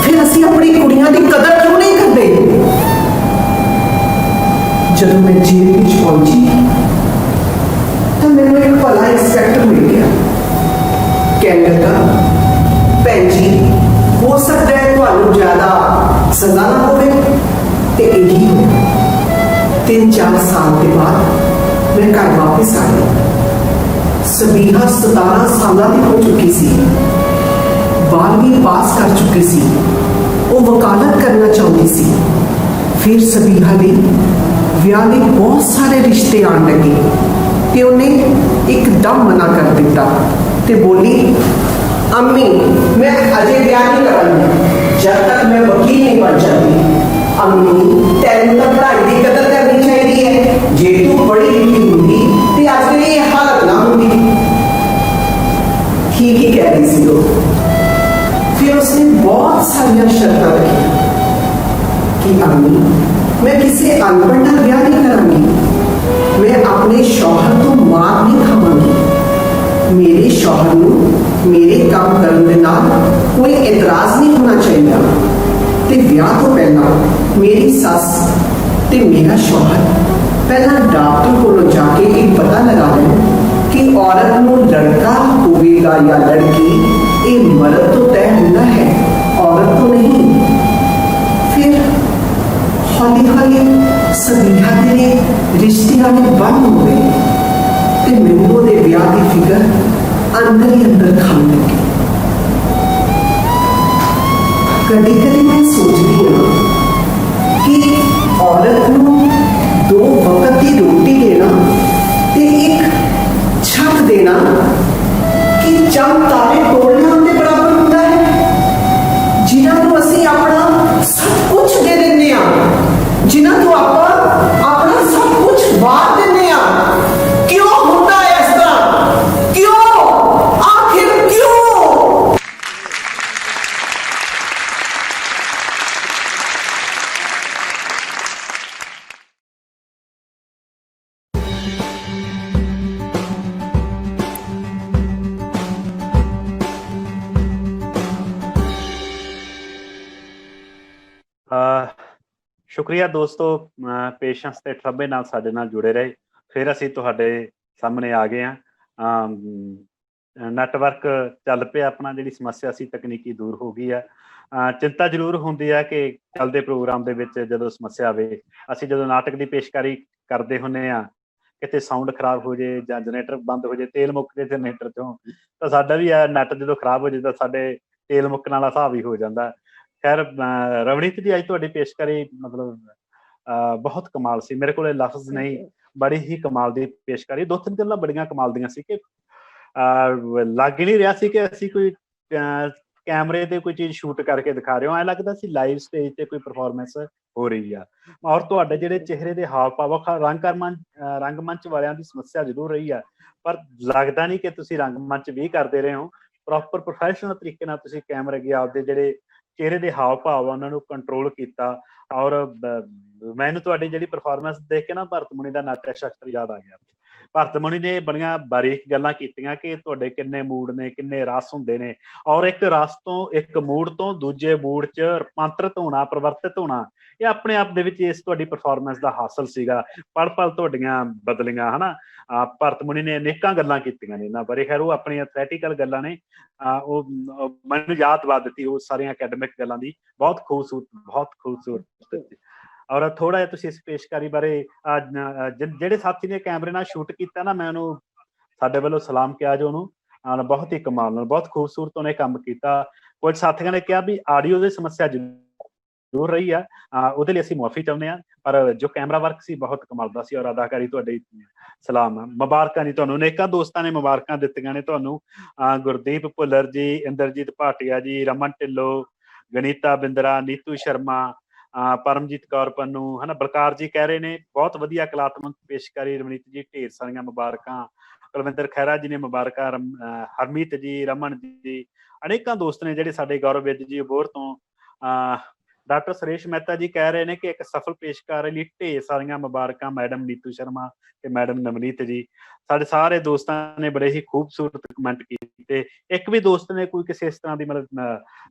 फिर असीं अपनी कुड़ियां की कदर क्यों नहीं करते? जब मैं जेल में पहुंची तो मैंने एक भला इंस्पैक्टर मिल गया। कहने लगा, भैन जी हो सकता है तुहानू ज्यादा सजा ना होवे ते यही हो। 3-4 साल के बाद मैं घर वापस आ गई। सबीहा 17 साल की हो चुकी सी, 12वीं पास कर चुकी सी। वो वकालत करना चाहती सी। फिर सबीहा ने ਵਿਆਹ ਲਈ ਬਹੁਤ ਸਾਰੇ ਰਿਸ਼ਤੇ ਆਉਣ ਲੱਗੇ ਤੇ ਉਹਨੇ ਇੱਕਦਮ ਮਨਾ ਕਰ ਦਿੱਤਾ ਤੇ ਬੋਲੀ, ਅੰਮੀ ਮੈਂ ਅਜੇ ਵਿਆਹ ਨਹੀਂ ਕਰਾਂਗੀ ਜਦ ਤੱਕ ਮੈਂ ਵਕੀਲ ਨਹੀਂ ਬਣ ਜਾਂਦੀ। ਅੰਮੀ ਤੈਨੂੰ ਤਾਂ ਪੜ੍ਹਾਈ ਦੀ ਕਦਰ ਕਰਨੀ ਚਾਹੀਦੀ ਹੈ, ਜੇ ਤੂੰ ਪੜ੍ਹੀ ਲਿਖੀ ਹੁੰਦੀ ਤੇ ਅੱਜ ਤੇਰੀ ਇਹ ਹਾਲਤ ਨਾ ਹੁੰਦੀ। ਠੀਕ ਹੀ ਕਹਿ ਰਹੀ ਸੀ ਉਹ। ਫਿਰ ਉਸਨੇ ਬਹੁਤ ਸਾਰੀਆਂ ਸ਼ਰਤਾਂ ਰੱਖੀਆਂ ਕਿ ਅੰਮੀ ਮੈਂ ਕਿਸੇ ਅਨਪੜ੍ਹ ਨਾਲ ਵਿਆਹ ਨਹੀਂ ਕਰਾਂਗੀ, ਮੈਂ ਆਪਣੇ ਸ਼ੌਹਰ ਤੋਂ ਮਾਰ ਨਹੀਂ ਖਾਵਾਂਗੀ, ਮੇਰੇ ਸ਼ੌਹਰ ਨੂੰ ਮੇਰੇ ਕੰਮ ਕਰਨ ਦੇ ਨਾਲ ਕੋਈ ਇਤਰਾਜ਼ ਨਹੀਂ ਹੋਣਾ ਚਾਹੀਦਾ ਤੇ ਵਿਆਹ ਤੋਂ ਪਹਿਲਾਂ ਮੇਰੀ ਸੱਸ ਤੇ ਮੇਰਾ ਸ਼ੌਹਰ ਪਹਿਲਾਂ ਡਾਕਟਰ ਕੋਲੋਂ ਜਾ ਕੇ ਇਹ ਪਤਾ ਲਗਾ ਲੈਣ ਕਿ ਔਰਤ ਨੂੰ ਲੜਕਾ ਹੋਵੇਗਾ ਜਾਂ ਲੜਕੀ, ਇਹ ਮਰਦ ਤੋਂ ਤੈਅ ਹੁੰਦਾ ਹੈ, ਔਰਤ ਤੋਂ ਨਹੀਂ। ਫਿਰ ਹੌਲੀ ਹੌਲੀ ਸਦੀਆਂ ਦੇ ਰਿਸ਼ਤਿਆਂ ਦੇ ਬੰਦ ਹੋ ਗਏ ਤੇ ਮੈਨੂੰ ਉਹਦੇ ਵਿਆਹ ਦੀ ਫਿਕਰ ਅੰਦਰ ਹੀ ਅੰਦਰ ਖਾਣ ਲੱਗੀ। ਕਦੀ ਕਦੀ ਮੈਂ ਸੋਚਦੀ ਹਾਂ ਕਿ ਔਰਤ ਨੂੰ 2 ਵਕਤ ਦੀ ਰੋਟੀ ਦੇਣਾ ਤੇ ਇੱਕ ਛੱਤ ਦੇਣਾ ਕਿ ਚੰਦ ਤਾਰੇ ਤੋੜਨਾ ਦੇ ਬਰਾਬਰ ਹੁੰਦਾ ਹੈ, ਜਿਨ੍ਹਾਂ ਨੂੰ ਅਸੀਂ ਆਪਣਾ ਸਭ ਕੁਝ ਦੇ ਦਿੰਦੇ ਹਾਂ, ਜਿਨ੍ਹਾਂ ਤੋਂ ਆਪਾਂ ਆਪਣਾ ਸਭ ਕੁਝ ਵਾਰ ਦਿੰਦੇ ਹਾਂ। ਕਿਉਂ ਹੁੰਦਾ ਹੈ ਇਸ ਤਰ੍ਹਾਂ? ਕਿਉਂ? ਆਖਿਰ ਕਿਉਂ? ਸ਼ੁਕਰੀਆ ਦੋਸਤੋ, ਪੇਸ਼ੈਂਸ ਤੇ ਠਰੱਬੇ ਨਾਲ ਸਾਡੇ ਨਾਲ ਜੁੜੇ ਰਹੇ। ਫਿਰ ਅਸੀਂ ਤੁਹਾਡੇ ਸਾਹਮਣੇ ਆ ਗਏ ਹਾਂ। ਨੈਟਵਰਕ ਚੱਲ ਪਿਆ ਆਪਣਾ, ਜਿਹੜੀ ਸਮੱਸਿਆ ਸੀ ਤਕਨੀਕੀ ਦੂਰ ਹੋ ਗਈ ਹੈ। ਚਿੰਤਾ ਜ਼ਰੂਰ ਹੁੰਦੀ ਹੈ ਕਿ ਚੱਲਦੇ ਪ੍ਰੋਗਰਾਮ ਦੇ ਵਿੱਚ ਜਦੋਂ ਸਮੱਸਿਆ ਆਵੇ, ਅਸੀਂ ਜਦੋਂ ਨਾਟਕ ਦੀ ਪੇਸ਼ਕਾਰੀ ਕਰਦੇ ਹੁੰਦੇ ਹਾਂ, ਕਿਤੇ ਸਾਊਂਡ ਖਰਾਬ ਹੋ ਜੇ ਜਾਂ ਜਨਰੇਟਰ ਬੰਦ ਹੋ ਜੇ, ਤੇਲ ਮੁੱਕ ਜੇ ਜਨਰੇਟਰ ਚੋਂ, ਤਾਂ ਸਾਡਾ ਵੀ ਹੈ ਨੈਟ ਜਦੋਂ ਖਰਾਬ ਹੋ ਜੇ ਤਾਂ ਸਾਡੇ ਤੇਲ ਮੁੱਕਣ ਵਾਲਾ ਹਿਸਾਬ ਹੀ ਹੋ ਜਾਂਦਾ। ਖੈਰ ਰਵਨੀਤ ਜੀ, ਅੱਜ ਤੁਹਾਡੀ ਪੇਸ਼ਕਾਰੀ ਮਤਲਬ ਬਹੁਤ ਕਮਾਲ ਸੀ, ਮੇਰੇ ਕੋਲ ਲਫ਼ਜ਼ ਨਹੀਂ, ਬੜੀ ਹੀ ਕਮਾਲ ਦੀ ਪੇਸ਼ਕਾਰੀ। 2-3 ਗੱਲਾਂ ਬੜੀਆਂ ਕਮਾਲ ਦੀਆਂ ਸੀ ਕਿ ਲੱਗ ਹੀ ਨਹੀਂ ਰਿਹਾ ਸੀ ਕਿ ਅਸੀਂ ਕੋਈ ਕੈਮਰੇ ਤੇ ਕੋਈ ਚੀਜ਼ ਸ਼ੂਟ ਕਰਕੇ ਦਿਖਾ ਰਹੇ ਹੋ, ਐਂ ਲੱਗਦਾ ਸੀ ਲਾਈਵ ਸਟੇਜ ਤੇ ਕੋਈ ਪਰਫਾਰਮੈਂਸ ਹੋ ਰਹੀ ਆ। ਔਰ ਤੁਹਾਡੇ ਜਿਹੜੇ ਚਿਹਰੇ ਦੇ ਹਾਵ ਭਾਵ, ਰੰਗਮੰਚ ਵਾਲਿਆਂ ਦੀ ਸਮੱਸਿਆ ਜ਼ਰੂਰ ਰਹੀ ਆ, ਪਰ ਲੱਗਦਾ ਨਹੀਂ ਕਿ ਤੁਸੀਂ ਰੰਗਮੰਚ ਵੀ ਕਰਦੇ ਰਹੇ ਹੋ। ਪ੍ਰੋਪਰ ਪ੍ਰੋਫੈਸ਼ਨਲ ਤਰੀਕੇ ਨਾਲ ਤੁਸੀਂ ਕੈਮਰੇ ਅੱਗੇ ਆਪਦੇ ਜਿਹੜੇ ਚਿਹਰੇ ਦੇ ਹਾਵ ਭਾਵ ਆ ਉਹਨਾਂ ਨੂੰ ਕੰਟਰੋਲ ਕੀਤਾ। ਔਰ ਮੈਨੂੰ ਤੁਹਾਡੀ ਜਿਹੜੀ ਪਰਫਾਰਮੈਂਸ ਦੇਖ ਕੇ ਨਾ ਭਰਤ ਮੁਨੀ ਦਾ ਨਾਟਕ ਸ਼ਾਸਤਰ ਯਾਦ ਆ ਗਿਆ। ਭਰਤ ਮੁਨੀ ਨੇ ਬੜੀਆਂ ਬਾਰੀਕ ਗੱਲਾਂ ਕੀਤੀਆਂ ਕਿ ਤੁਹਾਡੇ ਕਿੰਨੇ ਮੂਡ ਨੇ, ਕਿੰਨੇ ਰਸ ਹੁੰਦੇ ਨੇ, ਔਰ ਇੱਕ ਰਸ ਤੋਂ, ਇੱਕ ਮੂਡ ਤੋਂ ਦੂਜੇ ਮੂਡ 'ਚ ਰੂਪਾਂਤਰਿਤ ਹੋਣਾ, ਪਰਿਵਰਤਿਤ ਹੋਣਾ, ਇਹ ਆਪਣੇ ਆਪ ਦੇ ਵਿੱਚ ਇਸ ਤੁਹਾਡੀ ਪਰਫਾਰਮੈਂਸ ਦਾ ਹਾਸਲ ਸੀਗਾ। ਪਲ ਪਲ ਤੁਹਾਡੀਆਂ ਬਦਲੀਆਂ, ਹਨਾ। ਭਰਤ ਮੁਨੀ ਨੇ ਅਨੇਕਾਂ ਗੱਲਾਂ ਕੀਤੀਆਂ ਨੇ ਇਹਨਾਂ ਬਾਰੇ। ਖੈਰ ਉਹ ਆਪਣੀਆਂ ਥੈਟੀਕਲ ਗੱਲਾਂ ਨੇ, ਉਹ ਮੈਨੂੰ ਯਾਦ ਦਵਾ ਦਿੱਤੀ ਉਹ ਸਾਰੀਆਂ ਅਕੈਡਮਿਕ ਗੱਲਾਂ ਦੀ। ਬਹੁਤ ਖੂਬਸੂਰਤ। ਔਰ ਥੋੜਾ ਜਿਹਾ ਤੁਸੀਂ ਇਸ ਪੇਸ਼ਕਾਰੀ ਬਾਰੇ, ਜਿਹੜੇ ਸਾਥੀ ਨੇ ਕੈਮਰੇ ਨਾਲ ਸ਼ੂਟ ਕੀਤਾ ਨਾ, ਮੈਂ ਉਹਨੂੰ ਸਾਡੇ ਵੱਲੋਂ ਸਲਾਮ ਕਿਹਾ ਜੋ ਉਹਨੂੰ, ਬਹੁਤ ਹੀ ਕਮਾਲ ਨਾਲ, ਬਹੁਤ ਖੂਬਸੂਰਤ ਉਹਨੇ ਕੰਮ ਕੀਤਾ। ਕੁਝ ਸਾਥੀਆਂ ਨੇ ਕਿਹਾ ਵੀ ਆਡੀਓ ਦੀ ਸਮੱਸਿਆ ਜ਼ਰੂਰ ਰਹੀ ਆ, ਉਹਦੇ ਲਈ ਅਸੀਂ ਮੁਆਫੀ ਚਾਹੁੰਦੇ ਹਾਂ, ਪਰ ਜੋ ਕੈਮਰਾ ਵਰਕ ਸੀ ਬਹੁਤ ਕਮਾਲ ਦਾ ਸੀ। ਔਰ ਅਦਾਕਾਰੀ ਤੁਹਾਡੀ ਸਲਾਮ ਆ, ਮੁਬਾਰਕਾਂ ਜੀ ਤੁਹਾਨੂੰ। ਅਨੇਕਾਂ ਦੋਸਤਾਂ ਨੇ ਮੁਬਾਰਕਾਂ ਦਿੱਤੀਆਂ ਨੇ ਤੁਹਾਨੂੰ, ਗੁਰਦੀਪ ਭੁੱਲਰ ਜੀ, ਇੰਦਰਜੀਤ ਭਾਟੀਆ ਜੀ, ਰਮਨ ਢਿੱਲੋਂ, ਗਨੀਤਾ ਬਿੰਦਰਾ, ਨੀਤੂ ਸ਼ਰਮਾ, ਪਰਮਜੀਤ ਕੌਰ ਪੰਨੂ, ਹਨਾ। ਬਲਕਾਰ ਜੀ ਕਹਿ ਰਹੇ ਨੇ ਬਹੁਤ ਵਧੀਆ ਕਲਾਤਮਕ ਪੇਸ਼ਕਾਰੀ ਰਵਨੀਤ ਜੀ, ਢੇਰ ਸਾਰੀਆਂ ਮੁਬਾਰਕਾਂ। ਕੁਲਵਿੰਦਰ ਖਹਿਰਾ ਜੀ ਨੇ ਮੁਬਾਰਕਾਂ, ਹਰਮੀਤ ਜੀ, ਰਮਨ ਜੀ, ਅਨੇਕਾਂ ਦੋਸਤ ਨੇ ਜਿਹੜੇ ਸਾਡੇ ਗੌਰਵ ਵਿੱਦ ਜੀ ਅਬੋਹਰ ਤੋਂ। ਡਾਕਟਰ ਸੁਰੇਸ਼ ਮਹਿਤਾ ਜੀ ਕਹਿ ਰਹੇ ਨੇ ਕਿ ਇੱਕ ਸਫਲ ਪੇਸ਼ਕਾਰੀ ਲਈ ਢੇਰ ਸਾਰੀਆਂ ਮੁਬਾਰਕਾਂ ਮੈਡਮ ਨੀਤੂ ਸ਼ਰਮਾ ਤੇ ਮੈਡਮ ਨਵਨੀਤ ਜੀ। ਸਾਡੇ ਸਾਰੇ ਦੋਸਤਾਂ ਨੇ ਬੜੇ ਹੀ ਖੂਬਸੂਰਤ ਕਮੈਂਟ ਕੀਤੇ। ਇੱਕ ਵੀ ਦੋਸਤ ਨੇ ਕੋਈ ਕਿਸੇ ਇਸ ਤਰ੍ਹਾਂ ਦੀ ਮਤਲਬ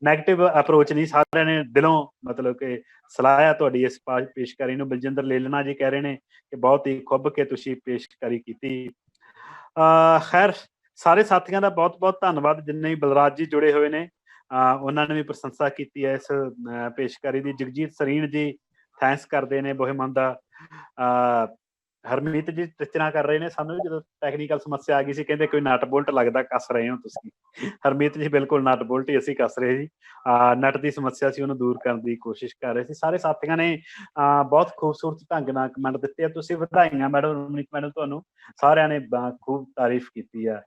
ਨੈਗੇਟਿਵ ਅਪਰੋਚ ਨਹੀਂ, ਸਾਰਿਆਂ ਨੇ ਦਿਲੋਂ ਮਤਲਬ ਕਿ ਸਲਾਹਿਆ ਤੁਹਾਡੀ ਇਸ ਪੇਸ਼ਕਾਰੀ ਨੂੰ। ਬਲਜਿੰਦਰ ਲੇਲਣਾ ਜੀ ਕਹਿ ਰਹੇ ਨੇ ਕਿ ਬਹੁਤ ਹੀ ਖੁੱਭ ਕੇ ਤੁਸੀਂ ਪੇਸ਼ਕਾਰੀ ਕੀਤੀ। ਖੈਰ ਸਾਰੇ ਸਾਥੀਆਂ ਦਾ ਬਹੁਤ ਬਹੁਤ ਧੰਨਵਾਦ। ਜਿੰਨੇ ਵੀ ਬਲਰਾਜ ਜੀ ਜੁੜੇ ਹੋਏ ਨੇ, ਉਹਨਾਂ ਨੇ ਵੀ ਪ੍ਰਸ਼ੰਸਾ ਕੀਤੀ ਹੈ ਇਸ ਪੇਸ਼ਕਾਰੀ ਦੀ। ਜਗਜੀਤ ਸਰੀਨ ਜੀ ਥੈਂਕਸ ਕਰਦੇ ਨੇ ਬੋਹੇਮਨ ਦਾ। ਹਰਮੀਤ ਜੀ ਰਚਨਾ ਕਰ ਰਹੇ ਨੇ, ਸਾਨੂੰ ਵੀ ਜਦੋਂ ਟੈਕਨੀਕਲ ਸਮੱਸਿਆ ਆ ਗਈ ਸੀ ਕਹਿੰਦੇ ਕੋਈ ਨਟ ਬੋਲਟ ਲੱਗਦਾ ਕੱਸ ਰਹੇ ਹੋ ਤੁਸੀਂ। ਹਰਮੀਤ ਜੀ ਬਿਲਕੁਲ ਨਟ ਬੋਲਟ ਹੀ ਅਸੀਂ ਕੱਸ ਰਹੇ ਜੀ। ਨਟ ਦੀ ਸਮੱਸਿਆ ਸੀ ਉਹਨੂੰ ਦੂਰ ਕਰਨ ਦੀ ਕੋਸ਼ਿਸ਼ ਕਰ ਰਹੇ ਸੀ। ਸਾਰੇ ਸਾਥੀਆਂ ਨੇ ਬਹੁਤ ਖੂਬਸੂਰਤ ਢੰਗ ਨਾਲ ਕਮੈਂਟ ਦਿੱਤੇ ਆ, ਤੁਸੀਂ ਵਧਾਈਆਂ ਮੈਡਮ ਰਮਨੀਤ ਮੈਡਮ, ਤੁਹਾਨੂੰ ਸਾਰਿਆਂ ਨੇ ਖੂਬ ਤਾਰੀਫ ਕੀਤੀ ਆ।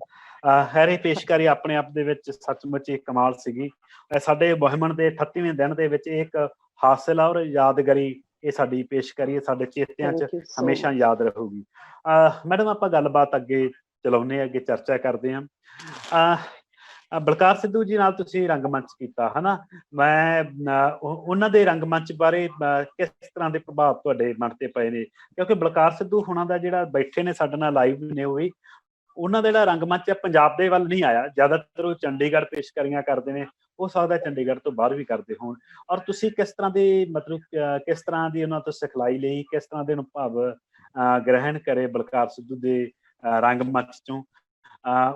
ਹੈਰੀ ਪੇਸ਼ਕਾਰੀ ਆਪਣੇ ਆਪ ਦੇ ਵਿੱਚ ਸੱਚਮੁੱਚ ਇੱਕ ਕਮਾਲ ਸੀਗੀ। ਸਾਡੇ ਬੋਹੇਮਨ ਦੇ 38ਵੇਂ ਦਿਨ ਦੇ ਵਿੱਚ ਇੱਕ ਹਾਸਿਲ ਔਰ ਯਾਦਗਾਰੀ ਇਹ ਸਾਡੀ ਪੇਸ਼ਕਾਰੀ ਸਾਡੇ ਚੇਤਿਆਂ 'ਚ ਥੈਂਕ ਯੂ ਸੋ ਹਮੇਸ਼ਾ ਮਚ। ਯਾਦ ਰਹੂਗੀ। ਮੈਡਮ ਆਪਾਂ ਗੱਲਬਾਤ ਅੱਗੇ ਚਲਾਉਂਦੇ ਹਾਂ, ਅੱਗੇ ਚਰਚਾ ਕਰਦੇ ਹਾਂ। ਬਲਕਾਰ ਸਿੱਧੂ ਜੀ ਨਾਲ ਤੁਸੀਂ ਰੰਗਮੰਚ ਕੀਤਾ ਹਨਾ, ਮੈਂ ਉਹਨਾਂ ਦੇ ਰੰਗਮੰਚ ਬਾਰੇ ਕਿਸ ਤਰ੍ਹਾਂ ਦੇ ਪ੍ਰਭਾਵ ਤੁਹਾਡੇ ਮਨ ਤੇ ਪਏ ਨੇ? ਕਿਉਂਕਿ ਬਲਕਾਰ ਸਿੱਧੂ ਹੁਣਾਂ ਦਾ ਜਿਹੜਾ ਬੈਠੇ ਨੇ ਸਾਡੇ ਨਾਲ ਲਾਈਵ ਨੇ ਉਹ ਵੀ, ਉਹਨਾਂ ਦਾ ਜਿਹੜਾ ਰੰਗਮੰਚ ਹੈ ਪੰਜਾਬ ਦੇ ਵੱਲ ਨਹੀਂ ਆਇਆ, ਜ਼ਿਆਦਾਤਰ ਉਹ ਚੰਡੀਗੜ੍ਹ ਪੇਸ਼ਕਾਰੀਆਂ ਕਰਦੇ ਨੇ, ਹੋ ਸਕਦਾ ਚੰਡੀਗੜ੍ਹ ਤੋਂ ਬਾਹਰ ਵੀ ਕਰਦੇ ਹੋਣ। ਔਰ ਤੁਸੀਂ ਕਿਸ ਤਰ੍ਹਾਂ ਦੇ ਮਤਲਬ ਕਿਸ ਤਰ੍ਹਾਂ ਦੀ ਉਹਨਾਂ ਤੋਂ ਸਿਖਲਾਈ ਲਈ, ਕਿਸ ਤਰ੍ਹਾਂ ਦੇ ਅਨੁਭਵ ਗ੍ਰਹਿਣ ਕਰੇ ਬਲਕਾਰ ਸਿੱਧੂ ਦੇ ਰੰਗਮੰਚ ਚੋਂ,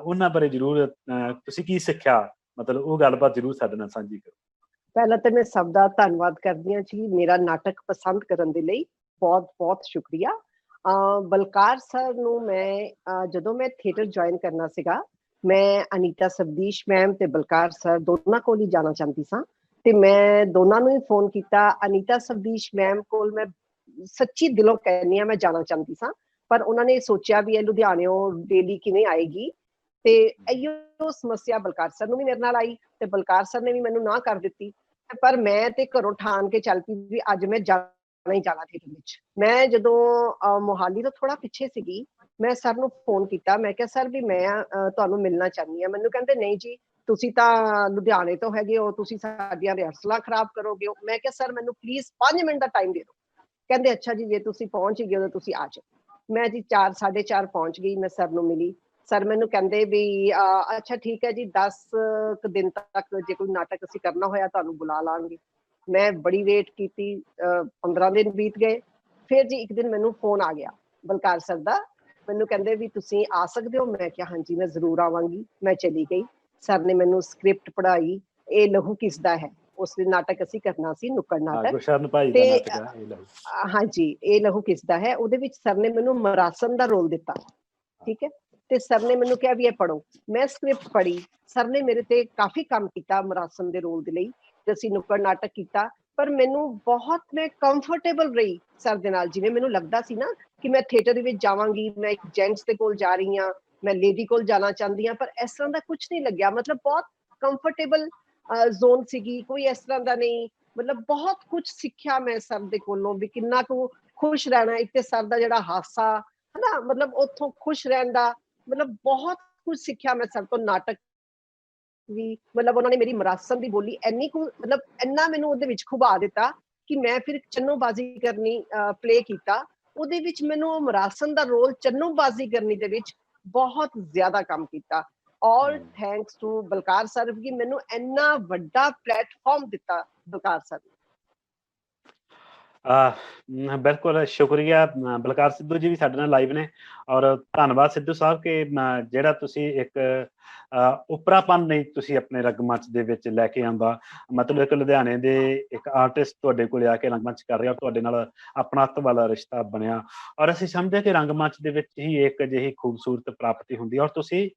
ਉਹਨਾਂ ਬਾਰੇ ਜ਼ਰੂਰ ਤੁਸੀਂ ਕੀ ਸਿੱਖਿਆ, ਮਤਲਬ ਉਹ ਗੱਲਬਾਤ ਜ਼ਰੂਰ ਸਾਡੇ ਨਾਲ ਸਾਂਝੀ ਕਰੋ। ਪਹਿਲਾਂ ਤਾਂ ਮੈਂ ਸਭ ਦਾ ਧੰਨਵਾਦ ਕਰਦੀ ਹਾਂ ਜੀ, ਮੇਰਾ ਨਾਟਕ ਪਸੰਦ ਕਰਨ ਦੇ ਲਈ ਬਹੁਤ ਬਹੁਤ ਸ਼ੁਕਰੀਆ। ਬਲਕਾਰ ਸਰ ਨੂੰ ਮੈਂ ਜਦੋਂ ਮੈਂ ਥੀਏਟਰ ਜੁਆਇਨ ਕਰਨਾ ਸੀਗਾ, ਮੈਂ ਅਨੀਤਾ ਸਬਦੀਸ਼ ਮੈਮ ਤੇ ਬਲਕਾਰ ਸਰ ਦੋਨਾਂ ਕੋਲ ਹੀ ਜਾਣਾ ਚਾਹੁੰਦੀ ਸਾਂ, ਤੇ ਮੈਂ ਦੋਨਾਂ ਨੂੰ ਹੀ ਫੋਨ ਕੀਤਾ। ਅਨੀਤਾ ਸਬਦੀਸ਼ ਮੈਮ ਕੋਲ ਮੈਂ ਸੱਚੀ ਦਿਲੋਂ ਕਹਿੰਦੀ ਹਾਂ ਮੈਂ ਜਾਣਾ ਚਾਹੁੰਦੀ ਸਾਂ, ਪਰ ਉਹਨਾਂ ਨੇ ਸੋਚਿਆ ਵੀ ਇਹ ਲੁਧਿਆਣਿਓਂ ਡੇਲੀ ਕਿਵੇਂ ਆਏਗੀ, ਤੇ ਇਹੋ ਸਮੱਸਿਆ ਬਲਕਾਰ ਸਰ ਨੂੰ ਵੀ ਮੇਰੇ ਨਾਲ ਆਈ, ਤੇ ਬਲਕਾਰ ਸਰ ਨੇ ਵੀ ਮੈਨੂੰ ਨਾ ਕਰ ਦਿੱਤੀ। ਪਰ ਮੈਂ ਤੇ ਘਰੋਂ ਠਾਣ ਕੇ ਚੱਲ ਪਈ ਵੀ ਅੱਜ ਮੈਂ ਜਾਣਾ ਹੀ ਜਾਣਾ ਥੀਏਟਰ ਵਿੱਚ। ਮੈਂ ਜਦੋਂ ਮੋਹਾਲੀ ਤੋਂ ਥੋੜਾ ਪਿੱਛੇ ਸੀਗੀ, ਮੈਂ ਸਰ ਨੂੰ ਫੋਨ ਕੀਤਾ, ਮੈਂ ਕਿਹਾ ਸਰ ਵੀ ਮੈਂ ਤੁਹਾਨੂੰ ਮਿਲਣਾ ਚਾਹੁੰਦੀ ਹਾਂ। ਮੈਨੂੰ ਕਹਿੰਦੇ ਨਹੀਂ ਜੀ, ਤੁਸੀਂ ਤਾਂ ਲੁਧਿਆਣੇ ਤੋਂ ਹੈਗੇ ਹੋ, ਤੁਸੀਂ ਸਾਡੀਆਂ ਰਿਹਰਸਲਾਂ ਖਰਾਬ ਕਰੋਗੇ ਹੋ। ਮੈਂ ਕਿਹਾ ਸਰ ਮੈਨੂੰ ਪਲੀਜ਼ 5 ਮਿੰਟ ਦਾ ਟਾਈਮ ਦੇ ਦਿਓ। ਕਹਿੰਦੇ ਅੱਛਾ ਜੀ, ਜੇ ਤੁਸੀਂ ਪਹੁੰਚ ਹੀ ਗਏ ਹੋ ਤੁਸੀਂ ਆ ਜਾਓ। ਮੈਂ ਜੀ 4 4:30 ਪਹੁੰਚ ਗਈ, ਮੈਂ ਸਰ ਨੂੰ ਮਿਲੀ। ਸਰ ਮੈਨੂੰ ਕਹਿੰਦੇ ਵੀ ਅੱਛਾ ਠੀਕ ਹੈ ਜੀ, 10 ਕੁ ਦਿਨ ਤੱਕ ਜੇ ਕੋਈ ਨਾਟਕ ਅਸੀਂ ਕਰਨਾ ਹੋਇਆ ਤੁਹਾਨੂੰ ਬੁਲਾ ਲਾਂਗੇ। ਮੈਂ ਬੜੀ ਵੇਟ ਕੀਤੀ, 15 ਦਿਨ ਬੀਤ ਗਏ। ਫਿਰ ਜੀ ਇੱਕ ਦਿਨ ਮੈਨੂੰ ਫੋਨ ਆ ਗਿਆ ਬਲਕਾਰ ਸਰ ਦਾ, ਮੈਨੂੰ ਕਹਿੰਦੇ ਵੀ ਤੁਸੀਂ ਆ ਸਕਦੇ ਹੋ। ਮੈਂ ਕਿਹਾ ਹਾਂਜੀ ਮੈਂ ਜ਼ਰੂਰ ਆਵਾਂਗੀ। ਮੈਂ ਚਲੀ ਗਈ। ਸਰ ਨੇ ਮੈਨੂੰ ਸਕ੍ਰਿਪਟ ਪੜ੍ਹਾਈ, ਇਹ ਲਹੂ ਕਿਸਦਾ ਹੈ, ਉਸ ਦਿਨ ਨਾਟਕ ਅਸੀਂ ਕਰਨਾ ਸੀ, ਨੁੱਕੜ ਨਾਟਕ। ਗੁਰਸ਼ਰਨ ਭਾਈ ਦਾ ਤੇ ਨਾਟਕ ਆ ਇਹ ਲਓ। ਹਾਂਜੀ, ਇਹ ਲਹੂ ਕਿਸਦਾ ਹੈ, ਉਹਦੇ ਵਿੱਚ ਸਰ ਨੇ ਮੈਨੂੰ ਮਰਾਸਨ ਦਾ ਰੋਲ ਦਿੱਤਾ, ਠੀਕ ਹੈ। ਤੇ ਸਰ ਨੇ ਮੈਨੂੰ ਕਿਹਾ ਵੀ ਇਹ ਪੜ੍ਹੋ। ਮੈਂ ਸਕ੍ਰਿਪਟ ਪੜ੍ਹੀ, ਸਰ ਨੇ ਮੇਰੇ ਤੇ ਕਾਫੀ ਕੰਮ ਕੀਤਾ ਮਰਾਸਨ ਦੇ ਰੋਲ ਦੇ ਲਈ, ਤੇ ਅਸੀਂ ਨੁੱਕੜ ਨਾਟਕ ਕੀਤਾ। ਪਰ ਮੈਨੂੰ ਬਹੁਤ, ਮੈਂ ਕੰਫਰਟੇਬਲ ਰਹੀ ਸਰ ਦੇ ਨਾਲ। ਜਿਵੇਂ ਮੈਨੂੰ ਲੱਗਦਾ ਸੀ ਨਾ ਕਿ ਮੈਂ ਥੀਏਟਰ ਦੇ ਵਿੱਚ ਜਾਵਾਂਗੀ, ਮੈਂ ਇੱਕ ਜੈਂਟਸ ਦੇ ਕੋਲ ਜਾ ਰਹੀ ਹਾਂ, ਮੈਂ ਲੇਡੀ ਕੋਲ ਜਾਣਾ ਚਾਹੁੰਦੀ ਹਾਂ, ਪਰ ਇਸ ਤਰ੍ਹਾਂ ਦਾ ਕੁਝ ਨਹੀਂ ਲੱਗਿਆ। ਮਤਲਬ ਬਹੁਤ ਕੰਫਰਟੇਬਲ ਜ਼ੋਨ ਸੀਗੀ, ਕੋਈ ਇਸ ਤਰ੍ਹਾਂ ਦਾ ਨਹੀਂ। ਮਤਲਬ ਬਹੁਤ ਕੁਝ ਸਿੱਖਿਆ ਮੈਂ ਸਰ ਦੇ ਕੋਲੋਂ ਵੀ ਕਿੰਨਾ ਕੁ ਖੁਸ਼ ਰਹਿਣਾ। ਇੱਕ ਤੇ ਸਰ ਦਾ ਜਿਹੜਾ ਹਾਸਾ ਹਨਾ, ਮਤਲਬ ਉੱਥੋਂ ਖੁਸ਼ ਰਹਿਣ ਦਾ, ਮਤਲਬ ਬਹੁਤ ਕੁਝ ਸਿੱਖਿਆ ਮੈਂ ਸਰ ਤੋਂ। ਨਾਟਕ ਵੀ ਮਤਲਬ ਉਹਨਾਂ ਨੇ ਮੇਰੀ ਮਰਾਸਨ ਦੀ ਬੋਲੀ ਇੰਨੀ ਕੁ, ਮਤਲਬ ਇੰਨਾ ਮੈਨੂੰ ਉਹਦੇ ਵਿੱਚ ਖੁਬਾ ਦਿੱਤਾ ਕਿ ਮੈਂ ਫਿਰ ਚੰਨੋਬਾਜ਼ੀ ਕਰਨੀ ਪਲੇ ਕੀਤਾ। ਉਹਦੇ ਵਿੱਚ ਮੈਨੂੰ ਮਰਾਸਨ ਦਾ ਰੋਲ ਚੰਨੋਬਾਜ਼ੀ ਕਰਨੀ ਦੇ ਵਿੱਚ ਬਹੁਤ ਜ਼ਿਆਦਾ ਕੰਮ ਕੀਤਾ। ਆਲ ਥੈਂਕਸ ਟੂ ਬਲਕਾਰ ਸਰ ਕਿ ਮੈਨੂੰ ਇੰਨਾ ਵੱਡਾ ਪਲੇਟਫਾਰਮ ਦਿੱਤਾ ਬਲਕਾਰ ਸਰ ਨੇ। ਬਿਲਕੁਲ ਸ਼ੁਕਰੀਆ। ਬਲਕਾਰ ਸਿੱਧੂ ਜੀ ਵੀ ਸਾਡੇ ਨਾਲ ਲਾਈਵ ਨੇ, ਔਰ ਧੰਨਵਾਦ ਸਿੱਧੂ ਸਾਹਿਬ ਕਿ ਜਿਹੜਾ ਤੁਸੀਂ ਇੱਕ ਉਪਰਾਪਨ ਨਹੀਂ ਤੁਸੀਂ ਆਪਣੇ ਰੰਗਮੰਚ ਦੇ ਵਿੱਚ ਲੈ ਕੇ ਆਉਂਦਾ। ਮਤਲਬ ਇੱਕ ਲੁਧਿਆਣੇ ਦੇ ਇੱਕ ਆਰਟਿਸਟ ਤੁਹਾਡੇ ਕੋਲ ਆ ਕੇ ਰੰਗਮੰਚ ਕਰ ਰਿਹਾ, ਤੁਹਾਡੇ ਨਾਲ ਆਪਣੱਤ ਵਾਲਾ ਰਿਸ਼ਤਾ ਬਣਿਆ, ਔਰ ਅਸੀਂ ਸਮਝਦੇ ਕਿ ਰੰਗਮੰਚ ਦੇ ਵਿੱਚ ਹੀ ਇੱਕ ਅਜਿਹੀ ਖੂਬਸੂਰਤ ਪ੍ਰਾਪਤੀ ਹੁੰਦੀ ਹੈ। ਔਰ ਤੁਸੀਂ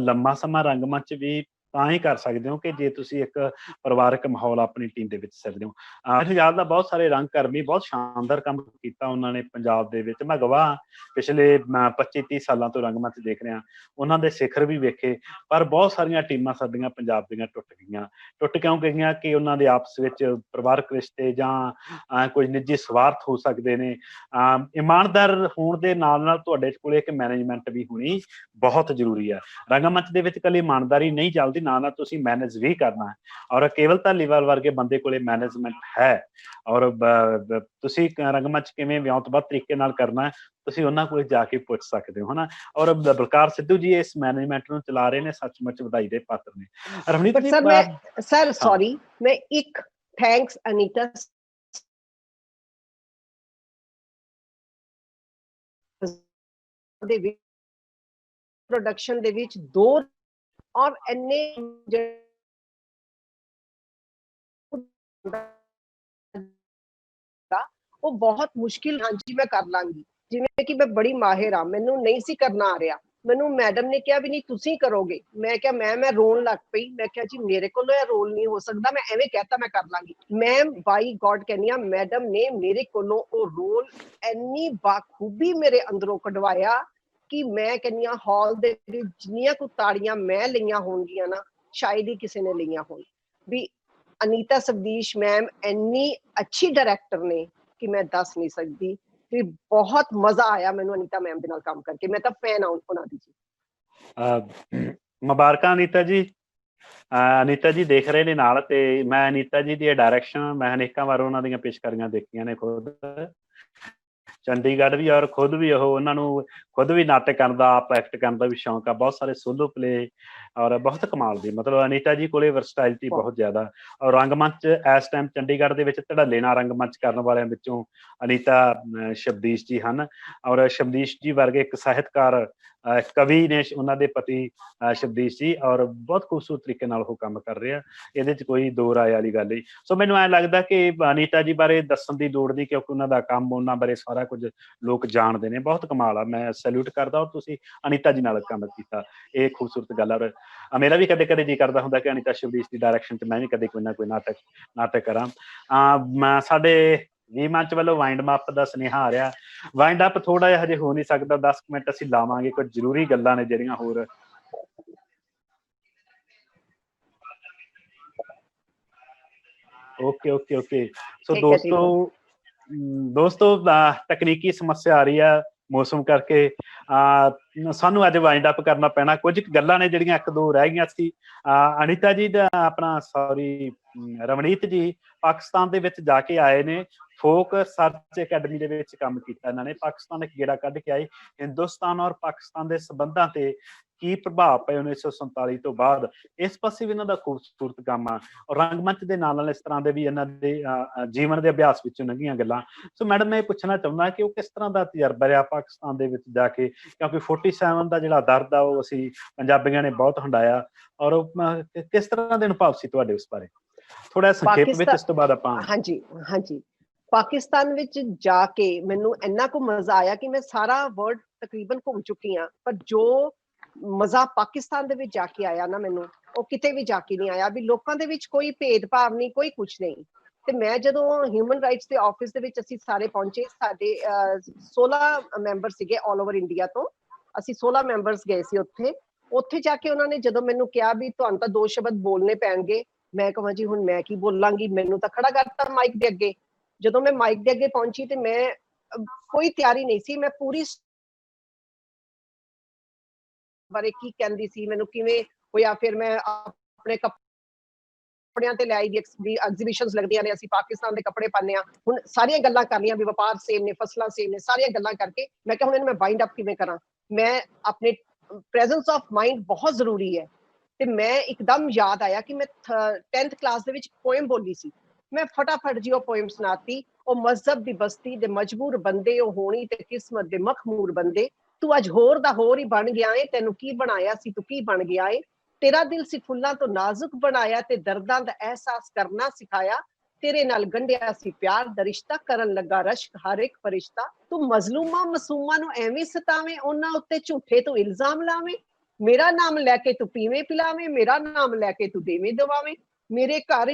ਲੰਮਾ ਸਮਾਂ ਰੰਗਮੰਚ ਵੀ ਤਾਂ ਹੀ ਕਰ ਸਕਦੇ ਹੋ ਕਿ ਜੇ ਤੁਸੀਂ ਇੱਕ ਪਰਿਵਾਰਕ ਮਾਹੌਲ ਆਪਣੀ ਟੀਮ ਦੇ ਵਿੱਚ ਸਕਦੇ ਹੋ। ਮੈਨੂੰ ਯਾਦ ਆ ਬਹੁਤ ਸਾਰੇ ਰੰਗ ਕਰਮੀ ਬਹੁਤ ਸ਼ਾਨਦਾਰ ਕੰਮ ਕੀਤਾ ਉਹਨਾਂ ਨੇ ਪੰਜਾਬ ਦੇ ਵਿੱਚ। ਮੈਂ ਗਵਾਹ ਪਿਛਲੇ 25-30 ਸਾਲਾਂ ਤੋਂ ਰੰਗਮੰਚ ਦੇਖ ਰਿਹਾ, ਉਹਨਾਂ ਦੇ ਸਿਖਰ ਵੀ ਵੇਖੇ, ਪਰ ਬਹੁਤ ਸਾਰੀਆਂ ਟੀਮਾਂ ਸਾਡੀਆਂ ਪੰਜਾਬ ਦੀਆਂ ਟੁੱਟ ਗਈਆਂ। ਟੁੱਟ ਕਿਉਂ ਗਈਆਂ? ਕਿ ਉਹਨਾਂ ਦੇ ਆਪਸ ਵਿੱਚ ਪਰਿਵਾਰਕ ਰਿਸ਼ਤੇ ਜਾਂ ਕੁਝ ਨਿੱਜੀ ਸਵਾਰਥ ਹੋ ਸਕਦੇ ਨੇ। ਇਮਾਨਦਾਰ ਹੋਣ ਦੇ ਨਾਲ ਨਾਲ ਤੁਹਾਡੇ ਕੋਲ ਇੱਕ ਮੈਨੇਜਮੈਂਟ ਵੀ ਹੋਣੀ ਬਹੁਤ ਜ਼ਰੂਰੀ ਹੈ। ਰੰਗਮੰਚ ਦੇ ਵਿੱਚ ਇਕੱਲੀ ਇਮਾਨਦਾਰੀ ਨਹੀਂ ਚੱਲਦੀ, ਨਾਲ ਤੁਸੀਂ ਮੈਨੇਜ ਵੀ ਕਰਨਾ ਹੈ। ਔਰ ਕੇਵਲ ਧਾਲੀਵਾਲ ਵਰਗੇ ਬੰਦੇ ਕੋਲੇ ਮੈਨੇਜਮੈਂਟ ਹੈ। ਔਰ ਤੁਸੀਂ ਰੰਗਮੰਚ ਕਿਵੇਂ ਵਿਉਂਤਬੱਧ ਤਰੀਕੇ ਨਾਲ ਕਰਨਾ, ਤੁਸੀਂ ਉਹਨਾਂ ਕੋਲ ਜਾ ਕੇ ਪੁੱਛ ਸਕਦੇ ਹੋ ਹਨਾ। ਔਰ ਬਲਕਾਰ ਸਿੱਧੂ ਜੀ ਇਸ ਮੈਨੇਜਮੈਂਟ ਨੂੰ ਚਲਾ ਰਹੇ ਨੇ, ਸੱਚਮੁੱਚ ਵਧਾਈ ਦੇ ਪਾਤਰ ਨੇ। ਰਵਨੀਤ ਜੀ ਸਰ ਸੌਰੀ, ਮੈਂ ਇੱਕ ਥੈਂਕਸ ਅਨੀਤਾ ਦੇ ਵਿੱਚ ਪ੍ਰੋਡਕਸ਼ਨ ਦੇ ਵਿੱਚ 2 ਔਰ ਇੰਨੇ ਉਹ ਬਹੁਤ ਮੁਸ਼ਕਿਲ, ਹਾਂਜੀ ਮੈਂ ਕਰ ਲਾਂਗੀ, ਜਿਵੇਂ ਕਿ ਮੈਂ ਬੜੀ ਮਾਹਿਰ ਹਾਂ, ਮੈਨੂੰ ਨਹੀਂ ਸੀ ਕਰਨਾ ਆ ਰਿਹਾ, ਮੈਨੂੰ ਮੈਡਮ ਨੇ ਕਿਹਾ ਵੀ ਨਹੀਂ ਤੁਸੀਂ ਕਰੋਗੇ। ਮੈਂ ਕਿਹਾ ਮੈਂ ਰੋਣ ਲੱਗ ਪਈ। ਮੈਂ ਕਿਹਾ ਜੀ ਮੇਰੇ ਕੋਲੋਂ ਇਹ ਰੋਲ ਨਹੀਂ ਹੋ ਸਕਦਾ, ਮੈਂ ਐਵੇਂ ਕਹਿਤਾ ਮੈਂ ਕਰ ਲਾਂਗੀ। ਮੈਂ ਬਾਈ ਗॉड ਕਹਿੰਦੀ ਹਾਂ, ਮੈਡਮ ਨੇ ਮੇਰੇ ਕੋਲੋਂ ਉਹ ਰੋਲ ਇੰਨੀ ਬਾਖੂਬੀ ਮੇਰੇ ਅੰਦਰੋਂ ਕਢਵਾਇਆ ਕਿ ਮੈਂ ਕਹਿੰਦੀ ਹਾਂ ਹਾਲ ਦੇ ਵਿੱਚ ਜਿੰਨੀਆਂ ਕੁ ਤਾੜੀਆਂ ਮੈਂ ਲਈਆਂ ਹੋਣਗੀਆਂ ਨਾ, ਸ਼ਾਇਦ ਹੀ ਕਿਸੇ ਨੇ ਲਈਆਂ ਹੋਣ। ਵੀ ਅਨੀਤਾ ਸਬਦੀਸ਼ ਮੈਮ ਇੰਨੀ ਅੱਛੀ ਡਾਇਰੈਕਟਰ ਨੇ ਕਿ ਮੈਂ ਦੱਸ ਨਹੀਂ ਸਕਦੀ। ਵੀ ਬਹੁਤ ਮਜ਼ਾ ਆਇਆ ਮੈਨੂੰ ਅਨੀਤਾ ਮੈਮ ਦੇ ਨਾਲ ਕੰਮ ਕਰਕੇ, ਮੈਂ ਤਾਂ ਫੈਨ ਹਾਂ ਉਹਨਾਂ ਦੀ ਜੀ। ਮੁਬਾਰਕਾਂ ਅਨੀਤਾ ਜੀ। ਅਨੀਤਾ ਜੀ ਦੇਖ ਰਹੇ ਨੇ ਨਾਲ, ਤੇ ਮੈਂ ਅਨੀਤਾ ਜੀ ਦੀ ਡਾਇਰੈਕਸ਼ਨ ਮੈਂ ਅਨੇਕਾਂ ਵਾਰ ਉਹਨਾਂ ਦੀਆਂ ਪੇਸ਼ਕਾਰੀਆਂ ਦੇਖੀਆਂ ਨੇ ਖੁਦ ਚੰਡੀਗੜ੍ਹ ਵੀ, ਔਰ ਖੁਦ ਵੀ ਉਹਨਾਂ ਨੂੰ ਖੁਦ ਵੀ ਨਾਟਕ ਕਰਨ ਦਾ, ਆਪ ਐਕਟ ਕਰਨ ਦਾ ਵੀ ਸ਼ੌਂਕ ਆ, ਬਹੁਤ ਸਾਰੇ ਸੋਲੋ ਪਲੇ, ਔਰ ਬਹੁਤ ਕਮਾਲ ਦੀ, ਮਤਲਬ ਅਨੀਤਾ ਜੀ ਕੋਲੇ ਵਰਸਟਾਇਲਿਟੀ ਬਹੁਤ ਜ਼ਿਆਦਾ। ਔਰ ਰੰਗਮੰਚ ਇਸ ਟਾਈਮ ਚੰਡੀਗੜ੍ਹ ਦੇ ਵਿੱਚ ਧੜੱਲੇ ਨਾਲ ਰੰਗਮੰਚ ਕਰਨ ਵਾਲਿਆਂ ਵਿੱਚੋਂ ਅਨੀਤਾ ਸ਼ਬਦੀਸ਼ ਜੀ ਹਨ। ਔਰ ਸ਼ਬਦੀਸ਼ ਜੀ ਵਰਗੇ ਇੱਕ ਸਾਹਿਤਕਾਰ ਕਵੀ ਨੇ ਉਹਨਾਂ ਦੇ ਪਤੀ ਸ਼ਬਦੀਸ਼ ਜੀ, ਔਰ ਬਹੁਤ ਖੂਬਸੂਰਤ ਤਰੀਕੇ ਨਾਲ ਉਹ ਕੰਮ ਕਰ ਰਹੇ ਆ, ਇਹਦੇ 'ਚ ਕੋਈ ਦੋ ਰਾਏ ਵਾਲੀ ਗੱਲ ਨਹੀਂ। ਸੋ ਮੈਨੂੰ ਐਂ ਲੱਗਦਾ ਕਿ ਅਨੀਤਾ ਜੀ ਬਾਰੇ ਦੱਸਣ ਦੀ ਲੋੜ ਨਹੀਂ, ਕਿਉਂਕਿ ਉਹਨਾਂ ਦਾ ਕੰਮ, ਉਹਨਾਂ ਬਾਰੇ ਸਾਰਾ ਕੁਝ ਲੋਕ ਜਾਣਦੇ ਨੇ। ਬਹੁਤ ਕਮਾਲ ਆ, ਮੈਂ ਸੈਲੂਟ ਕਰਦਾ। ਔਰ ਤੁਸੀਂ ਅਨੀਤਾ ਜੀ ਨਾਲ ਕੰਮ ਕੀਤਾ, ਇਹ ਖੂਬਸੂਰਤ ਗੱਲ ਆ। ਔਰ ਮੇਰਾ ਵੀ ਕਦੇ ਕਦੇ ਜੀ ਕਰਦਾ ਹੁੰਦਾ ਕਿ ਅਨੀਤਾ ਸ਼ਬਦੀਸ਼ ਦੀ ਡਾਇਰੈਕਸ਼ਨ 'ਚ ਮੈਂ ਵੀ ਕਦੇ ਕੋਈ ਨਾ ਕੋਈ ਨਾਟਕ ਕਰਾਂ। ਸਾਡੇ ਵੀ ਮੰਚ ਵੱਲੋਂ ਵਾਈਂਡ ਅਪ ਦਾ ਸੁਨੇਹਾ ਆ ਰਿਹਾ। ਵਾਈਂਡ ਅਪ ਥੋੜਾ ਜਿਹਾ ਹਜੇ ਹੋ ਨਹੀਂ ਸਕਦਾ, 10 ਮਿੰਟ ਅਸੀਂ ਲਾਵਾਂਗੇ, ਕੁਝ ਜ਼ਰੂਰੀ ਗੱਲਾਂ ਨੇ ਜਿਹੜੀਆਂ ਹੋਰ। ਓਕੇ। ਸੋ ਦੋਸਤੋ ਤਕਨੀਕੀ ਸਮੱਸਿਆ ਆ ਰਹੀ ਆ ਮੌਸਮ ਕਰਕੇ, ਸਾਨੂੰ ਅੱਜ ਵਾਈਂਡ ਅਪ ਕਰਨਾ ਪੈਣਾ। ਕੁਝ ਗੱਲਾਂ ਨੇ ਜਿਹੜੀਆਂ ਇੱਕ ਦੋ ਰਹਿ ਗਈਆਂ ਸੀ। ਅਨੀਤਾ ਜੀ ਦਾ ਰਵਨੀਤ ਜੀ ਪਾਕਿਸਤਾਨ ਦੇ ਵਿੱਚ ਜਾ ਕੇ ਆਏ ਨੇ, ਫੋਕ ਸਰਚ ਅਕੈਡਮੀ ਦੇ ਵਿੱਚ ਕੰਮ ਕੀਤਾ ਇਹਨਾਂ ਨੇ। ਪਾਕਿਸਤਾਨ ਇੱਕ ਗੇੜਾ ਕੱਢ ਕੇ ਆਏ, ਹਿੰਦੁਸਤਾਨ ਔਰ ਪਾਕਿਸਤਾਨ ਦੇ ਸੰਬੰਧਾਂ ਤੇ ਕੀ ਪ੍ਰਭਾਵ ਪਏ 1947 ਤੋਂ ਬਾਅਦ, ਇਸ ਪਾਸੇ ਵੀ ਇਹਨਾਂ ਦਾ ਖੂਬਸੂਰਤ ਕੰਮ ਆ। ਔਰ ਰੰਗਮੰਚ ਦੇ ਨਾਲ ਇਸ ਤਰ੍ਹਾਂ ਦੇ ਵੀ ਇਹਨਾਂ ਦੇ ਜੀਵਨ ਦੇ ਅਭਿਆਸ ਵਿੱਚੋਂ ਲੰਘੀਆਂ ਗੱਲਾਂ। ਸੋ ਮੈਡਮ ਮੈਂ ਇਹ ਪੁੱਛਣਾ ਚਾਹੁੰਦਾ ਕਿ ਉਹ ਕਿਸ ਤਰ੍ਹਾਂ ਦਾ ਤਜਰਬਾ ਰਿਹਾ ਪਾਕਿਸਤਾਨ ਦੇ ਵਿੱਚ ਜਾ ਕੇ, ਕਿਉਂਕਿ 47 ਦਾ ਜਿਹੜਾ ਦਰਦ ਆ ਉਹ ਅਸੀਂ ਪੰਜਾਬੀਆਂ ਨੇ ਬਹੁਤ ਹੰਡਾਇਆ। ਔਰ ਉਹ ਕਿਸ ਤਰ੍ਹਾਂ ਦੇ ਅਨੁਭਵ ਸੀ ਤੁਹਾਡੇ ਉਸ ਬਾਰੇ, ਥੋੜਾ ਸੰਖੇਪ ਵਿੱਚ, ਇਸ ਤੋਂ ਬਾਅਦ ਆਪਾਂ। ਹਾਂਜੀ, ਪਾਕਿਸਤਾਨ ਵਿੱਚ ਜਾ ਕੇ ਮੈਨੂੰ ਇੰਨਾ ਕੁ ਮਜ਼ਾ ਆਇਆ ਕਿ ਮੈਂ ਸਾਰਾ ਵਰਲਡ ਤਕਰੀਬਨ ਘੁੰਮ ਚੁੱਕੀ ਹਾਂ, ਪਰ ਜੋ ਮਜ਼ਾ ਪਾਕਿਸਤਾਨ ਦੇ ਵਿੱਚ ਜਾ ਕੇ ਆਇਆ ਨਾ, ਮੈਨੂੰ ਉਹ ਕਿਤੇ ਵੀ ਜਾ ਕੇ ਨਹੀਂ ਆਇਆ। ਵੀ ਲੋਕਾਂ ਦੇ ਵਿੱਚ ਕੋਈ ਭੇਦਭਾਵ ਨਹੀਂ, ਕੋਈ ਕੁਛ ਨਹੀਂ। ਤੇ ਮੈਂ ਜਦੋਂ ਹਿਊਮਨ ਰਾਈਟਸ ਦੇ ਆਫਿਸ ਦੇ ਵਿੱਚ ਅਸੀਂ ਸਾਰੇ ਪਹੁੰਚੇ, ਸਾਡੇ 16 ਮੈਂਬਰ ਸੀਗੇ ਆਲ ਓਵਰ ਇੰਡੀਆ ਤੋਂ, ਅਸੀਂ 16 ਮੈਂਬਰਸ ਗਏ ਸੀ ਉੱਥੇ ਜਾ ਕੇ ਉਹਨਾਂ ਨੇ ਜਦੋਂ ਮੈਨੂੰ ਕਿਹਾ ਵੀ ਤੁਹਾਨੂੰ ਤਾਂ 2 ਸ਼ਬਦ ਬੋਲਣੇ ਪੈਣਗੇ, ਮੈਂ ਕਹਾਂ ਜੀ ਹੁਣ ਮੈਂ ਕੀ ਬੋਲਾਂਗੀ, ਮੈਨੂੰ ਤਾਂ ਖੜਾ ਕਰਤਾ ਮਾਈਕ ਦੇ ਅੱਗੇ। ਜਦੋਂ ਮੈਂ ਮਾਈਕ ਦੇ ਅੱਗੇ ਪਹੁੰਚੀ ਤੇ ਮੈਂ ਕੋਈ ਤਿਆਰੀ ਨਹੀਂ ਸੀ, ਮੈਂ ਪੂਰੀ ਬਾਰੇ ਕੀ ਕਹਿੰਦੀ ਸੀ, ਮੈਨੂੰ ਕਿਵੇਂ ਹੋਇਆ। ਫਿਰ ਮੈਂ ਆਪਣੇ ਕੱਪੜਿਆਂ ਤੇ ਲੈ ਆਈ ਦੀ ਐਗਜ਼ੀਬਿਸ਼ਨਸ ਲੱਗਦੀਆਂ ਨੇ, ਅਸੀਂ ਪਾਕਿਸਤਾਨ ਦੇ ਕੱਪੜੇ ਪਾਉਂਦੇ ਹਾਂ। ਹੁਣ ਸਾਰੀਆਂ ਗੱਲਾਂ ਕਰ ਲਈਆਂ ਵੀ ਵਪਾਰ ਸੇਮ ਨੇ, ਫਸਲਾਂ ਸੇਮ ਨੇ, ਸਾਰੀਆਂ ਗੱਲਾਂ ਕਰਕੇ ਮੈਂ ਕਿਹਾ ਹੁਣ ਇਹਨੂੰ ਮੈਂ ਬਾਈਂਡ ਅਪ ਕਿਵੇਂ ਕਰਾਂ। ਮੈਂ ਆਪਣੇ ਪ੍ਰੈਜ਼ੈਂਸ ਆਫ ਮਾਈਂਡ ਬਹੁਤ ਜ਼ਰੂਰੀ ਹੈ। ਤੇ ਮੈਂ ਇੱਕਦਮ ਯਾਦ ਆਇਆ ਕਿ ਮੈਂ 10th ਕਲਾਸ ਦੇ ਵਿੱਚ ਪੋਇਮ ਬੋਲੀ ਸੀ। ਮੈਂ ਫਟਾਫਟ ਜੀ ਉਹ ਪੋਇਮ ਸੁਣਾਤੀ। ਉਹ ਮਜ਼ਹਬ ਦੀ ਬਸਤੀ ਦੇ ਮਜਬੂਰ ਬੰਦੇ, ਉਹ ਹੋਣੀ ਤੇ ਕਿਸਮਤ ਦੇ ਮਖਮੂਰ ਬੰਦੇ, ਤੂੰ ਅੱਜ ਹੋਰ ਦਾ ਹੋਰ ਹੀ ਬਣ ਗਿਆ ਏ, ਤੈਨੂੰ ਕੀ ਬਣਾਇਆ ਸੀ ਤੂੰ ਕੀ ਬਣ ਗਿਆ ਏ। ਤੇਰਾ ਦਿਲ ਸੀ ਫੁੱਲਾਂ ਤੋਂ ਨਾਜ਼ੁਕ ਬਣਾਇਆ ਤੇ ਦਰਦਾਂ ਦਾ ਅਹਿਸਾਸ ਕਰਨਾ ਸਿਖਾਇਆ। ਤੇਰੇ ਨਾਲ ਗੰਢਿਆ ਸੀ ਪਿਆਰ ਦਾ ਰਿਸ਼ਤਾ, ਕਰਨ ਲੱਗਾ ਰਸ਼ਕ ਹਰ ਇੱਕ ਫਰਿਸ਼ਤਾ। ਤੂੰ ਮਜ਼ਲੂਮਾਂ ਮਾਸੂਮਾਂ ਨੂੰ ਐਵੇਂ ਸਤਾਵੇਂ, ਉਹਨਾਂ ਉੱਤੇ ਝੂਠੇ ਤੋਂ ਇਲਜ਼ਾਮ ਲਾਵੇਂ। ਮੇਰਾ ਨਾਮ ਲੈ ਕੇ ਤੂੰ ਪੀਵੇਂ ਪਿਲਾਵੇਂ, ਮੇਰਾ ਨਾਮ ਲੈ ਕੇ ਤੂੰ ਦੇਵੇਂ ਦਵਾਵੇਂ। ਮੇਰੇ ਘਰ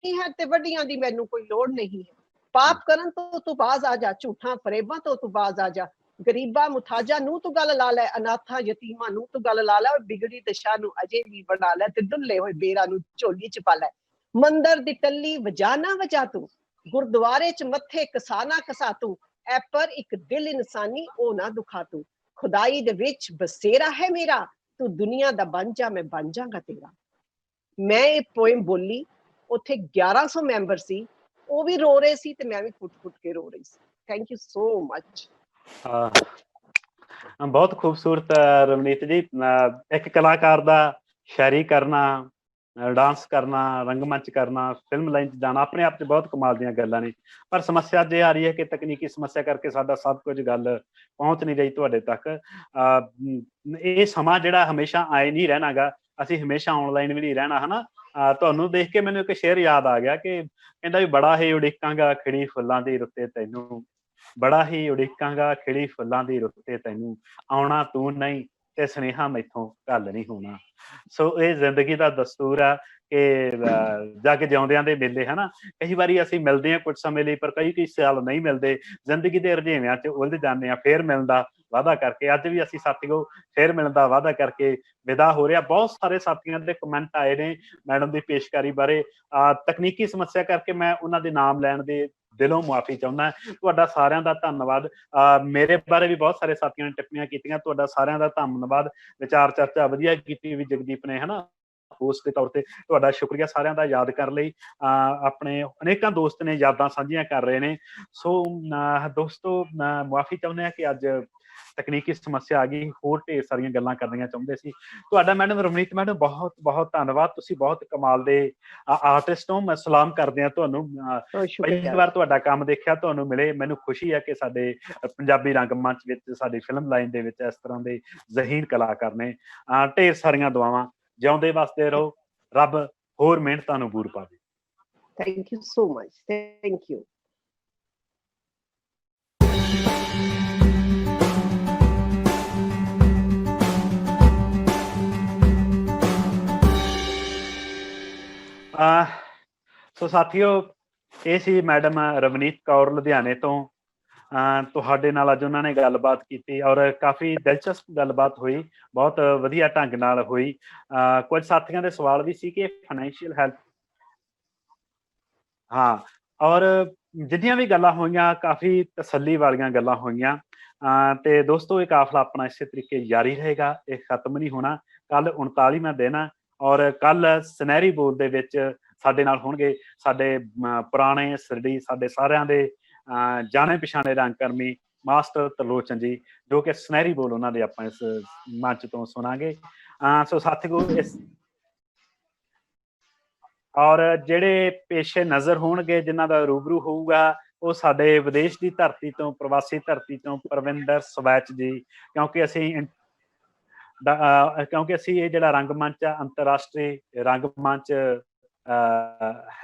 ਨਹੀਂ ਹੈ ਤੇ ਵੱਡੀਆਂ ਦੀ ਮੈਨੂੰ ਕੋਈ ਲੋੜ ਨਹੀਂ ਹੈ। ਪਾਪ ਕਰਨ ਤੋਂ ਤੂੰ ਬਾਜ਼ ਆ ਜਾ, ਝੂਠਾਂ ਫਰੇਬਾਂ ਤੋਂ ਤੂੰ ਬਾਜ਼ ਆ ਜਾ। ਗਰੀਬਾਂ ਮੁਤਾਜਾ ਨੂੰ ਤੂੰ ਗੱਲ ਲਾ ਲੈ, ਅਨਾਥਾਂ ਯਤੀਮਾਂ ਨੂੰ ਤੂੰ ਗੱਲ ਲਾ ਲੈ। ਬਿਗੜੀ ਦਸ਼ਾ ਨੂੰ ਅਜੇ ਵੀ ਬਣਾ ਲੈ ਤੇ ਡੁੱਲੇ ਹੋਏ ਬੇਰਾਂ ਨੂੰ ਝੋਲੀ ਚ ਪਾ ਲੈ। ਮੰਦਰ ਦੀ ਟੱਲੀ ਵਜਾ ਨਾ ਵਜਾ ਤੂੰ, ਗੁਰਦੁਆਰੇ ਚ ਮੱਥੇ ਕਸਾ ਨਾ ਕਸਾ ਤੂੰ। ਐ ਪਰ ਇੱਕ ਦਿਲ ਇਨਸਾਨੀ ਉਹ ਨਾ ਦੁਖਾ ਤੂੰ। ਖੁਦਾਈ ਦੇ ਵਿੱਚ ਬਸੇਰਾ ਹੈ ਮੇਰਾ, ਤੂੰ ਦੁਨੀਆ ਦਾ ਬਣ ਜਾ ਮੈਂ ਬਣ ਜਾਗਾ ਤੇਰਾ। ਮੈਂ ਇਹ ਪੋਇਮ ਬੋਲੀ, ਉੱਥੇ 1100 ਮੈਂਬਰ ਸੀ, ਉਹ ਵੀ ਰੋ ਰਹੇ ਸੀ ਤੇ ਮੈਂ ਵੀ ਫੁੱਟ ਕੇ ਰੋ ਰਹੀ ਸੀ। Thank you so much. ਬਹੁਤ ਖੂਬਸੂਰਤ ਰਵਨੀਤ ਜੀ। ਇੱਕ ਕਲਾਕਾਰ ਦਾ ਸ਼ਾਇਰੀ ਕਰਨਾ, ਡਾਂਸ ਕਰਨਾ, ਰੰਗਮੰਚ ਕਰਨਾ, ਫਿਲਮ ਲਾਈਨ 'ਚ ਜਾਣਾ, ਆਪਣੇ ਆਪ 'ਚ ਬਹੁਤ ਕਮਾਲ ਦੀਆਂ ਗੱਲਾਂ ਨੇ। ਪਰ ਸਮੱਸਿਆ ਅੱਜ ਇਹ ਆ ਰਹੀ ਹੈ ਕਿ ਤਕਨੀਕੀ ਸਮੱਸਿਆ ਕਰਕੇ ਸਾਡਾ ਸਭ ਕੁਝ ਗੱਲ ਪਹੁੰਚ ਨਹੀਂ ਰਹੀ ਤੁਹਾਡੇ ਤੱਕ। ਇਹ ਸਮਾਂ ਜਿਹੜਾ ਹਮੇਸ਼ਾ ਆਏ ਨਹੀਂ ਰਹਿਣਾ ਗਾ, ਅਸੀਂ ਹਮੇਸ਼ਾ ਆਨਲਾਈਨ ਵੀ ਨਹੀਂ ਰਹਿਣਾ, ਹਨਾ। ਤੁਹਾਨੂੰ ਦੇਖ ਕੇ ਮੈਨੂੰ ਇੱਕ ਸ਼ੇਰ ਯਾਦ ਆ ਗਿਆ ਕਿ ਕਹਿੰਦਾ ਵੀ ਬੜਾ ਹੀ ਉਡੀਕਾਂਗਾ ਖਿੜੀ ਫੁੱਲਾਂ ਦੀ ਰੁੱਤੇ ਤੈਨੂੰ, ਬੜਾ ਹੀ ਉਡੀਕਾਂਗਾ ਖਿੜੀ ਫੁੱਲਾਂ ਦੀ ਰੁੱਤ ਤੇ ਤੈਨੂੰ, ਆਉਣਾ ਤੂੰ ਨਹੀਂ ਤੇ ਸੁਨੇਹਾ ਮੈਥੋਂ ਘੱਲ ਨਹੀਂ ਹੋਣਾ। ਸੋ ਇਹ ਜ਼ਿੰਦਗੀ ਦਾ ਦਸਤੂਰ ਆ ਕਿ ਜੱਗ ਜਿਉਂਦਿਆਂ ਦੇ ਮੇਲੇ ਹਨਾ, ਕਈ ਵਾਰੀ ਅਸੀਂ ਮਿਲਦੇ ਹਾਂ ਕੁਝ ਸਮੇਂ ਲਈ, ਪਰ ਕਈ ਸਾਲ ਨਹੀਂ ਮਿਲਦੇ, ਜ਼ਿੰਦਗੀ ਦੇ ਰੁਝੇਵਿਆਂ 'ਚ ਉਲਝ ਜਾਂਦੇ ਹਾਂ, ਫੇਰ ਮਿਲਣ ਦਾ ਵਾਅਦਾ ਕਰਕੇ। ਅੱਜ ਵੀ ਅਸੀਂ ਸਾਥੀਓ ਫੇਰ ਮਿਲਣ ਦਾ ਵਾਅਦਾ ਕਰਕੇ ਵਿਦਾ ਹੋ ਰਿਹਾ। ਬਹੁਤ ਸਾਰੇ ਸਾਥੀਆਂ ਦੇ ਕਮੈਂਟ ਆਏ ਨੇ ਮੈਡਮ ਦੀ ਪੇਸ਼ਕਾਰੀ ਬਾਰੇ। ਤਕਨੀਕੀ ਸਮੱਸਿਆ ਕਰਕੇ ਮੈਂ ਉਹਨਾਂ ਦੇ ਨਾਮ ਲੈਣ ਦੇ ਦਿਲੋਂ ਮੁਆਫੀ ਚਾਹੁੰਦਾ। ਤੁਹਾਡਾ ਸਾਰਿਆਂ ਦਾ ਧੰਨਵਾਦ। ਮੇਰੇ ਬਾਰੇ ਵੀ ਬਹੁਤ ਸਾਰੇ ਸਾਥੀਆਂ ਨੇ ਟਿੱਪਣੀਆਂ ਕੀਤੀਆਂ, ਤੁਹਾਡਾ ਸਾਰਿਆਂ ਦਾ ਧੰਨਵਾਦ। ਵਿਚਾਰ ਚਰਚਾ ਵਧੀਆ ਕੀਤੀ ਵੀ ਜਗਦੀਪ ਨੇ ਹਨਾ, ਹੋਸਟ ਦੇ ਤੌਰ ਤੇ ਤੁਹਾਡਾ ਸ਼ੁਕਰੀਆ। ਸਾਰਿਆਂ ਦਾ ਯਾਦ ਕਰ ਲਈ ਆਪਣੇ ਅਨੇਕਾਂ ਦੋਸਤ ਨੇ ਯਾਦਾਂ ਸਾਂਝੀਆਂ ਕਰ ਰਹੇ ਨੇ। ਸੋ ਦੋਸਤੋ ਮੁਆਫੀ ਚਾਹੁੰਦੇ ਹਾਂ ਕਿ ਅੱਜ ਤਕਨੀਕੀ ਸਮੱਸਿਆ ਆ ਗਈ, ਹੋਰ ਢੇਰ ਸਾਰੀਆਂ ਗੱਲਾਂ ਕਰਨੀਆਂ ਚਾਹੁੰਦੇ ਸੀ। ਤੁਹਾਡਾ ਮੈਡਮ ਰਵਨੀਤ ਮੈਡਮ ਬਹੁਤ ਬਹੁਤ ਧੰਨਵਾਦ, ਤੁਸੀਂ ਬਹੁਤ ਕਮਾਲ ਦੇ ਆਰਟਿਸਟ ਹੋ। ਮੈਂ ਸਲਾਮ ਕਰਦੇ ਹਾਂ ਤੁਹਾਨੂੰ। ਪਹਿਲੀ ਵਾਰ ਤੁਹਾਡਾ ਕੰਮ ਦੇਖਿਆ, ਤੁਹਾਨੂੰ ਮਿਲੇ, ਮੈਨੂੰ ਖੁਸ਼ੀ ਹੈ ਕਿ ਸਾਡੇ ਪੰਜਾਬੀ ਰੰਗਮੰਚ ਵਿੱਚ, ਸਾਡੀ ਫਿਲਮ ਲਾਈਨ ਦੇ ਵਿੱਚ ਇਸ ਤਰ੍ਹਾਂ ਦੇ ਜ਼ਹੀਨ ਕਲਾਕਾਰ ਨੇ। ਢੇਰ ਸਾਰੀਆਂ ਦੁਆਵਾਂ, ਜਿਉਂਦੇ ਵਸਦੇ ਰਹੋ, ਰੱਬ ਹੋਰ ਮਿਹਨਤਾਂ ਨੂੰ ਬੂਰ ਪਾਵੇ। Thank you so much, thank you. So ਸਾਥੀਓ, ਇਹ ਸੀ ਮੈਡਮ ਰਵਨੀਤ ਕੌਰ ਲੁਧਿਆਣੇ ਤੋਂ। ਤੁਹਾਡੇ ਨਾਲ ਅੱਜ ਉਹਨਾਂ ਨੇ ਗੱਲਬਾਤ ਕੀਤੀ ਔਰ ਕਾਫੀ ਦਿਲਚਸਪ ਗੱਲਬਾਤ ਹੋਈ, ਬਹੁਤ ਵਧੀਆ ਢੰਗ ਨਾਲ ਹੋਈ। ਕੁਝ ਸਾਥੀਆਂ ਦੇ ਸਵਾਲ ਵੀ ਸੀ ਕਿ ਫਾਈਨੈਂਸ਼ੀਅਲ ਹੈਲਪ, ਹਾਂ, ਔਰ ਜਿੰਨੀਆਂ ਵੀ ਗੱਲਾਂ ਹੋਈਆਂ ਕਾਫੀ ਤਸੱਲੀ ਵਾਲੀਆਂ ਗੱਲਾਂ ਹੋਈਆਂ। ਤੇ ਦੋਸਤੋ ਇਹ ਕਾਫਲਾ ਆਪਣਾ ਇਸੇ ਤਰੀਕੇ ਜਾਰੀ ਰਹੇਗਾ, ਇਹ ਖਤਮ ਨਹੀਂ ਹੋਣਾ। ਕੱਲ 39ਵਾਂ ਦਿਨ ਆ ਔਰ ਕੱਲ ਸੁਨਹਿਰੀ ਬੋਲ ਦੇ ਵਿੱਚ ਸਾਡੇ ਨਾਲ ਹੋਣਗੇ ਸਾਡੇ ਪੁਰਾਣੇ ਸਰਡੀ, ਸਾਡੇ ਸਾਰਿਆਂ ਦੇ ਜਾਣੇ ਪਛਾਣੇ ਰੰਗਕਰਮੀ ਮਾਸਟਰ ਤਰਲੋਚਨ ਜੀ, ਜੋ ਕਿ ਸੁਨਹਿਰੀ ਬੋਲ ਉਹਨਾਂ ਦੇ ਆਪਾਂ ਇਸ ਮੰਚ ਤੋਂ ਸੁਣਾਂਗੇ। ਸੋ ਸਾਥੀਓ, ਇਸ ਔਰ ਜਿਹੜੇ ਪੇਸ਼ੇ ਨਜ਼ਰ ਹੋਣਗੇ, ਜਿਨ੍ਹਾਂ ਦਾ ਰੂਬਰੂ ਹੋਊਗਾ, ਉਹ ਸਾਡੇ ਵਿਦੇਸ਼ ਦੀ ਧਰਤੀ ਤੋਂ, ਪ੍ਰਵਾਸੀ ਧਰਤੀ ਤੋਂ ਪਰਵਿੰਦਰ ਸਵੈਚ ਜੀ। ਕਿਉਂਕਿ ਅਸੀਂ ਇਹ ਜਿਹੜਾ ਰੰਗਮੰਚ ਆ, ਅੰਤਰਰਾਸ਼ਟਰੀ ਰੰਗਮੰਚ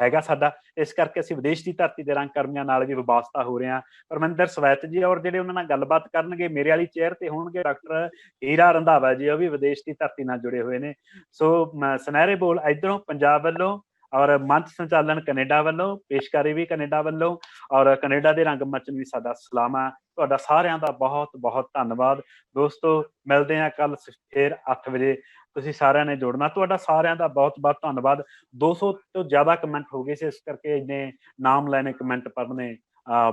ਹੈਗਾ ਸਾਡਾ, ਇਸ ਕਰਕੇ ਅਸੀਂ ਵਿਦੇਸ਼ ਦੀ ਧਰਤੀ ਦੇ ਰੰਗਕਰਮੀਆਂ ਨਾਲ ਵੀ ਵਾਬਸਤਾ ਹੋ ਰਹੇ ਹਾਂ। ਪਰਮਿੰਦਰ ਸਵੈਤ ਜੀ, ਔਰ ਜਿਹੜੇ ਉਹਨਾਂ ਨਾਲ ਗੱਲਬਾਤ ਕਰਨਗੇ ਮੇਰੇ ਵਾਲੀ ਚੇਅਰ ਤੇ ਹੋਣਗੇ ਡਾਕਟਰ ਹੀਰਾ ਰੰਧਾਵਾ ਜੀ, ਉਹ ਵੀ ਵਿਦੇਸ਼ ਦੀ ਧਰਤੀ ਨਾਲ ਜੁੜੇ ਹੋਏ ਨੇ। ਸੋ ਸੁਨਹਿਰੇ ਬੋਲ ਇੱਧਰੋਂ ਪੰਜਾਬ ਵੱਲੋਂ ਔਰ ਮੰਚ ਸੰਚਾਲਨ ਕੈਨੇਡਾ ਵੱਲੋਂ, ਪੇਸ਼ਕਾਰੀ ਵੀ ਕੈਨੇਡਾ ਵੱਲੋਂ, ਔਰ ਕੈਨੇਡਾ ਦੇ ਰੰਗਮੰਚ ਨੂੰ ਵੀ ਸਾਡਾ ਸਲਾਮ ਆ। ਤੁਹਾਡਾ ਸਾਰਿਆਂ ਦਾ ਬਹੁਤ ਬਹੁਤ ਧੰਨਵਾਦ ਦੋਸਤੋ। ਮਿਲਦੇ ਹਾਂ ਕੱਲ ਫਿਰ 8 ਵਜੇ। ਤੁਸੀਂ ਸਾਰਿਆਂ ਨੇ ਜੁੜਨਾ। ਤੁਹਾਡਾ ਸਾਰਿਆਂ ਦਾ ਬਹੁਤ ਬਹੁਤ ਧੰਨਵਾਦ। 200 ਤੋਂ ਜ਼ਿਆਦਾ ਕਮੈਂਟ ਹੋ ਗਏ ਸੀ, ਇਸ ਕਰਕੇ ਇੰਨੇ ਨਾਮ ਲੈਣੇ, ਕਮੈਂਟ ਪੜ੍ਹਨੇ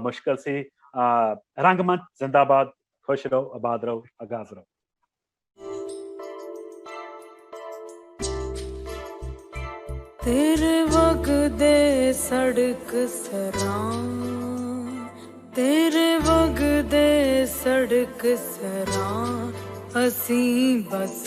ਮੁਸ਼ਕਿਲ ਸੀ। ਰੰਗਮੰਚ ਜ਼ਿੰਦਾਬਾਦ। ਖੁਸ਼ ਰਹੋ, ਆਬਾਦ ਰਹੋ, ਆਗਾਜ਼ ਰਹੋ। तेरे वगदे सड़क सरां, तेरे वगदे सड़क सरां, असीं बस